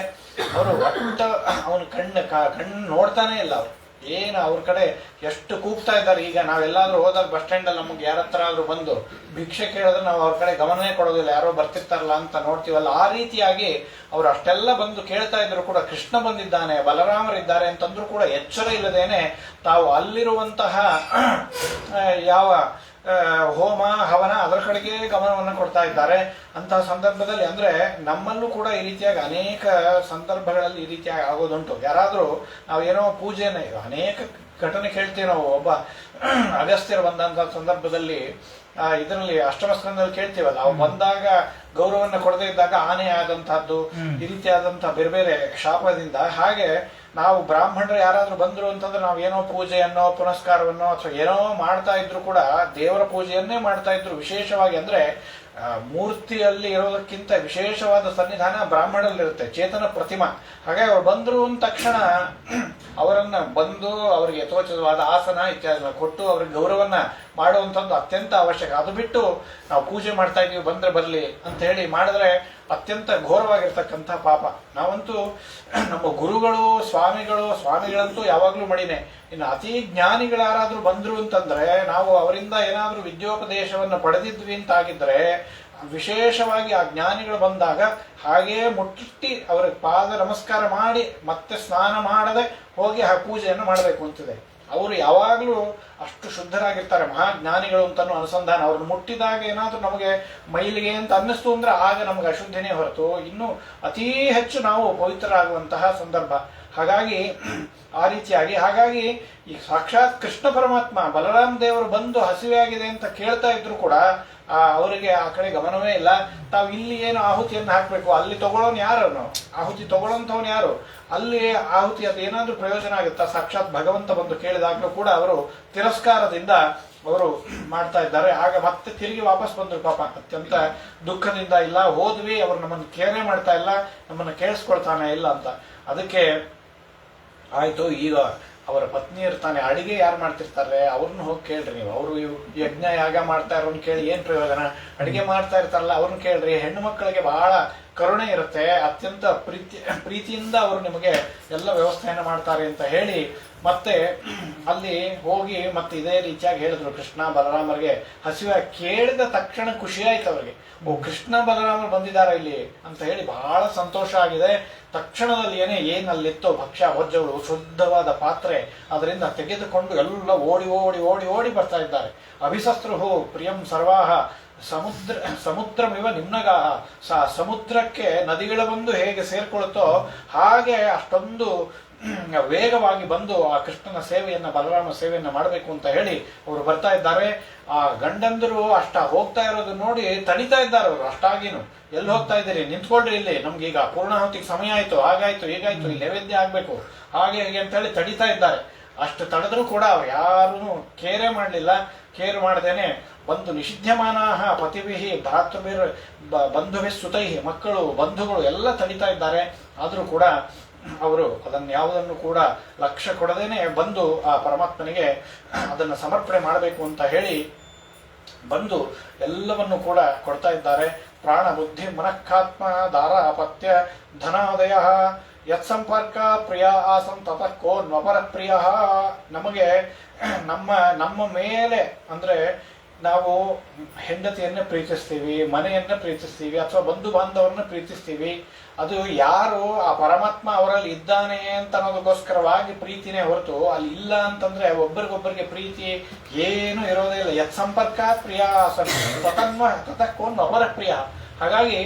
ಅವರು ಒಟ್ಟ ಅವನ ಕಣ್ಣು ನೋಡ್ತಾನೆ ಇಲ್ಲ. ಅವ್ರು ಏನು ಅವ್ರ ಕಡೆ ಎಷ್ಟು ಕೂಗ್ತಾ ಇದ್ದಾರೆ. ಈಗ ನಾವೆಲ್ಲಾದ್ರೂ ಹೋದಾಗ ಬಸ್ ಸ್ಟ್ಯಾಂಡ್ ಅಲ್ಲಿ ನಮ್ಗೆ ಯಾರ ಹತ್ರ ಆದ್ರೂ ಬಂದು ಭಿಕ್ಷೆ ಕೇಳಿದ್ರೆ ನಾವು ಅವ್ರ ಕಡೆ ಗಮನನೇ ಕೊಡೋದಿಲ್ಲ, ಯಾರೋ ಬರ್ತಿರ್ತಾರಲ್ಲ ಅಂತ ನೋಡ್ತೀವಲ್ಲ. ಆ ರೀತಿಯಾಗಿ ಅವ್ರು ಅಷ್ಟೆಲ್ಲ ಬಂದು ಕೇಳ್ತಾ ಇದ್ರು ಕೂಡ ಕೃಷ್ಣ ಬಂದಿದ್ದಾನೆ, ಬಲರಾಮರಿದ್ದಾರೆ ಅಂತಂದ್ರೂ ಕೂಡ ಎಚ್ಚರ ಇಲ್ಲದೇನೆ ತಾವು ಅಲ್ಲಿರುವಂತಹ ಯಾವ ಹೋಮ ಹವನ ಅದರ ಕಡೆಗೆ ಗಮನವನ್ನು ಕೊಡ್ತಾ ಇದ್ದಾರೆ. ಅಂತಹ ಸಂದರ್ಭದಲ್ಲಿ ಅಂದ್ರೆ ನಮ್ಮಲ್ಲೂ ಕೂಡ ಈ ರೀತಿಯಾಗಿ ಅನೇಕ ಸಂದರ್ಭಗಳಲ್ಲಿ ಈ ರೀತಿಯಾಗಿ ಆಗೋದುಂಟು. ಯಾರಾದ್ರೂ ನಾವೇನೋ ಪೂಜೆನ ಅನೇಕ ಘಟನೆ ಕೇಳ್ತೀವಿ ನಾವು. ಒಬ್ಬ ಅಗಸ್ತ್ಯರು ಬಂದಂತಹ ಸಂದರ್ಭದಲ್ಲಿ ಇದರಲ್ಲಿ ಅಷ್ಟಮ ಸ್ಕಂದದಲ್ಲಿ ಕೇಳ್ತೀವಲ್ಲ, ಅವು ಬಂದಾಗ ಗೌರವವನ್ನು ಕೊಡದೇ ಇದ್ದಾಗ ಆನೆ ಆದಂತಹದ್ದು, ಈ ರೀತಿಯಾದಂತಹ ಬೇರೆ ಬೇರೆ ಶಾಪದಿಂದ. ಹಾಗೆ ನಾವು ಬ್ರಾಹ್ಮಣರು ಯಾರಾದ್ರೂ ಬಂದ್ರು ಅಂತಂದ್ರೆ ನಾವು ಏನೋ ಪೂಜೆಯನ್ನೋ ಪುನಸ್ಕಾರವನ್ನೋ ಅಥವಾ ಏನೋ ಮಾಡ್ತಾ ಇದ್ರು ಕೂಡ ದೇವರ ಪೂಜೆಯನ್ನೇ ಮಾಡ್ತಾ ಇದ್ರು. ವಿಶೇಷವಾಗಿ ಅಂದ್ರೆ ಮೂರ್ತಿಯಲ್ಲಿ ಇರೋದಕ್ಕಿಂತ ವಿಶೇಷವಾದ ಸನ್ನಿಧಾನ ಬ್ರಾಹ್ಮಣರಲ್ಲಿರುತ್ತೆ, ಚೇತನ ಪ್ರತಿಮಾ. ಹಾಗಾಗಿ ಅವ್ರು ಬಂದ್ರು ಅಂದ ತಕ್ಷಣ ಅವರನ್ನ ಬಂದು ಅವರಿಗೆ ಯಥೋಚಿತವಾದ ಆಸನ ಇತ್ಯಾದಿ ಕೊಟ್ಟು ಅವ್ರಿಗೆ ಗೌರವನ್ನ ಮಾಡುವಂಥದ್ದು ಅತ್ಯಂತ ಅವಶ್ಯಕ. ಅದು ಬಿಟ್ಟು ನಾವು ಪೂಜೆ ಮಾಡ್ತಾ ಇದೀವಿ ಬಂದ್ರೆ ಬರ್ಲಿ ಅಂತ ಹೇಳಿ ಮಾಡಿದ್ರೆ ಅತ್ಯಂತ ಘೋರವಾಗಿರ್ತಕ್ಕಂಥ ಪಾಪ. ನಾವಂತೂ ನಮ್ಮ ಗುರುಗಳು ಸ್ವಾಮಿಗಳಂತೂ ಯಾವಾಗ್ಲೂ ಮಡಿನೇ. ಇನ್ನು ಅತಿ ಜ್ಞಾನಿಗಳು ಯಾರಾದ್ರೂ ಬಂದ್ರು ಅಂತಂದ್ರೆ ನಾವು ಅವರಿಂದ ಏನಾದ್ರೂ ವಿದ್ಯೋಪದೇಶವನ್ನು ಪಡೆದಿದ್ವಿ ಅಂತಾಗಿದ್ರೆ ವಿಶೇಷವಾಗಿ ಆ ಜ್ಞಾನಿಗಳು ಬಂದಾಗ ಹಾಗೇ ಮುಟ್ಟಿ ಅವ್ರಿಗೆ ಪಾದ ನಮಸ್ಕಾರ ಮಾಡಿ ಮತ್ತೆ ಸ್ನಾನ ಮಾಡದೆ ಹೋಗಿ ಆ ಪೂಜೆಯನ್ನು ಮಾಡಬೇಕು ಅಂತಿದೆ. ಅವರು ಯಾವಾಗ್ಲೂ ಅಷ್ಟು ಶುದ್ಧರಾಗಿರ್ತಾರೆ, ಮಹಾಜ್ಞಾನಿಗಳು ಅಂತಾನು ಅನುಸಂಧಾನ. ಅವ್ರನ್ನ ಮುಟ್ಟಿದಾಗ ಏನಾದ್ರೂ ನಮಗೆ ಮೈಲಿಗೆ ಅಂತ ಅನ್ನಿಸ್ತು ಅಂದ್ರೆ ಆಗ ನಮ್ಗೆ ಅಶುದ್ಧಿನೇ ಹೊರತು ಇನ್ನು ಅತೀ ಹೆಚ್ಚು ನಾವು ಪವಿತ್ರರಾಗುವಂತಹ ಸಂದರ್ಭ. ಹಾಗಾಗಿ ಆ ರೀತಿಯಾಗಿ ಹಾಗಾಗಿ ಈ ಸಾಕ್ಷಾತ್ ಕೃಷ್ಣ ಪರಮಾತ್ಮ ಬಲರಾಮ ದೇವರು ಬಂದು ಹಸಿವೆ ಆಗಿದೆ ಅಂತ ಕೇಳ್ತಾ ಇದ್ರು ಕೂಡ ಅವರಿಗೆ ಆ ಕಡೆ ಗಮನವೇ ಇಲ್ಲ. ತಾವು ಇಲ್ಲಿ ಏನು ಆಹುತಿಯನ್ನು ಹಾಕ್ಬೇಕು, ಅಲ್ಲಿ ತಗೊಳ್ಳೋನ್ ಯಾರನು, ಆಹುತಿ ತಗೊಳ್ಳೋಂಥವ್ನು ಯಾರು, ಅಲ್ಲಿ ಆಹುತಿ ಅದು ಏನಾದ್ರೂ ಪ್ರಯೋಜನ ಆಗುತ್ತಾ? ಸಾಕ್ಷಾತ್ ಭಗವಂತ ಬಂದು ಕೇಳಿದಾಗ್ಲೂ ಕೂಡ ಅವರು ತಿರಸ್ಕಾರದಿಂದ ಅವರು ಮಾಡ್ತಾ ಇದ್ದಾರೆ. ಆಗ ಮತ್ತೆ ತಿರುಗಿ ವಾಪಸ್ ಬಂದ್ರು ಪಾಪ ಅತ್ಯಂತ ದುಃಖದಿಂದ. ಇಲ್ಲ ಹೋದ್ವಿ, ಅವರು ನಮ್ಮನ್ನು ಕೇರೆ ಮಾಡ್ತಾ ಇಲ್ಲ, ನಮ್ಮನ್ನು ಕೇಳಿಸ್ಕೊಳ್ತಾನೆ ಇಲ್ಲ ಅಂತ. ಅದಕ್ಕೆ ಆಯ್ತು, ಈಗ ಅವರ ಪತ್ನಿ ಇರ್ತಾನೆ, ಅಡಿಗೆ ಯಾರು ಮಾಡ್ತಿರ್ತಾರೆ ಅವ್ರನ್ನ ಹೋಗಿ ಕೇಳ್ರಿ ನೀವು. ಅವರು ಯಜ್ಞ ಯಾಗ ಮಾಡ್ತಾ ಇರೋನ್ ಕೇಳಿ ಏನ್ ಪ್ರಯೋಜನ? ಅಡಿಗೆ ಮಾಡ್ತಾ ಇರ್ತಾರಲ್ಲ ಅವ್ರನ್ನ ಕೇಳ್ರಿ. ಹೆಣ್ಣು ಮಕ್ಕಳಿಗೆ ಬಹಳ ಕರುಣೆ ಇರುತ್ತೆ, ಅತ್ಯಂತ ಪ್ರೀತಿಯಿಂದ ಅವರು ನಿಮಗೆ ಎಲ್ಲ ವ್ಯವಸ್ಥೆಯನ್ನು ಮಾಡ್ತಾರೆ ಅಂತ ಹೇಳಿ ಮತ್ತೆ ಅಲ್ಲಿ ಹೋಗಿ ಮತ್ತೆ ಇದೇ ರೀತಿಯಾಗಿ ಹೇಳಿದ್ರು ಕೃಷ್ಣ ಬಲರಾಮರಿಗೆ ಹಸಿವೆ ಕೇಳಿದ ತಕ್ಷಣ ಖುಷಿ ಆಯ್ತು ಅವರಿಗೆ. ಓ, ಕೃಷ್ಣ ಬಲರಾಮರು ಬಂದಿದ್ದಾರೆ ಇಲ್ಲಿ ಅಂತ ಹೇಳಿ ಬಹಳ ಸಂತೋಷ ಆಗಿದೆ. ತಕ್ಷಣದಲ್ಲಿ ಏನಲ್ಲಿತ್ತೋ ಭಕ್ಷ್ಯ ಭೋಜ್ಯಗಳು, ಶುದ್ಧವಾದ ಪಾತ್ರೆ, ಅದರಿಂದ ತೆಗೆದುಕೊಂಡು ಎಲ್ಲ ಓಡಿ ಓಡಿ ಓಡಿ ಓಡಿ ಬರ್ತಾ ಇದ್ದಾರೆ. ಅಭಿಶಸ್ತ್ರು ಪ್ರಿಯಂ ಸರ್ವಾಹ ಸಮುದ್ರಮಿವ ನಿಮ್ನಗಾಹ. ಸಮುದ್ರಕ್ಕೆ ನದಿಗಳ ಬಂದು ಹೇಗೆ ಸೇರ್ಕೊಳುತ್ತೋ ಹಾಗೆ ಅಷ್ಟೊಂದು ವೇಗವಾಗಿ ಬಂದು ಆ ಕೃಷ್ಣನ ಸೇವೆಯನ್ನ, ಬಲರಾಮ ಸೇವೆಯನ್ನ ಮಾಡಬೇಕು ಅಂತ ಹೇಳಿ ಅವರು ಬರ್ತಾ ಇದ್ದಾರೆ. ಆ ಗಂಡಂದರು ಹೋಗ್ತಾ ಇರೋದು ನೋಡಿ ತಡಿತಾ ಇದ್ದಾರೆ ಅವರು. ಅಷ್ಟಾಗಿನು ಎಲ್ಲಿ ಹೋಗ್ತಾ ಇದ್ದೀರಿ, ನಿಂತ್ಕೊಳ್ರಿ ಇಲ್ಲಿ, ನಮ್ಗೀಗ ಪೂರ್ಣಾಹುತಿಗೆ ಸಮಯ ಆಯ್ತು, ಹಾಗಾಯ್ತು ಹೀಗಾಯ್ತು, ಇಲ್ಲಿ ನೈವೇದ್ಯ ಆಗ್ಬೇಕು, ಹಾಗೆ ಹೇಗೆ ಅಂತ ಹೇಳಿ ತಡಿತಾ ಇದ್ದಾರೆ. ಅಷ್ಟು ತಡೆದ್ರೂ ಕೂಡ ಅವ್ರು ಯಾರೂ ಕೇರೆ ಮಾಡಲಿಲ್ಲ. ಕೇರ್ ಮಾಡದೇನೆ ಬಂದು ನಿಷಿಧ್ಯಮಾನಾಹ ಪತಿಭಿಹಿ ಭ್ರಾತೃಭಿರ್ ಬಂಧುಭಿ ಸುತೈಹಿ, ಮಕ್ಕಳು ಬಂಧುಗಳು ಎಲ್ಲ ತಡಿತಾ ಇದ್ದಾರೆ. ಆದರೂ ಕೂಡ ಅವರು ಅದನ್ನು ಯಾವುದನ್ನು ಕೂಡ ಲಕ್ಷ್ಯ ಕೊಡದೇನೆ ಬಂದು ಆ ಪರಮಾತ್ಮನಿಗೆ ಅದನ್ನು ಸಮರ್ಪಣೆ ಮಾಡಬೇಕು ಅಂತ ಹೇಳಿ ಬಂದು ಎಲ್ಲವನ್ನು ಕೂಡ ಕೊಡ್ತಾ ಇದ್ದಾರೆ. ಪ್ರಾಣ ಬುದ್ಧಿ ಮನಃಾತ್ಮ ದಾರ ಅಪತ್ಯ ಧನಾದಯ ಯತ್ಸಂಪರ್ಕ ಪ್ರಿಯ ಆಸಂ ತತಃ ಕೋ ನ್ವಪರ ಪ್ರಿಯ. ನಮಗೆ ನಮ್ಮ ಮೇಲೆ ಅಂದ್ರೆ ನಾವು ಹೆಂಡತಿಯನ್ನ ಪ್ರೀತಿಸ್ತೀವಿ, ಮನೆಯನ್ನ ಪ್ರೀತಿಸ್ತೀವಿ, ಅಥವಾ ಬಂಧು ಬಾಂಧವರನ್ನ ಪ್ರೀತಿಸ್ತೀವಿ. ಅದು ಯಾರು ಆ ಪರಮಾತ್ಮ ಅವರಲ್ಲಿ ಇದ್ದಾನೆ ಅಂತ ಅನ್ನೋದಕ್ಕೋಸ್ಕರವಾಗಿ ಪ್ರೀತಿನೇ ಹೊರತು ಅಲ್ಲಿ ಇಲ್ಲ ಅಂತಂದ್ರೆ ಒಬ್ಬರಿಗೊಬ್ಬರಿಗೆ ಪ್ರೀತಿ ಏನು ಇರೋದೇ ಇಲ್ಲ. ಯತ್ ಸಂಪರ್ಕ ಪ್ರಿಯ ತತಕ್ಕೋನ್ ಅವರ ಪ್ರಿಯ. ಹಾಗಾಗಿ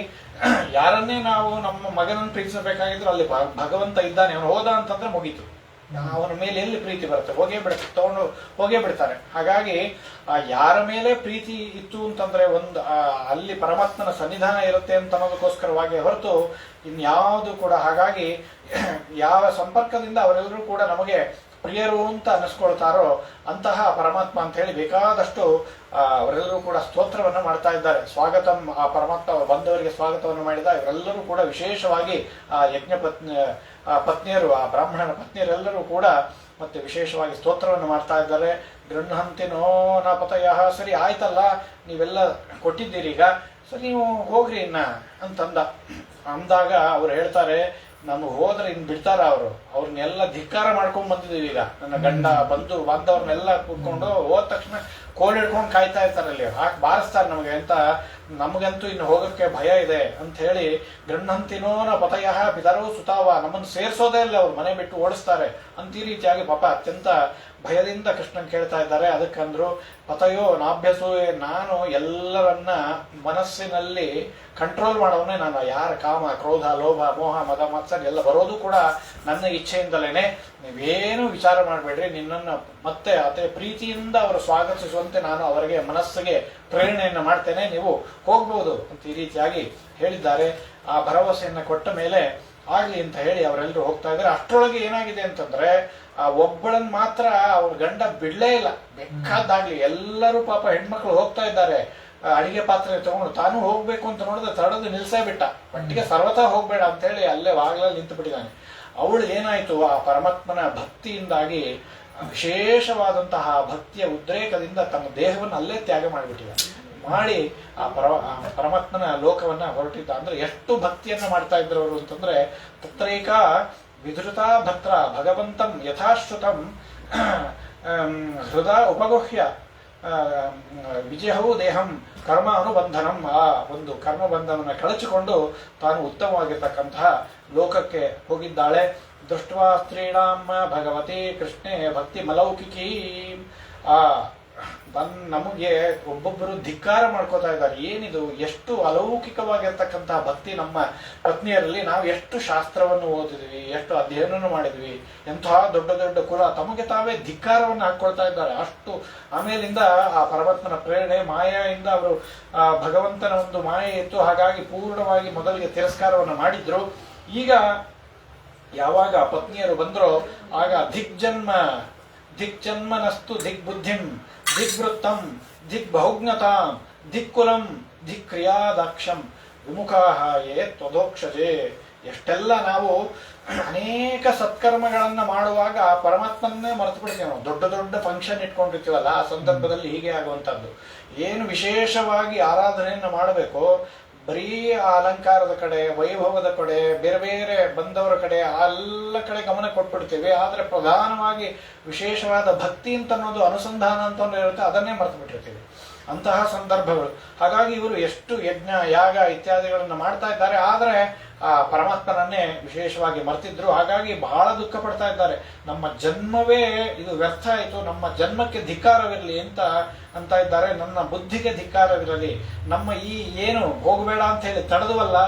ಯಾರನ್ನೇ ನಾವು ನಮ್ಮ ಮಗನನ್ನು ಪ್ರೀತಿಸಬೇಕಾಗಿದ್ರು ಅಲ್ಲಿ ಭಗವಂತ ಇದ್ದಾನೆ, ಅವನು ಹೋದ ಅಂತಂದ್ರೆ ಮುಗೀತು. ಅವನ ಮೇಲೆ ಎಲ್ಲಿ ಪ್ರೀತಿ ಬರುತ್ತೆ, ತಗೊಂಡು ಹೋಗೇ ಬಿಡ್ತಾರೆ. ಹಾಗಾಗಿ ಯಾರ ಮೇಲೆ ಪ್ರೀತಿ ಇತ್ತು ಅಂತಂದ್ರೆ ಅಲ್ಲಿ ಪರಮಾತ್ಮನ ಸನ್ನಿಧಾನ ಇರುತ್ತೆ ಅಂತ ಅನ್ನೋದಕ್ಕೋಸ್ಕರವಾಗಿ ಹೊರತು ಇನ್ಯಾವುದು ಕೂಡ. ಹಾಗಾಗಿ ಯಾವ ಸಂಪರ್ಕದಿಂದ ಅವರೆಲ್ಲರೂ ಕೂಡ ನಮಗೆ ಪ್ರಿಯರು ಅಂತ ಅನ್ನಿಸ್ಕೊಳ್ತಾರೋ ಅಂತಹ ಪರಮಾತ್ಮ ಅಂತ ಹೇಳಿ ಬೇಕಾದಷ್ಟು ಅವರೆಲ್ಲರೂ ಕೂಡ ಸ್ತೋತ್ರವನ್ನ ಮಾಡ್ತಾ ಇದ್ದಾರೆ. ಸ್ವಾಗತಂ, ಆ ಪರಮಾತ್ಮ ಬಂದವರಿಗೆ ಸ್ವಾಗತವನ್ನು ಮಾಡಿದ. ಇವರೆಲ್ಲರೂ ಕೂಡ ವಿಶೇಷವಾಗಿ ಆ ಯಜ್ಞ ಪತ್ನಿಯರು, ಆ ಬ್ರಾಹ್ಮಣನ ಪತ್ನಿಯರೆಲ್ಲರೂ ಕೂಡ ಮತ್ತೆ ವಿಶೇಷವಾಗಿ ಸ್ತೋತ್ರವನ್ನು ಮಾಡ್ತಾ ಇದ್ದಾರೆ. ಗೃಹಂತಿ ನೋ ನಪತಯ. ಸರಿ ಆಯ್ತಲ್ಲ, ನೀವೆಲ್ಲ ಕೊಟ್ಟಿದ್ದೀರಿ, ಈಗ ಸರಿ ನೀವು ಹೋಗ್ರಿ ಅಂದಾಗ ಅವ್ರು ಹೇಳ್ತಾರೆ, ನಾನು ಹೋದ್ರೆ ಇನ್ ಬಿಡ್ತಾರ ಅವ್ರನ್ನೆಲ್ಲ ಧಿಕ್ಕಾರ ಮಾಡ್ಕೊಂಡ್ ಬಂದಿದ್ದೀವಿ. ಈಗ ನನ್ನ ಗಂಡ ಬಂದು ಬಾಂಧವ್ರನ್ನೆಲ್ಲ ಕೂತ್ಕೊಂಡು ಹೋದ ತಕ್ಷಣ ಕೋಲ್ ಹಿಡ್ಕೊಂಡು ಕಾಯ್ತಾ ಇರ್ತಾರೆ, ಅಲ್ಲಿ ಹಾಕಿ ಬಾರಿಸ್ತಾರೆ ನಮಗೆ ಅಂತ. ನಮಗಂತೂ ಇನ್ನು ಹೋಗಕ್ಕೆ ಭಯ ಇದೆ ಅಂತ ಹೇಳಿ ಗೃಹಂತಿನೋನ ಪತಯ ಪಿತರೋ ಸುತಾವ, ನಮ್ಮನ್ನು ಸೇರ್ಸೋದೇ ಇಲ್ಲ, ಅವ್ರು ಮನೆ ಬಿಟ್ಟು ಓಡಿಸ್ತಾರೆ ಅಂತ ಈ ರೀತಿಯಾಗಿ ಪಾಪ ಅತ್ಯಂತ ಭಯದಿಂದ ಕೃಷ್ಣನ್ ಕೇಳ್ತಾ ಇದ್ದಾರೆ. ಅದಕ್ಕಂದ್ರು ಪತಯೋ ನಾಭ್ಯಸು, ನಾನು ಎಲ್ಲರನ್ನ ಮನಸ್ಸಿನಲ್ಲಿ ಕಂಟ್ರೋಲ್ ಮಾಡೋನೇ ನಾನು. ಯಾರ ಕಾಮ ಕ್ರೋಧ ಲೋಭ ಮೋಹ ಮದ ಮತ್ಸರ ಎಲ್ಲ ಬರೋದು ಕೂಡ ನನ್ನ ಇಚ್ಛೆಯಿಂದಲೇನೆ. ನೀವೇನು ವಿಚಾರ ಮಾಡಬೇಡ್ರಿ, ನಿನ್ನನ್ನು ಮತ್ತೆ ಅದೇ ಪ್ರೀತಿಯಿಂದ ಅವರು ಸ್ವಾಗತಿಸುವಂತೆ ನಾನು ಅವರಿಗೆ ಮನಸ್ಸಿಗೆ ಪ್ರೇರಣೆಯನ್ನು ಮಾಡ್ತೇನೆ, ನೀವು ಹೋಗ್ಬೋದು ಅಂತ ಈ ರೀತಿಯಾಗಿ ಹೇಳಿದ್ದಾರೆ. ಆ ಭರವಸೆಯನ್ನ ಕೊಟ್ಟ ಮೇಲೆ ಆಗ್ಲಿ ಅಂತ ಹೇಳಿ ಅವರೆಲ್ಲರೂ ಹೋಗ್ತಾ ಇದ್ದಾರೆ. ಅಷ್ಟರೊಳಗೆ ಏನಾಗಿದೆ ಅಂತಂದ್ರೆ ಆ ಒಬ್ಬಳನ್ ಮಾತ್ರ ಅವ್ರ ಗಂಡ ಬಿಡ್ಲೇ ಇಲ್ಲ. ಬೇಕಾದಾಗ್ಲಿ ಎಲ್ಲರೂ ಪಾಪ ಹೆಣ್ಮಕ್ಳು ಹೋಗ್ತಾ ಇದ್ದಾರೆ ಅಡಿಗೆ ಪಾತ್ರೆ ತಗೊಂಡು, ತಾನು ಹೋಗ್ಬೇಕು ಅಂತ ನೋಡಿದ್ರೆ ತಡೆದು ನಿಲ್ಸೇ ಬಿಟ್ಟ. ಒಟ್ಟಿಗೆ ಸರ್ವತಾ ಹೋಗ್ಬೇಡ ಅಂತ ಹೇಳಿ ಅಲ್ಲೇ ವಾಗ್ಲಲ್ಲಿ ನಿಂತು ಬಿಟ್ಟಿದ್ದಾನೆ. ಅವಳು ಏನಾಯ್ತು, ಆ ಪರಮಾತ್ಮನ ಭಕ್ತಿಯಿಂದಾಗಿ ವಿಶೇಷವಾದಂತಹ ಭಕ್ತಿಯ ಉದ್ರೇಕದಿಂದ ತನ್ನ ದೇಹವನ್ನು ಅಲ್ಲೇ ತ್ಯಾಗ ಮಾಡಿ ಆ ಪರಮಾತ್ಮನ ಲೋಕವನ್ನ ಹೊರಟಿದ್ದ. ಅಂದ್ರೆ ಎಷ್ಟು ಭಕ್ತಿಯನ್ನ ಮಾಡ್ತಾ ಇದ್ರು ಅವರು ಅಂತಂದ್ರೆ, ತತ್ರೈಕ ವಿಧೃತ ಭಕ್ತ ಭಗವಂತಂ ಯಥಾಶ್ರುತಂ ಹೃದಯ ಉಪಗುಹ್ಯ ವಿಜಯವು ದೇಹಂ ಕರ್ಮ ಅನುಬಂಧನಂ. ಆ ಒಂದು ಕರ್ಮಬಂಧನವನ್ನು ಕಳಚಿಕೊಂಡು ತಾನು ಉತ್ತಮವಾಗಿರ್ತಕ್ಕಂತಹ ಲೋಕಕ್ಕೆ ಹೋಗಿದ್ದಾಳೆ. ದೃಷ್ಟ್ವಾ ಸ್ತ್ರೀಣಾಂ ಭಗವತಿ ಕೃಷ್ಣೇ ಭಕ್ತಿ ಮಲೌಕಿಕಿ. ಆ ನಮಗೆ ಒಬ್ಬೊಬ್ಬರು ಧಿಕ್ಕಾರ ಮಾಡ್ಕೋತಾ ಇದ್ದಾರೆ. ಏನಿದು, ಎಷ್ಟು ಅಲೌಕಿಕವಾಗಿರ್ತಕ್ಕಂತಹ ಭಕ್ತಿ ನಮ್ಮ ಪತ್ನಿಯರಲ್ಲಿ. ನಾವು ಎಷ್ಟು ಶಾಸ್ತ್ರವನ್ನು ಓದಿದ್ವಿ, ಎಷ್ಟು ಅಧ್ಯಯನ ಮಾಡಿದ್ವಿ, ಎಂತಹ ದೊಡ್ಡ ದೊಡ್ಡ ಕುಲ, ತಮಗೆ ತಾವೇ ಧಿಕ್ಕಾರವನ್ನು ಹಾಕೊಳ್ತಾ ಇದ್ದಾರೆ. ಅಷ್ಟು ಆಮೇಲಿಂದ ಆ ಪರಮಾತ್ಮನ ಪ್ರೇರಣೆ ಮಾಯೆಯಿಂದ ಅವರು ಭಗವಂತನ ಒಂದು ಮಾಯೆ ಇತ್ತು. ಹಾಗಾಗಿ ಪೂರ್ಣವಾಗಿ ಮೊದಲಿಗೆ ತಿರಸ್ಕಾರವನ್ನು ಮಾಡಿದ್ರು. ಈಗ ಯಾವಾಗ ಪತ್ನಿಯರು ಬಂದ್ರೋ ಆಗ ದಿಗ್ಜನ್ಮನಸ್ತು ದಿಗ್ಬುದ್ಧಿಂ ದಿಗ್ವೃತ್ತಂ ದಿಗ್ಬಹುಜ್ಞತಾಂ ದಿಕ್ಕುಲಂ ದಿಕ್ಕ್ರಿಯಾದಾಕ್ಷಂ ವಿಮುಖಾಹ ಯೇ ತ್ವದೋಕ್ಷಜೆ. ಎಷ್ಟೆಲ್ಲ ನಾವು ಅನೇಕ ಸತ್ಕರ್ಮಗಳನ್ನ ಮಾಡುವಾಗ ಆ ಪರಮಾತ್ಮನ್ನೇ ಮರೆತು ಬಿಡ್ತೀವಿ. ನಾವು ದೊಡ್ಡ ದೊಡ್ಡ ಫಂಕ್ಷನ್ ಇಟ್ಕೊಂಡಿರ್ತೀವಲ್ಲ, ಆ ಸಂದರ್ಭದಲ್ಲಿ ಹೀಗೆ ಆಗುವಂತದ್ದು. ಏನು ವಿಶೇಷವಾಗಿ ಆರಾಧನೆಯನ್ನು ಮಾಡಬೇಕು, ಬರೀ ಆ ಅಲಂಕಾರದ ಕಡೆ, ವೈಭವದ ಕಡೆ, ಬೇರೆ ಬೇರೆ ಬಂದವರ ಕಡೆ, ಎಲ್ಲ ಕಡೆ ಗಮನ ಕೊಟ್ಬಿಡ್ತೀವಿ. ಆದರೆ ಪ್ರಧಾನವಾಗಿ ವಿಶೇಷವಾದ ಭಕ್ತಿ ಅಂತ ಅನ್ನೋದು, ಅನುಸಂಧಾನ ಅಂತ ಇರುತ್ತೆ, ಅದನ್ನೇ ಮರೆತು ಬಿಟ್ಟಿರ್ತೀವಿ. ಅಂತಹ ಸಂದರ್ಭಗಳು. ಹಾಗಾಗಿ ಇವರು ಎಷ್ಟು ಯಜ್ಞ ಯಾಗ ಇತ್ಯಾದಿಗಳನ್ನು ಮಾಡ್ತಾ ಇದ್ದಾರೆ, ಆದರೆ ಆ ಪರಮಾತ್ಮನನ್ನೇ ವಿಶೇಷವಾಗಿ ಮರ್ತಿದ್ರು. ಹಾಗಾಗಿ ಬಹಳ ದುಃಖ ಪಡ್ತಾ ಇದ್ದಾರೆ. ನಮ್ಮ ಜನ್ಮವೇ ಇದು ವ್ಯರ್ಥ ಆಯಿತು, ನಮ್ಮ ಜನ್ಮಕ್ಕೆ ಧಿಕ್ಕಾರವಿರಲಿ ಅಂತ ಇದ್ದಾರೆ. ನನ್ನ ಬುದ್ಧಿಗೆ ಧಿಕ್ಕಾರವಿರಲಿ, ನಮ್ಮ ಈ ಏನು ಹೋಗಬೇಡ ಅಂತ ಹೇಳಿ ತಡೆದುವಲ್ಲ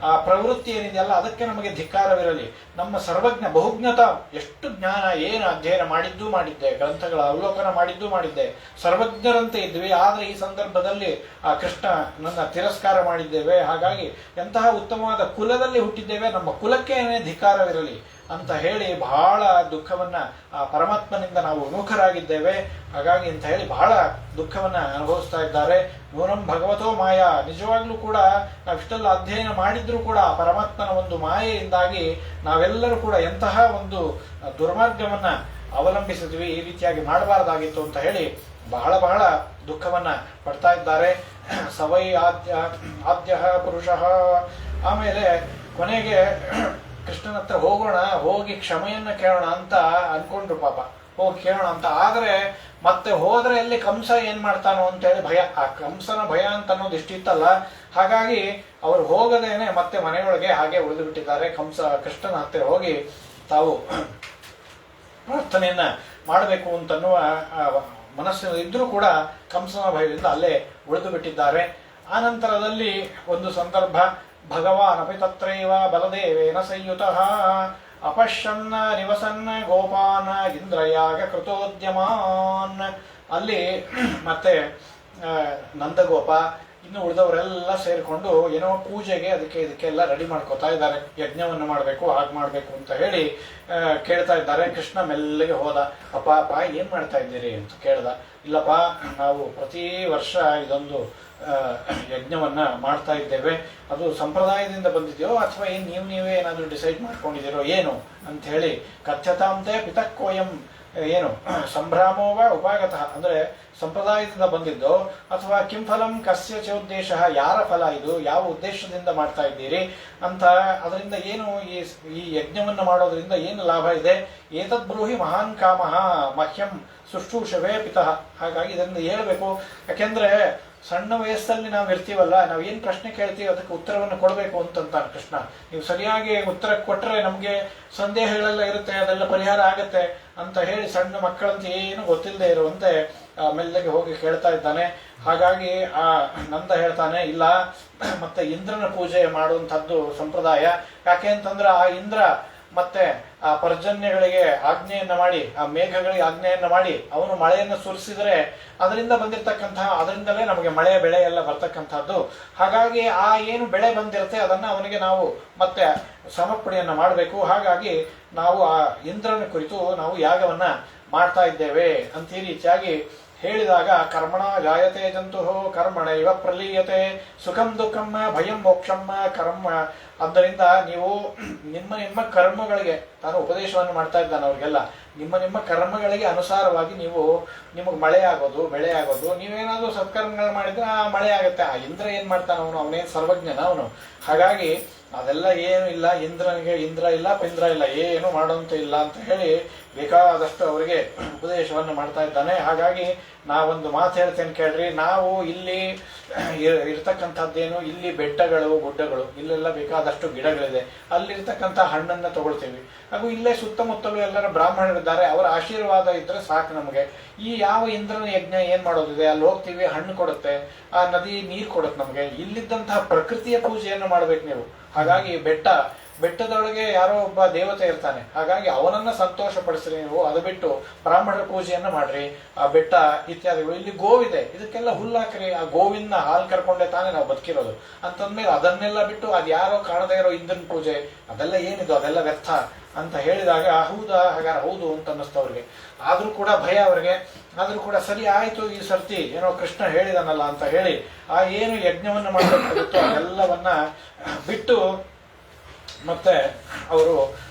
ಆ ಪ್ರವೃತ್ತಿ ಏನಿದೆಯಲ್ಲ ಅದಕ್ಕೆ ನಮಗೆ ಧಿಕ್ಕಾರವಿರಲಿ. ನಮ್ಮ ಸರ್ವಜ್ಞ ಬಹುಜ್ಞತ, ಎಷ್ಟು ಜ್ಞಾನ, ಏನು ಅಧ್ಯಯನ ಮಾಡಿದ್ದೆ, ಗ್ರಂಥಗಳ ಅವಲೋಕನ ಮಾಡಿದ್ದೆ, ಸರ್ವಜ್ಞರಂತೆ ಇದ್ವಿ. ಆದರೆ ಈ ಸಂದರ್ಭದಲ್ಲಿ ಆ ಕೃಷ್ಣ ನನ್ನ ತಿರಸ್ಕಾರ ಮಾಡಿದ್ದೇವೆ. ಹಾಗಾಗಿ ಎಂತಹ ಉತ್ತಮವಾದ ಕುಲದಲ್ಲಿ ಹುಟ್ಟಿದ್ದೇವೆ, ನಮ್ಮ ಕುಲಕ್ಕೆ ಏನೇ ಧಿಕ್ಕಾರವಿರಲಿ ಅಂತ ಹೇಳಿ ಬಹಳ ದುಃಖವನ್ನ ಆ ಪರಮಾತ್ಮನಿಂದ ನಾವು ವಿಮುಖರಾಗಿದ್ದೇವೆ. ಹಾಗಾಗಿ ಅಂತ ಹೇಳಿ ಬಹಳ ದುಃಖವನ್ನ ಅನುಭವಿಸ್ತಾ ಇದ್ದಾರೆ. ನೂನಂ ಭಗವತೋ ಮಾಯಾ, ನಿಜವಾಗ್ಲೂ ಕೂಡ ನಾವಿಷ್ಟೆಲ್ಲ ಅಧ್ಯಯನ ಮಾಡಿದ್ರೂ ಕೂಡ ಪರಮಾತ್ಮನ ಒಂದು ಮಾಯೆಯಿಂದಾಗಿ ನಾವೆಲ್ಲರೂ ಕೂಡ ಎಂತಹ ಒಂದು ದುರ್ಮಾರ್ಗವನ್ನ ಅವಲಂಬಿಸಿದ್ವಿ, ಈ ರೀತಿಯಾಗಿ ಮಾಡಬಾರದಾಗಿತ್ತು ಅಂತ ಹೇಳಿ ಬಹಳ ಬಹಳ ದುಃಖವನ್ನ ಪಡ್ತಾ ಇದ್ದಾರೆ. ಸವೈ ಆದ್ಯ ಪುರುಷ. ಆಮೇಲೆ ಕೊನೆಗೆ ಕೃಷ್ಣನ ಹತ್ರ ಹೋಗೋಣ, ಹೋಗಿ ಕ್ಷಮೆಯನ್ನ ಕೇಳೋಣ ಅಂತ ಅನ್ಕೊಂಡ್ರು. ಪಾಪ ಹೋಗಿ ಕೇಳೋಣ ಅಂತ. ಆದ್ರೆ ಮತ್ತೆ ಹೋದ್ರೆ ಎಲ್ಲಿ ಕಂಸ ಏನ್ ಮಾಡ್ತಾನೋ ಅಂತ ಹೇಳಿ ಭಯ, ಆ ಕಂಸನ ಭಯ ಅಂತ ಅನ್ನೋದು ಇಷ್ಟಿತ್ತಲ್ಲ. ಹಾಗಾಗಿ ಅವರು ಹೋಗದೇನೆ ಮತ್ತೆ ಮನೆಯೊಳಗೆ ಹಾಗೆ ಉಳಿದು ಬಿಟ್ಟಿದ್ದಾರೆ. ಕೃಷ್ಣನ ಹತ್ತಿರ ಹೋಗಿ ತಾವು ಪ್ರಾರ್ಥನೆಯನ್ನ ಮಾಡಬೇಕು ಅಂತನ್ನುವ ಮನಸ್ಸಿನ ಇದ್ರೂ ಕೂಡ ಕಂಸನ ಭಯದಿಂದ ಅಲ್ಲೇ ಉಳಿದು ಬಿಟ್ಟಿದ್ದಾರೆ. ಆ ನಂತರದಲ್ಲಿ ಒಂದು ಸಂದರ್ಭ, ಭಗವಾನ್ ಅಪಿ ತತ್ರೈವ ಬಲದೇವೇನ ಸಂಯುತಃ ಅಪಶ್ಯನ್ನ ನಿವಸನ್ನ ಗೋಪಾನ ಇಂದ್ರಯಾಗ ಕೃತೋದ್ಯಮಾನ್. ಅಲ್ಲಿ ಮತ್ತೆ ನಂದಗೋಪ ಇನ್ನು ಉಳಿದವರೆಲ್ಲ ಸೇರಿಕೊಂಡು ಏನೋ ಪೂಜೆಗೆ ಇದಕ್ಕೆಲ್ಲ ರೆಡಿ ಮಾಡ್ಕೋತಾ ಇದ್ದಾರೆ. ಯಜ್ಞವನ್ನು ಮಾಡಬೇಕು, ಹಾಗೆ ಮಾಡಬೇಕು ಅಂತ ಹೇಳಿ ಕೇಳ್ತಾ ಇದ್ದಾರೆ. ಕೃಷ್ಣ ಮೆಲ್ಲಗೆ ಹೋದ. ಅಪ್ಪ ಏನ್ ಮಾಡ್ತಾ ಇದ್ದೀರಿ ಅಂತ ಕೇಳ್ದ. ಇಲ್ಲಪ್ಪ, ನಾವು ಪ್ರತಿ ವರ್ಷ ಇದೊಂದು ಯಜ್ಞವನ್ನ ಮಾಡ್ತಾ ಇದ್ದೇವೆ, ಅದು ಸಂಪ್ರದಾಯದಿಂದ ಬಂದಿದೆಯೋ ಅಥವಾ ನೀವೇ ಏನಾದರೂ ಡಿಸೈಡ್ ಮಾಡ್ಕೊಂಡಿದ್ದೀರೋ ಏನು ಅಂತ ಹೇಳಿ. ಕಥ್ಯತಾಂತೆ ಪಿತಕ್ಕೋಯಂ, ಏನು ಸಂಭ್ರಾಮೋವ ಉಪಾಗತಃ, ಅಂದ್ರೆ ಸಂಪ್ರದಾಯದಿಂದ ಬಂದಿದ್ದು ಅಥವಾ ಕಿಂ ಫಲಂ ಕಸ್ಯ ಚೋದ್ದೇಶ, ಯಾರ ಫಲ ಇದು, ಯಾವ ಉದ್ದೇಶದಿಂದ ಮಾಡ್ತಾ ಇದ್ದೀರಿ ಅಂತ. ಅದರಿಂದ ಏನು ಈ ಯಜ್ಞವನ್ನು ಮಾಡೋದ್ರಿಂದ ಏನು ಲಾಭ ಇದೆ? ಏತದ್ ಬ್ರೂಹಿ ಮಹಾನ್ ಕಾಮಃ ಮಹ್ಯಂ ಶುಶ್ರೂಷವೇ ಪಿತಃ. ಹಾಗಾಗಿ ಇದರಿಂದ ಹೇಳ್ಬೇಕು. ಯಾಕೆಂದ್ರೆ ಸಣ್ಣ ವಯಸ್ಸಲ್ಲಿ ನಾವು ಇರ್ತೀವಲ್ಲ, ನಾವು ಏನ್ ಪ್ರಶ್ನೆ ಕೇಳ್ತೀವಿ ಅದಕ್ಕೆ ಉತ್ತರವನ್ನು ಕೊಡಬೇಕು ಅಂತಂತಾನೆ ಕೃಷ್ಣ. ನೀವು ಸರಿಯಾಗಿ ಉತ್ತರ ಕೊಟ್ಟರೆ ನಮ್ಗೆ ಸಂದೇಹಗಳೆಲ್ಲ ಇರುತ್ತೆ, ಅದೆಲ್ಲ ಪರಿಹಾರ ಆಗತ್ತೆ ಅಂತ ಹೇಳಿ ಸಣ್ಣ ಮಕ್ಕಳಂತ ಏನು ಗೊತ್ತಿಲ್ಲದೆ ಇರುವಂತೆ ಮೆಲ್ಲಗೆ ಹೋಗಿ ಕೇಳ್ತಾ ಇದ್ದಾನೆ. ಹಾಗಾಗಿ ಆ ನಂದ ಹೇಳ್ತಾನೆ, ಇಲ್ಲ ಮತ್ತೆ ಇಂದ್ರನ ಪೂಜೆ ಮಾಡುವಂತಹದ್ದು ಸಂಪ್ರದಾಯ. ಯಾಕೆ ಅಂತಂದ್ರೆ ಆ ಇಂದ್ರ ಮತ್ತೆ ಆ ಪರ್ಜನ್ಯಗಳಿಗೆ ಆಜ್ಞೆಯನ್ನ ಮಾಡಿ, ಆ ಮೇಘಗಳಿಗೆ ಆಜ್ಞೆಯನ್ನ ಮಾಡಿ ಅವನು ಮಳೆಯನ್ನು ಸುರಿಸಿದರೆ ಅದರಿಂದಲೇ ನಮಗೆ ಮಳೆ ಬೆಳೆ ಎಲ್ಲ ಬರ್ತಕ್ಕಂಥದ್ದು. ಹಾಗಾಗಿ ಆ ಏನು ಬೆಳೆ ಬಂದಿರುತ್ತೆ ಅದನ್ನ ಅವನಿಗೆ ನಾವು ಮತ್ತೆ ಸಮರ್ಪಣೆಯನ್ನ ಮಾಡಬೇಕು. ಹಾಗಾಗಿ ನಾವು ಆ ಇಂದ್ರನ ಕುರಿತು ನಾವು ಯಾಗವನ್ನ ಮಾಡ್ತಾ ಇದ್ದೇವೆ ಅಂತ ಈ ರೀತಿಯಾಗಿ ಹೇಳಿದಾಗ, ಕರ್ಮಣ ಜಾಯತೆ ಜಂತು ಕರ್ಮಣ ಇವ ಪ್ರಲೀಯತೆ ಸುಖಂ ದುಃಖಂ ಭಯಂ ಮೋಕ್ಷಂ ಕರ್ಮ. ಆದ್ದರಿಂದ ನೀವು ನಿಮ್ಮ ಕರ್ಮಗಳಿಗೆ, ತಾನು ಉಪದೇಶವನ್ನು ಮಾಡ್ತಾ ಇದ್ದಾನೆ ಅವ್ರಿಗೆಲ್ಲ, ನಿಮ್ಮ ಕರ್ಮಗಳಿಗೆ ಅನುಸಾರವಾಗಿ ನಿಮಗೆ ಮಳೆ ಆಗೋದು ಬೆಳೆ ಆಗೋದು. ನೀವೇನಾದ್ರೂ ಸತ್ಕರ್ಮಗಳು ಮಾಡಿದ್ರೆ ಆ ಮಳೆ ಆಗುತ್ತೆ. ಆ ಇಂದ್ರ ಏನ್ ಮಾಡ್ತಾನ, ಅವನೇನ್ ಸರ್ವಜ್ಞನ ಅವನು. ಹಾಗಾಗಿ ಅದೆಲ್ಲ ಏನು ಇಲ್ಲ, ಇಂದ್ರ ಇಲ್ಲ ಪಿಂದ್ರ ಇಲ್ಲ, ಏನು ಮಾಡೋಂತ ಇಲ್ಲ ಅಂತ ಹೇಳಿ ಬೇಕಾದಷ್ಟು ಅವರಿಗೆ ಉಪದೇಶವನ್ನು ಮಾಡ್ತಾ ಇದ್ದಾನೆ. ಹಾಗಾಗಿ ನಾವೊಂದು ಮಾತು ಹೇಳ್ತೇನೆ ಕೇಳ್ರಿ. ನಾವು ಇಲ್ಲಿ ಇರ್ತಕ್ಕಂಥದ್ದೇನು, ಇಲ್ಲಿ ಬೆಟ್ಟಗಳು ಗುಡ್ಡಗಳು, ಇಲ್ಲೆಲ್ಲ ಬೇಕಾದಷ್ಟು ಗಿಡಗಳಿದೆ, ಅಲ್ಲಿರ್ತಕ್ಕಂಥ ಹಣ್ಣನ್ನ ತಗೊಳ್ತೀವಿ. ಹಾಗೂ ಇಲ್ಲೇ ಸುತ್ತಮುತ್ತಲೂ ಎಲ್ಲರ ಬ್ರಾಹ್ಮಣರಿದ್ದಾರೆ, ಅವರ ಆಶೀರ್ವಾದ ಇದ್ರೆ ಸಾಕು ನಮಗೆ. ಈ ಯಾವ ಇಂದ್ರನ ಯಜ್ಞ ಏನ್ ಮಾಡೋದಿದೆ? ಅಲ್ಲಿ ಹೋಗ್ತೀವಿ, ಹಣ್ಣು ಕೊಡುತ್ತೆ, ಆ ನದಿ ನೀರು ಕೊಡುತ್ತೆ ನಮಗೆ. ಇಲ್ಲಿದ್ದಂತಹ ಪ್ರಕೃತಿಯ ಪೂಜೆಯನ್ನು ಮಾಡ್ಬೇಕು ನೀವು. ಹಾಗಾಗಿ ಬೆಟ್ಟದೊಳಗೆ ಯಾರೋ ಒಬ್ಬ ದೇವತೆ ಇರ್ತಾನೆ, ಹಾಗಾಗಿ ಅವನನ್ನ ಸಂತೋಷ ಪಡಿಸ್ರಿ ನೀವು. ಅದು ಬಿಟ್ಟು ಬ್ರಾಹ್ಮಣರ ಪೂಜೆಯನ್ನ ಮಾಡ್ರಿ, ಆ ಬೆಟ್ಟ ಇತ್ಯಾದಿಗಳು. ಇಲ್ಲಿ ಗೋವಿದೆ, ಇದಕ್ಕೆಲ್ಲ ಹುಲ್ಲಾಕ್ರಿ. ಆ ಗೋವಿನ ಹಾಲು ಕರ್ಕೊಂಡೆ ತಾನೇ ನಾವು ಬದುಕಿರೋದು ಅಂತಂದ್ಮೇಲೆ ಅದನ್ನೆಲ್ಲ ಬಿಟ್ಟು ಅದು ಯಾರೋ ಕಾಣದೇ ಇರೋ ಇಂದ್ರನ ಪೂಜೆ ಅದೆಲ್ಲ ಏನಿದು, ಅದೆಲ್ಲ ವ್ಯರ್ಥ ಅಂತ ಹೇಳಿದಾಗ ಹೌದಾ, ಹಾಗಾದ್ರೆ ಹೌದು ಅಂತ ಅನ್ನಿಸ್ತು ಅವ್ರಿಗೆ. ಆದ್ರೂ ಕೂಡ ಭಯ ಅವ್ರಿಗೆ. ಆದ್ರೂ ಕೂಡ ಸರಿ ಆಯ್ತು, ಈ ಸರ್ತಿ ಏನೋ ಕೃಷ್ಣ ಹೇಳಿದನಲ್ಲ ಅಂತ ಹೇಳಿ ಆ ಏನು ಯಜ್ಞವನ್ನು ಮಾಡಬೇಕಾಗಿತ್ತು ಅದೆಲ್ಲವನ್ನ ಬಿಟ್ಟು ಮತ್ತೆ ಅವರು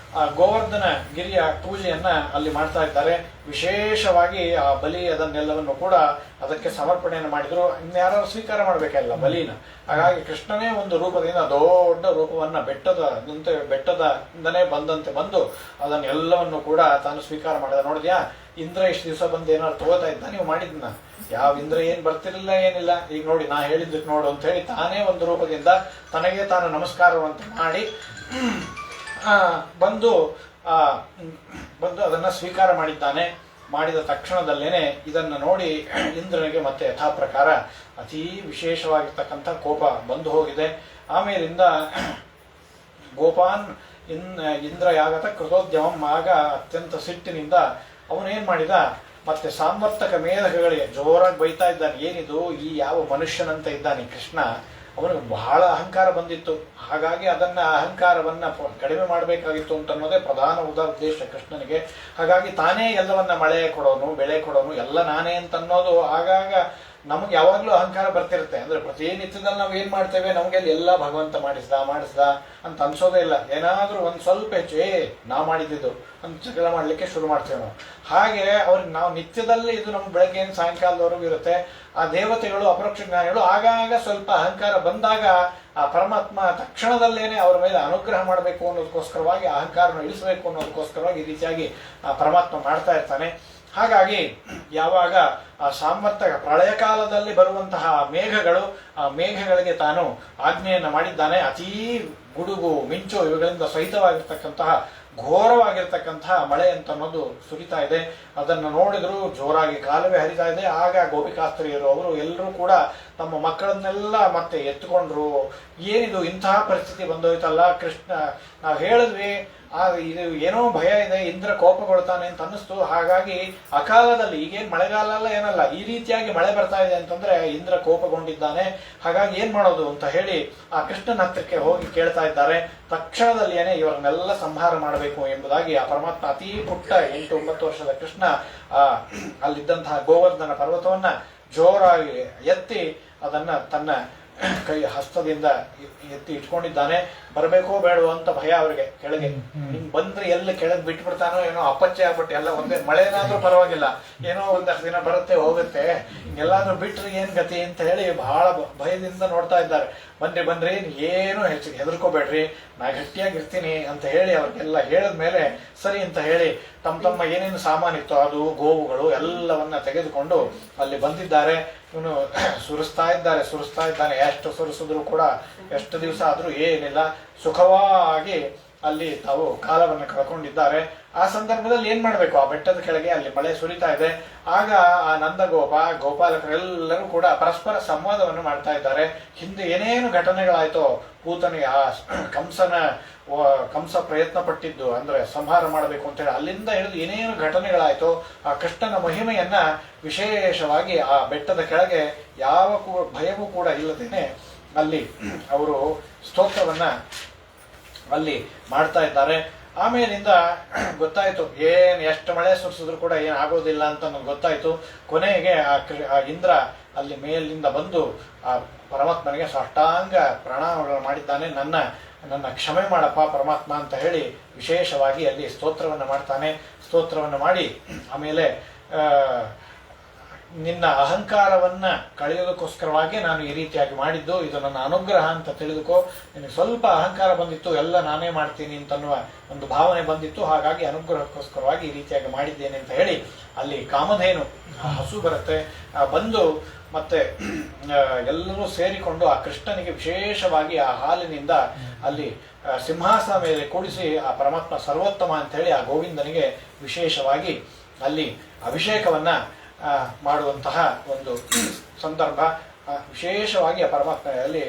ಗೋವರ್ಧನ ಗಿರಿಯ ಪೂಜೆಯನ್ನ ಅಲ್ಲಿ ಮಾಡ್ತಾ ಇದ್ದಾರೆ. ವಿಶೇಷವಾಗಿ ಆ ಬಲಿ ಅದನ್ನೆಲ್ಲವನ್ನು ಕೂಡ ಅದಕ್ಕೆ ಸಮರ್ಪಣೆಯನ್ನು ಮಾಡಿದ್ರು. ಇನ್ಯಾರು ಸ್ವೀಕಾರ ಮಾಡಬೇಕಲ್ಲ ಬಲಿನ. ಹಾಗಾಗಿ ಕೃಷ್ಣನೇ ಒಂದು ರೂಪದಿಂದ ದೊಡ್ಡ ರೂಪವನ್ನ ಬೆಟ್ಟದಿಂದನೇ ಬಂದಂತೆ ಬಂದು ಅದನ್ನೆಲ್ಲವನ್ನು ಕೂಡ ತಾನು ಸ್ವೀಕಾರ ಮಾಡಿದ. ನೋಡಿದ್ಯಾ, ಇಂದ್ರ ಇಷ್ಟು ದಿವಸ ಬಂದು ಏನಾದ್ರು ತಗೋತಾ ಇದ್ದ ನೀವು ಮಾಡಿದ್ನ? ಯಾವ ಇಂದ್ರ ಏನ್ ಬರ್ತಿರ್ಲಿಲ್ಲ, ಏನಿಲ್ಲ. ಈಗ ನೋಡಿ, ನಾ ಹೇಳಿದ್ದಕ್ಕೆ ನೋಡು ಅಂತ ಹೇಳಿ ತಾನೇ ಒಂದು ರೂಪದಿಂದ ತನಗೆ ತಾನು ನಮಸ್ಕಾರವಂತೆ ಮಾಡಿ ಬಂದು ಅದನ್ನ ಸ್ವೀಕಾರ ಮಾಡಿದ್ದಾನೆ. ಮಾಡಿದ ತಕ್ಷಣದಲ್ಲೇನೆ ಇದನ್ನು ನೋಡಿ ಇಂದ್ರನಿಗೆ ಮತ್ತೆ ಯಥಾ ಪ್ರಕಾರ ಅತೀ ವಿಶೇಷವಾಗಿರ್ತಕ್ಕಂಥ ಕೋಪ ಬಂದು ಹೋಗಿದೆ. ಆಮೇಲಿಂದ ಗೋಪಾನ್ ಇಂದ್ರ ಯಾಗತ ಕೃತೋದ್ಯಮಂ, ಆಗ ಅತ್ಯಂತ ಸಿಟ್ಟಿನಿಂದ ಅವನೇನ್ ಮಾಡಿದ, ಮತ್ತೆ ಸಾಮರ್ಥಕ ಮೇಧಗಳಿಗೆ ಜೋರಾಗಿ ಬೈತಾ ಇದ್ದಾನೆ. ಏನಿದು, ಈ ಯಾವ ಮನುಷ್ಯನಂತ ಇದ್ದಾನೆ ಕೃಷ್ಣ, ಅವನಿಗೆ ಬಹಳ ಅಹಂಕಾರ ಬಂದಿತ್ತು. ಹಾಗಾಗಿ ಅದನ್ನ ಅಹಂಕಾರವನ್ನ ಕಡಿಮೆ ಮಾಡಬೇಕಾಗಿತ್ತು ಅಂತ ಅನ್ನೋದೇ ಪ್ರಧಾನ ಉದ್ದೇಶ ಕೃಷ್ಣನಿಗೆ. ಹಾಗಾಗಿ ತಾನೇ ಎಲ್ಲವನ್ನ ಮಳೆ ಕೊಡೋನು, ಬೆಳೆ ಕೊಡೋನು, ಎಲ್ಲ ನಾನೇ ಅಂತ ಅನ್ನೋದು ಆಗಾಗ ನಮ್ಗೆ ಯಾವಾಗ್ಲೂ ಅಹಂಕಾರ ಬರ್ತಿರುತ್ತೆ. ಅಂದ್ರೆ ಪ್ರತಿನಿತ್ಯದಲ್ಲಿ ನಾವು ಏನ್ ಮಾಡ್ತೇವೆ, ನಮ್ಗೆ ಎಲ್ಲ ಭಗವಂತ ಮಾಡಿಸ್ದ ಅಂತ ಅನ್ಸೋದೇ ಇಲ್ಲ. ಏನಾದ್ರೂ ಒಂದ್ ಸ್ವಲ್ಪ ಹೆಚ್ಚು ನಾ ಮಾಡಿದ್ದು ಅಂತ ಜಗಳ ಮಾಡ್ಲಿಕ್ಕೆ ಶುರು ಮಾಡ್ತೇವೆ ನಾವು. ಹಾಗೆ ಅವ್ರಿಗೆ ನಾವು ನಿತ್ಯದಲ್ಲಿ ಇದು ನಮ್ಮ ಬೆಳಗ್ಗೆಯಿಂದ ಸಾಯಂಕಾಲದವರೆಗೂ ಇರುತ್ತೆ. ಆ ದೇವತೆಗಳು, ಅಪರೋಕ್ಷ ಜ್ಞಾನಿಗಳು ಆಗಾಗ ಸ್ವಲ್ಪ ಅಹಂಕಾರ ಬಂದಾಗ ಆ ಪರಮಾತ್ಮ ತಕ್ಷಣದಲ್ಲೇನೆ ಅವರ ಮೇಲೆ ಅನುಗ್ರಹ ಮಾಡಬೇಕು ಅನ್ನೋದಕ್ಕೋಸ್ಕರವಾಗಿ, ಅಹಂಕಾರನ ಇಳಿಸಬೇಕು ಅನ್ನೋದಕ್ಕೋಸ್ಕರವಾಗಿ ಈ ರೀತಿಯಾಗಿ ಆ ಪರಮಾತ್ಮ ಮಾಡ್ತಾ ಇರ್ತಾನೆ. ಹಾಗಾಗಿ ಯಾವಾಗ ಆ ಸಾಮರ್ಥಕ ಪ್ರಳಯ ಕಾಲದಲ್ಲಿ ಬರುವಂತಹ ಮೇಘಗಳು, ಆ ಮೇಘಗಳಿಗೆ ತಾನು ಆಜ್ಞೆಯನ್ನು ಮಾಡಿದ್ದಾನೆ. ಅತೀ ಗುಡುಗು, ಮಿಂಚು ಇವುಗಳಿಂದ ಸಹಿತವಾಗಿರ್ತಕ್ಕಂತಹ ಘೋರವಾಗಿರ್ತಕ್ಕಂತಹ ಮಳೆ ಅಂತ ಅನ್ನೋದು ಸುರಿತಾ ಇದೆ. ಅದನ್ನು ನೋಡಿದ್ರು ಜೋರಾಗಿ ಕಾಲುವೆ ಹರಿತಾ ಇದೆ. ಆಗ ಗೋಪಿಕಾಸ್ತ್ರೀಯರು ಅವರು ಎಲ್ಲರೂ ಕೂಡ ತಮ್ಮ ಮಕ್ಕಳನ್ನೆಲ್ಲ ಮತ್ತೆ ಎತ್ತುಕೊಂಡ್ರು. ಏನಿದು ಇಂತಹ ಪರಿಸ್ಥಿತಿ ಬಂದೋಯ್ತಲ್ಲ ಕೃಷ್ಣ, ನಾವು ಹೇಳಿದ್ವಿ ಇದು ಏನೋ ಭಯ ಇದೆ, ಇಂದ್ರ ಕೋಪಗೊಳ್ತಾನೆ ಅಂತ ಅನ್ನಿಸ್ತು. ಹಾಗಾಗಿ ಅಕಾಲದಲ್ಲಿ, ಈಗೇನ್ ಮಳೆಗಾಲ ಅಲ್ಲ ಏನಲ್ಲ, ಈ ರೀತಿಯಾಗಿ ಮಳೆ ಬರ್ತಾ ಇದೆ ಅಂತಂದ್ರೆ ಇಂದ್ರ ಕೋಪಗೊಂಡಿದ್ದಾನೆ. ಹಾಗಾಗಿ ಏನ್ ಮಾಡೋದು ಅಂತ ಹೇಳಿ ಆ ಕೃಷ್ಣನ ಹತ್ರಕ್ಕೆ ಹೋಗಿ ಕೇಳ್ತಾ ಇದ್ದಾರೆ. ತಕ್ಷಣದಲ್ಲಿಯೇ ಇವರನ್ನೆಲ್ಲ ಸಂಹಾರ ಮಾಡಬೇಕು ಎಂಬುದಾಗಿ ಆ ಪರಮಾತ್ಮ ಅತೀ ಪುಟ್ಟ 8-9 ವರ್ಷದ ಕೃಷ್ಣ ಅಲ್ಲಿದ್ದಂತಹ ಗೋವರ್ಧನ ಪರ್ವತವನ್ನ ಜೋರಾಗಿ ಎತ್ತಿ ಅದನ್ನ ತನ್ನ ಕೈ ಹಸ್ತದಿಂದ ಎತ್ತಿ ಇಟ್ಕೊಂಡಿದ್ದಾನೆ. ಬರಬೇಕೋ ಬೇಡವೋ ಅಂತ ಭಯ ಅವರಿಗೆ ಕೆಳಗೆ. ಹಿಂಗ್ ಬಂದ್ರೆ ಎಲ್ಲ ಕೆಳಗೆ ಬಿಟ್ಬಿಡ್ತಾನೋ ಏನೋ, ಅಪ್ಪಚ್ಚೆ ಆಗ್ಬಿಟ್ಟು ಎಲ್ಲ ಒಂದೇ. ಮಳೆನಾದ್ರೂ ಪರವಾಗಿಲ್ಲ, ಏನೋ ಒಂದಷ್ಟು ದಿನ ಬರುತ್ತೆ ಹೋಗುತ್ತೆ, ಹಿಂಗೆಲ್ಲಾದ್ರೂ ಬಿಟ್ರೆ ಏನ್ ಗತಿ ಅಂತ ಹೇಳಿ ಬಹಳ ಭಯದಿಂದ ನೋಡ್ತಾ ಇದ್ದಾರೆ. ಬನ್ರಿ ಏನು ಹೆಚ್ಚಿಗೆ ಹೆದರ್ಕೋಬೇಡ್ರಿ, ನಾ ಗಟ್ಟಿಯಾಗಿರ್ತೀನಿ ಅಂತ ಹೇಳಿ ಅವ್ರಿಗೆಲ್ಲ ಹೇಳಿದ್ಮೇಲೆ ಸರಿ ಅಂತ ಹೇಳಿ ತಮ್ಮ ಏನೇನು ಸಾಮಾನಿತ್ತೋ ಅದು, ಗೋವುಗಳು ಎಲ್ಲವನ್ನ ತೆಗೆದುಕೊಂಡು ಅಲ್ಲಿ ಬಂದಿದ್ದಾರೆ. ಇವನು ಸುರಿಸ್ತಾ ಇದ್ದಾನೆ. ಎಷ್ಟು ಸುರಿಸಿದ್ರು ಕೂಡ ಎಷ್ಟು ದಿವಸ ಆದ್ರೂ ಏನಿಲ್ಲ, ಸುಖವಾಗಿ ಅಲ್ಲಿ ತಾವು ಕಾಲವನ್ನು ಕಳ್ಕೊಂಡಿದ್ದಾರೆ. ಆ ಸಂದರ್ಭದಲ್ಲಿ ಏನ್ ಮಾಡ್ಬೇಕು, ಆ ಬೆಟ್ಟದ ಕೆಳಗೆ ಅಲ್ಲಿ ಮಳೆ ಸುರಿತಾ ಇದೆ. ಆಗ ಆ ಗೋಪಾಲಕರೆಲ್ಲರೂ ಕೂಡ ಪರಸ್ಪರ ಸಂವಾದವನ್ನು ಮಾಡ್ತಾ ಇದ್ದಾರೆ. ಹಿಂದೆ ಏನೇನು ಘಟನೆಗಳಾಯ್ತೋ, ಪೂತನಿಗೆ ಆ ಕಂಸ ಪ್ರಯತ್ನ ಪಟ್ಟಿದ್ದು, ಅಂದ್ರೆ ಸಂಹಾರ ಮಾಡಬೇಕು ಅಂತ ಹೇಳಿ ಅಲ್ಲಿಂದ ಹಿಡಿದು ಏನೇನು ಘಟನೆಗಳಾಯ್ತೋ ಆ ಕೃಷ್ಣನ ಮಹಿಮೆಯನ್ನ ವಿಶೇಷವಾಗಿ ಆ ಬೆಟ್ಟದ ಕೆಳಗೆ ಯಾವ ಭಯವೂ ಕೂಡ ಇಲ್ಲದೇನೆ ಅಲ್ಲಿ ಅವರು ಸ್ತೋತ್ರವನ್ನ ಅಲ್ಲಿ ಮಾಡ್ತಾ ಇದ್ದಾರೆ. ಆಮೇಲಿಂದ ಗೊತ್ತಾಯ್ತು ಎಷ್ಟು ಮಳೆ ಸುರಿಸಿದ್ರು ಕೂಡ ಏನ್ ಆಗೋದಿಲ್ಲ ಅಂತ ನಮ್ಗೆ ಗೊತ್ತಾಯ್ತು. ಕೊನೆಗೆ ಆ ಇಂದ್ರ ಅಲ್ಲಿ ಮೇಲಿಂದ ಬಂದು ಆ ಪರಮಾತ್ಮನಿಗೆ ಸಾಷ್ಟಾಂಗ ಪ್ರಣಾಮಗಳು ಮಾಡಿದ್ದಾನೆ. ನನ್ನ ಕ್ಷಮೆ ಮಾಡಪ್ಪ ಪರಮಾತ್ಮ ಅಂತ ಹೇಳಿ ವಿಶೇಷವಾಗಿ ಅಲ್ಲಿ ಸ್ತೋತ್ರವನ್ನು ಮಾಡ್ತಾನೆ. ಸ್ತೋತ್ರವನ್ನು ಮಾಡಿ ಆಮೇಲೆ ನಿನ್ನ ಅಹಂಕಾರವನ್ನ ಕಳೆಯೋದಕ್ಕೋಸ್ಕರವಾಗಿ ನಾನು ಈ ರೀತಿಯಾಗಿ ಮಾಡಿದ್ದು, ಇದು ನನ್ನ ಅನುಗ್ರಹ ಅಂತ ತಿಳಿದುಕೋ. ನಿನಗೆ ಸ್ವಲ್ಪ ಅಹಂಕಾರ ಬಂದಿತ್ತು, ಎಲ್ಲ ನಾನೇ ಮಾಡ್ತೀನಿ ಅಂತನ್ನುವ ಒಂದು ಭಾವನೆ ಬಂದಿತ್ತು, ಹಾಗಾಗಿ ಅನುಗ್ರಹಕ್ಕೋಸ್ಕರವಾಗಿ ಈ ರೀತಿಯಾಗಿ ಮಾಡಿದ್ದೇನೆ ಅಂತ ಹೇಳಿ ಅಲ್ಲಿ ಕಾಮಧೇನು ಹಸು ಬರುತ್ತೆ. ಬಂದು ಮತ್ತೆ ಎಲ್ಲರೂ ಸೇರಿಕೊಂಡು ಆ ಕೃಷ್ಣನಿಗೆ ವಿಶೇಷವಾಗಿ ಆ ಹಾಲಿನಿಂದ ಅಲ್ಲಿ ಸಿಂಹಾಸನ ಮೇಲೆ ಕೂಡಿಸಿ ಆ ಪರಮಾತ್ಮ ಸರ್ವೋತ್ತಮ ಅಂತ ಹೇಳಿ ಆ ಗೋವಿಂದನಿಗೆ ವಿಶೇಷವಾಗಿ ಅಲ್ಲಿ ಅಭಿಷೇಕವನ್ನ ಮಾಡುವಂತಹ ಒಂದು ಸಂದರ್ಭ. ವಿಶೇಷವಾಗಿ ಆ ಪರಮಾತ್ಮೆಯಲ್ಲಿ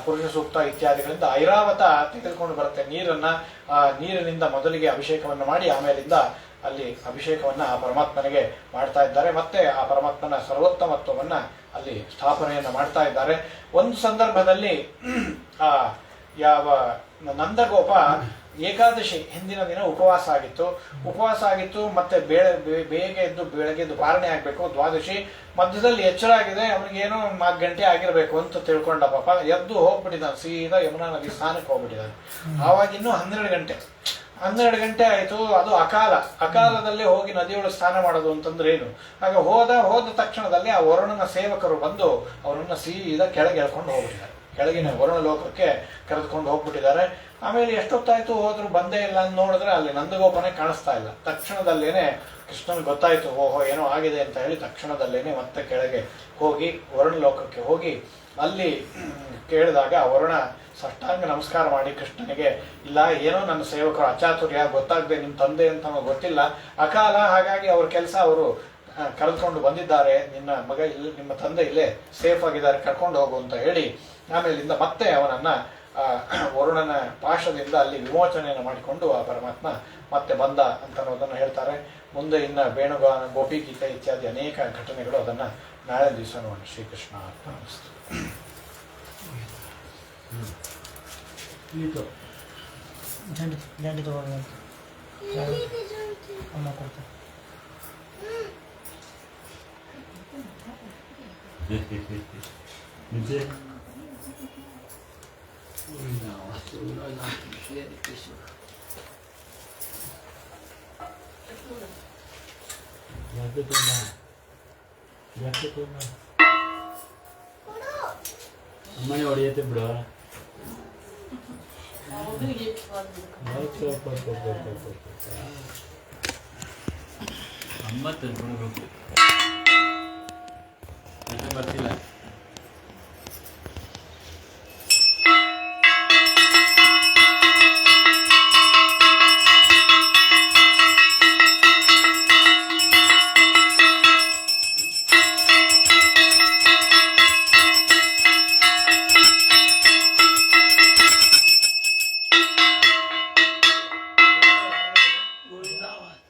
ಪುರುಷ ಸೂಕ್ತ ಇತ್ಯಾದಿಗಳಿಂದ ಐರಾವತ ತೆಗೆದುಕೊಂಡು ಬರುತ್ತೆ ನೀರನ್ನ. ಆ ನೀರಿನಿಂದ ಮೊದಲಿಗೆ ಅಭಿಷೇಕವನ್ನು ಮಾಡಿ ಆಮೇಲಿಂದ ಅಲ್ಲಿ ಅಭಿಷೇಕವನ್ನ ಆ ಪರಮಾತ್ಮನಿಗೆ ಮಾಡ್ತಾ ಇದ್ದಾರೆ. ಮತ್ತೆ ಆ ಪರಮಾತ್ಮನ ಸರ್ವೋತ್ತಮತ್ವವನ್ನ ಅಲ್ಲಿ ಸ್ಥಾಪನೆಯನ್ನ ಮಾಡ್ತಾ ಇದ್ದಾರೆ. ಒಂದು ಸಂದರ್ಭದಲ್ಲಿ ಆ ಯಾವ ನಂದಗೋಪ ಏಕಾದಶಿ ಹಿಂದಿನ ದಿನ ಉಪವಾಸ ಆಗಿತ್ತು. ಮತ್ತೆ ಬೇಗ ಎದ್ದು ಬೆಳಗ್ಗೆ ಎದ್ದು ಪಾರಣೆ ಆಗ್ಬೇಕು. ದ್ವಾದಶಿ ಮಧ್ಯದಲ್ಲಿ ಎಚ್ಚರ ಆಗಿದೆ, ಅವನಿಗೆ ಏನೋ 4 ಗಂಟೆ ಆಗಿರ್ಬೇಕು ಅಂತ ತಿಳ್ಕೊಂಡ ಪಾಪ. ಎದ್ದು ಹೋಗ್ಬಿಟ್ಟಿದ್ದಾನೆ, ಸೀದಾ ಯಮುನಾ ನದಿ ಸ್ನಾನಕ್ಕೆ ಹೋಗ್ಬಿಟ್ಟಿದ್ದಾನೆ. ಆವಾಗ ಇನ್ನೂ 12 ಗಂಟೆ. 12 ಗಂಟೆ ಆಯಿತು. ಅದು ಅಕಾಲದಲ್ಲಿ ಹೋಗಿ ನದಿಯೊಳಗೆ ಸ್ನಾನ ಮಾಡೋದು ಅಂತಂದ್ರೆ ಏನು? ಆಗ ಹೋದ ತಕ್ಷಣದಲ್ಲಿ ಆ ವರುಣನ ಸೇವಕರು ಬಂದು ಅವರನ್ನ ಸೀದಾ ಕೆಳಗೆ ಎಳ್ಕೊಂಡು ಹೋಗ್ಬಿಟ್ಟಿದ್ದಾರೆ. ಕೆಳಗಿನ ವರುಣ ಲೋಕಕ್ಕೆ ಕರೆದುಕೊಂಡು ಹೋಗ್ಬಿಟ್ಟಿದ್ದಾರೆ. ಆಮೇಲೆ ಎಷ್ಟೊತ್ತಾಯ್ತು ಹೋದ್ರು, ಬಂದೇ ಇಲ್ಲ ಅಂತ ನೋಡಿದ್ರೆ ಅಲ್ಲಿ ನಂದಗೋಪನೇ ಕಾಣಿಸ್ತಾ ಇಲ್ಲ. ತಕ್ಷಣದಲ್ಲೇನೆ ಕೃಷ್ಣನ್ ಗೊತ್ತಾಯ್ತು, ಓಹೋ ಏನೋ ಆಗಿದೆ ಅಂತ ಹೇಳಿ ತಕ್ಷಣದಲ್ಲೇನೆ ಮತ್ತೆ ಕೆಳಗೆ ಹೋಗಿ ವರುಣ ಲೋಕಕ್ಕೆ ಹೋಗಿ ಅಲ್ಲಿ ಕೇಳಿದಾಗ ವರುಣ ಸಾಷ್ಟಾಂಗ ನಮಸ್ಕಾರ ಮಾಡಿ ಕೃಷ್ಣನಿಗೆ, ಇಲ್ಲ ಏನೋ ನನ್ನ ಸೇವಕರು ಅಚಾತುರ್ಯ, ಗೊತ್ತಾಗದೆ ನಿಮ್ಮ ತಂದೆ ಅಂತ ಗೊತ್ತಿಲ್ಲ, ಅಕಾಲ, ಹಾಗಾಗಿ ಅವ್ರ ಕೆಲಸ ಅವರು ಕರೆದುಕೊಂಡು ಬಂದಿದ್ದಾರೆ, ನಿನ್ನ ಮಗ ಇಲ್ಲಿ, ನಿಮ್ಮ ತಂದೆ ಇಲ್ಲೇ ಸೇಫ್ ಆಗಿದ್ದಾರೆ, ಕರ್ಕೊಂಡು ಹೋಗು ಅಂತ ಹೇಳಿ ಆಮೇಲಿಂದ ಮತ್ತೆ ಅವನನ್ನ ವರುಣನ ಪಾಶದಿಂದ ಅಲ್ಲಿ ವಿಮೋಚನೆಯನ್ನು ಮಾಡಿಕೊಂಡು ಆ ಪರಮಾತ್ಮ ಮತ್ತೆ ಬಂದ ಅಂತ ಅನ್ನೋದನ್ನು ಹೇಳ್ತಾರೆ. ಮುಂದೆ ಇನ್ನ ವೇಣುಗಾನ, ಗೋಪಿಗೀತೆ ಇತ್ಯಾದಿ ಅನೇಕ ಘಟನೆಗಳು, ಅದನ್ನ ನಾಳೆ ದಿವಸ ನೋಡೋಣ. ಶ್ರೀಕೃಷ್ಣ ಅರ್ಪಣಮಸ್ತು. ಜಂಡಿ ತಗೊಂಡು ಅಮ್ಮ ಕೊಡ್ತಾರೆ. ಅಮ್ಮನೇ ಹೊಡೆಯುತ್ತೆ ಬಿಡು. ಅಮ್ಮ ತಂದ್ಕೊಳ್ಬೇಕು, ಬರ್ತಿಲ್ಲ.